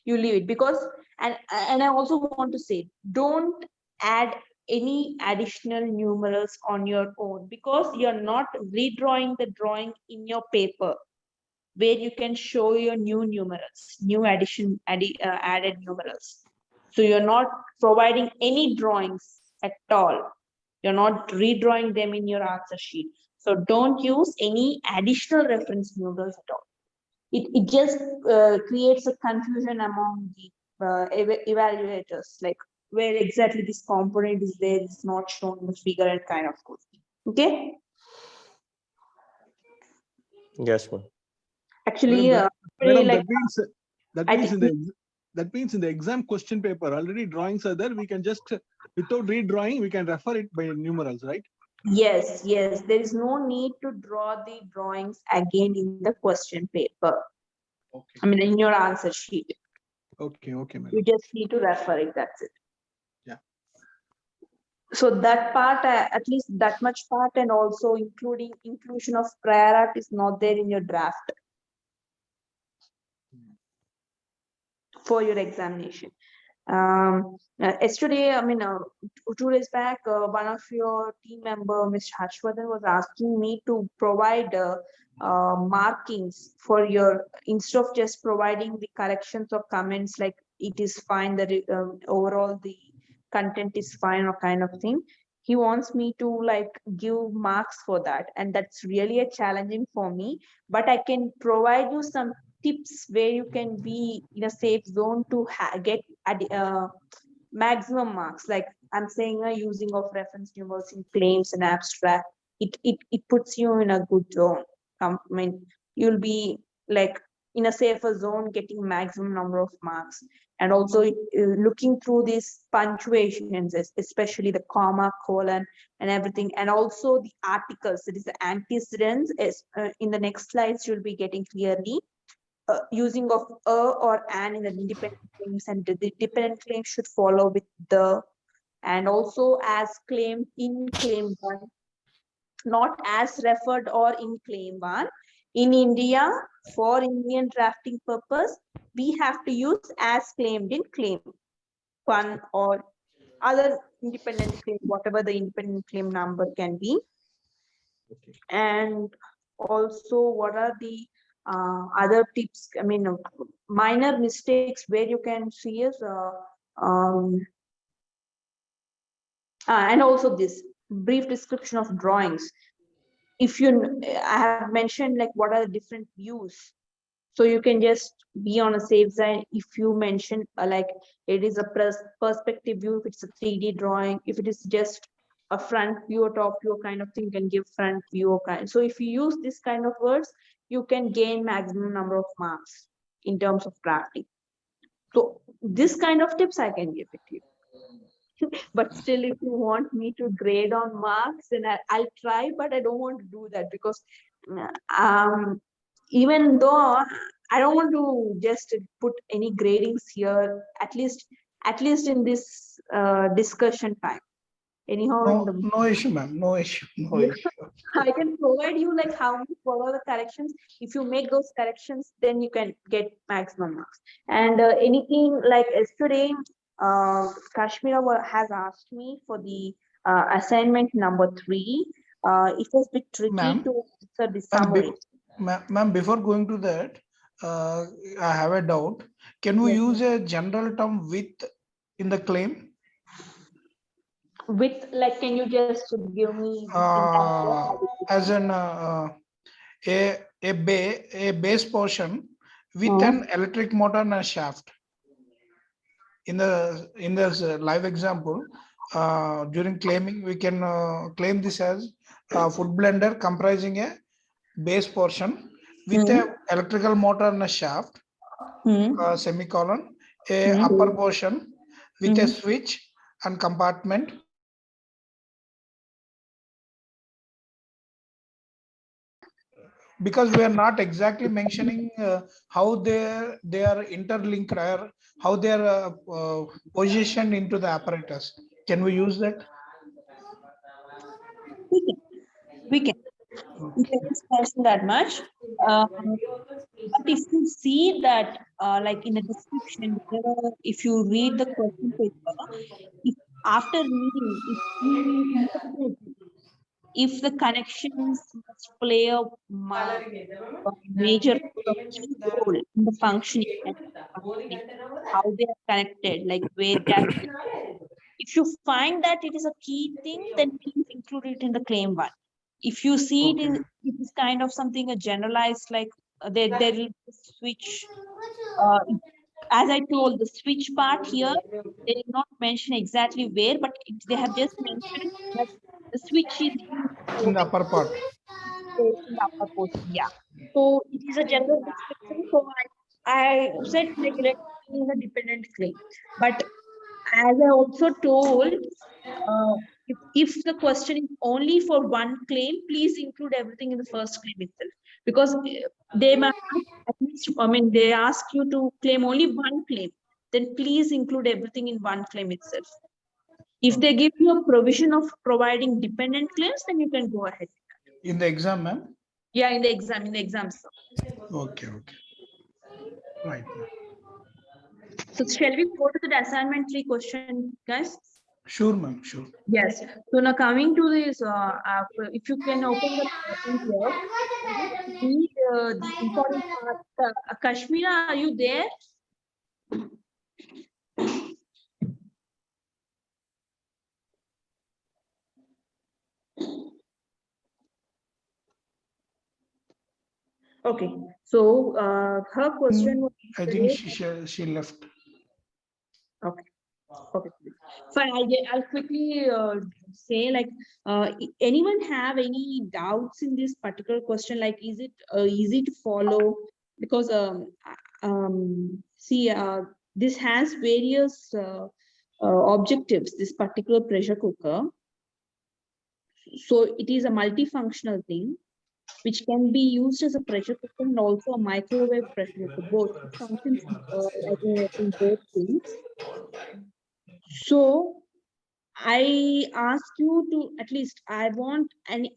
You leave it, because and I also want to say, don't add any additional numerals on your own, because you're not redrawing the drawing in your paper where you can show your new numerals, new added numerals. So you're not providing any drawings at all. You're not redrawing them in your answer sheet. So don't use any additional reference numerals at all. It just creates a confusion among the evaluators, like where exactly this component is there, it's not shown in the figure and kind of question. Okay. Yes, ma'am. Actually, Madam, pretty madam, like I think that means in the exam question paper already drawings are there. We can just without redrawing we can refer it by numerals, right? yes, yes. There is no need to draw the drawings again in the question paper. Okay. I mean, in your answer sheet, Okay, madam. you just need to refer it. That's it. Yeah. So that part, at least that much part, and also inclusion of prior art is not there in your draft for your examination. Yesterday, I mean, 2 days back, one of your team member, Mr. Harshvardhan, was asking me to provide markings for your, instead of just providing the corrections or comments like it is fine, that overall the content is fine or kind of thing. He wants me to like give marks for that, and that's really a challenging for me. But I can provide you some tips where you can be in a safe zone to get maximum marks. Like I'm saying, using of reference numerals in claims and abstract, it puts you in a good zone. I mean, you'll be like in a safer zone, getting maximum number of marks. And also looking through these punctuations, especially the comma, colon, and everything, and also the articles, that is the antecedents. In the next slides, you'll be getting clearly. Using of a or an in the independent claims, and the dependent claim should follow with the, and also as claimed in claim 1, not as referred or in claim 1. In India, for Indian drafting purpose, we have to use as claimed in claim 1 or other independent claim, whatever the independent claim number can be. Okay. And also, what are the other tips? I mean, minor mistakes where you can see is, and also this brief description of drawings. If you, I have mentioned like what are the different views. So you can just be on a safe side if you mention like it is a perspective view, if it's a 3D drawing, if it is just a front view or top view kind of thing, you can give front view or kind. So if you use this kind of words, you can gain maximum number of marks in terms of drafting. So this kind of tips I can give it to you. But still, if you want me to grade on marks, then I'll try, but I don't want to do that because even though I don't want to just put any gradings here, at least in this discussion time. Anyhow, No issue, ma'am. No issue. No issue. I can provide you like how you follow the corrections. If you make those corrections, then you can get maximum marks. And anything like yesterday, Kashmira has asked me for the assignment number 3. It was a bit tricky to answer the summary. Ma'am, before going to that, I have a doubt. Can we use a general term with in the claim? With, like, can you just give me as an a base portion with an electric motor and a shaft? In this live example, during claiming, we can claim this as a food blender comprising a base portion with a electrical motor and a shaft, semicolon, a upper portion with a switch and compartment. Because we are not exactly mentioning how they are interlinked or how they are positioned into the apparatus. Can we use that? We can just mention that much. But if you see that, like in the description, if you read the question paper, after reading, if the connections must play a major role in the functioning and how they are connected, like where they are. If you find that it is a key thing, then please include it in the claim 1. If you see it is kind of something a generalized, like there will be switch, as I told, the switch part here, they did not mention exactly where, but they have just mentioned that the switch is used In the for upper part. in the upper portion. Yeah. So it is a general description. So I said regulatory is a dependent claim, but as I also told, if the question is only for one claim, please include everything in the first claim itself, because they might at least, I mean, they ask you to claim only one claim, then please include everything in one claim itself. If they give you a provision of providing dependent claims, then you can go ahead. In the exam, ma'am? Yeah, in the exam, sir. Okay. Right. So shall we go to the assignment 3 question, guys? Sure, ma'am, sure. Yes. So now coming to this, if you can open the thing here, read the important part. Kashmira, are you there? Okay. So her question was. I think she left. Okay. Okay. Fine. I'll quickly say, like, anyone have any doubts in this particular question? Like, is it easy to follow? Because see, this has various objectives. This particular pressure cooker. So it is a multifunctional thing, which can be used as a pressure cooker and also a microwave pressure cooker. Both functions in both things. So I ask you to, at least I want an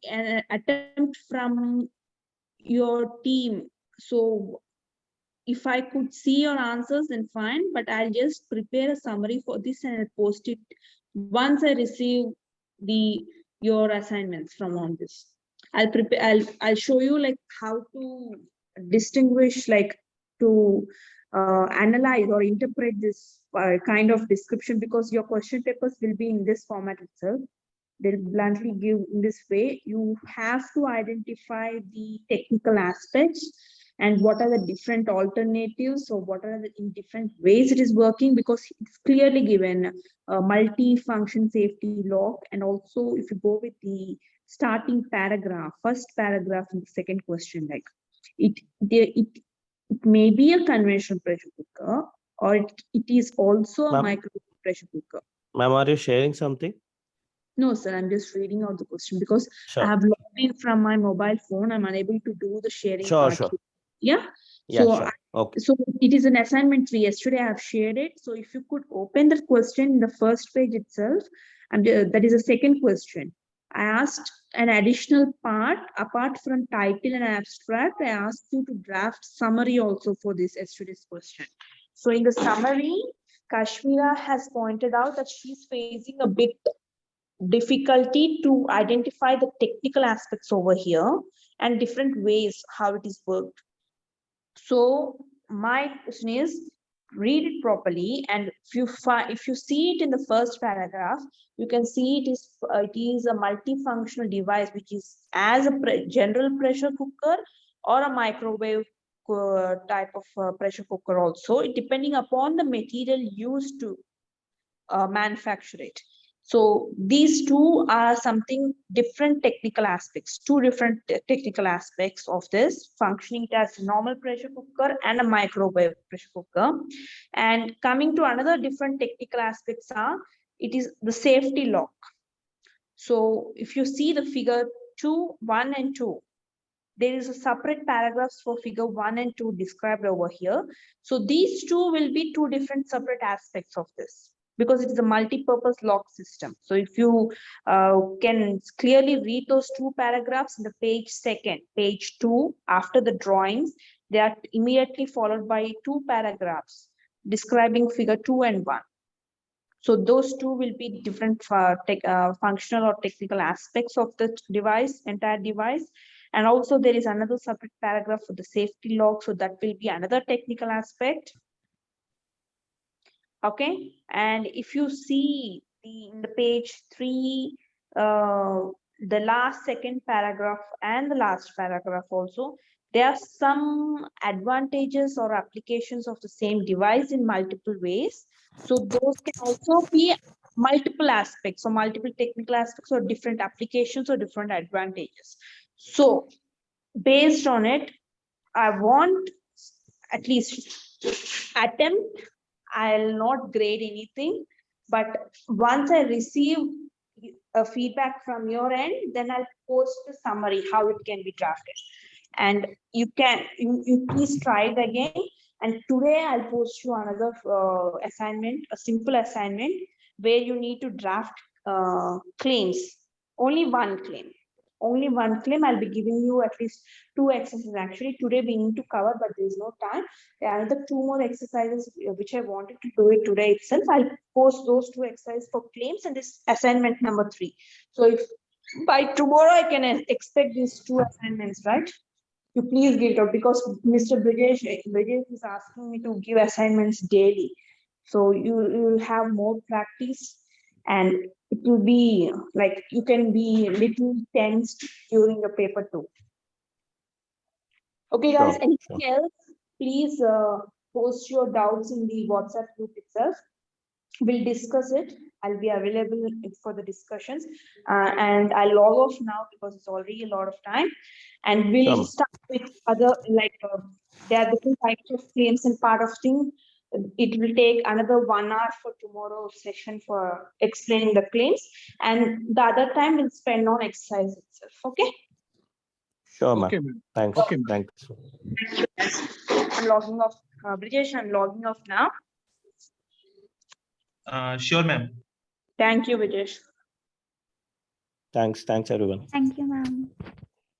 attempt from your team. So if I could see your answers, then fine, but I'll just prepare a summary for this and I'll post it once I receive your assignments from on this. I'll show you like how to distinguish, like to analyze or interpret this kind of description, because your question papers will be in this format itself. They'll bluntly give in this way. You have to identify the technical aspects and what are the different alternatives, or what are the in different ways it is working, because it's clearly given a multi-function safety lock. And also if you go with the starting paragraph, first paragraph in the second question, like it may be a conventional pressure cooker, or it is also a micro pressure cooker. Ma'am, are you sharing something? No, sir, I'm just reading out the question because Sure. I have logged in from my mobile phone. I'm unable to do the sharing part. Sure. Yeah. Yeah, So, sure. Okay. so it is an assignment 3. Yesterday I have shared it. So if you could open the question in the first page itself, and that is a second question. I asked an additional part apart from title and abstract. I asked you to draft summary also for this yesterday's question. So in the summary, Kashmira has pointed out that she's facing a bit difficulty to identify the technical aspects over here and different ways how it is worked. So my question is, read it properly, and if you see it in the first paragraph, you can see it is a multifunctional device, which is as a general pressure cooker or a microwave type of pressure cooker also, depending upon the material used to manufacture it. So these two are something different technical aspects, two different technical aspects of this, functioning as a normal pressure cooker and a microwave pressure cooker. And coming to another different technical aspects are, it is the safety lock. So if you see the figure 1 and 2, there is a separate paragraphs for figure 1 and 2 described over here. So these two will be two different separate aspects of this, because it is a multi-purpose lock system. So if you can clearly read those two paragraphs in the page 2, after the drawings, they are immediately followed by 2 paragraphs describing figure 2 and 1. So those two will be different functional or technical aspects of the device, entire device. And also there is another separate paragraph for the safety lock. So that will be another technical aspect. Okay. And if you see in the page 3, the last second paragraph and the last paragraph also, there are some advantages or applications of the same device in multiple ways. So those can also be multiple aspects or multiple technical aspects or different applications or different advantages. So based on it, I want at least attempt. I'll not grade anything, but once I receive a feedback from your end, then I'll post the summary, how it can be drafted. And you please try it again. And today I'll post you another assignment, a simple assignment where you need to draft claims, only one claim. Only one claim. I'll be giving you at least 2 exercises. Actually, today we need to cover, but there is no time. There are another 2 more exercises which I wanted to do it today itself. I'll post those 2 exercises for claims and this assignment number 3. So if by tomorrow I can expect these 2 assignments, right? You please give it out, because Mr. Brijesh is asking me to give assignments daily. So you will have more practice, and it will be like you can be little tensed during the paper too. Okay, guys, Sure, anything else? Please post your doubts in the WhatsApp group itself. We'll discuss it. I'll be available for the discussions, and I'll log off now because it's already a lot of time. And we'll Sure. start with other, like there are different types of claims and part of thing. It will take another 1 hour for tomorrow's session for explaining the claims, and the other time we'll spend on exercise itself. Okay. Sure, ma'am. Okay, ma'am. Thanks. Okay, ma'am. Thanks. I'm logging off. Brijesh, I'm logging off now. Sure, ma'am. Thank you, Brijesh. Thanks, everyone. Thank you, ma'am.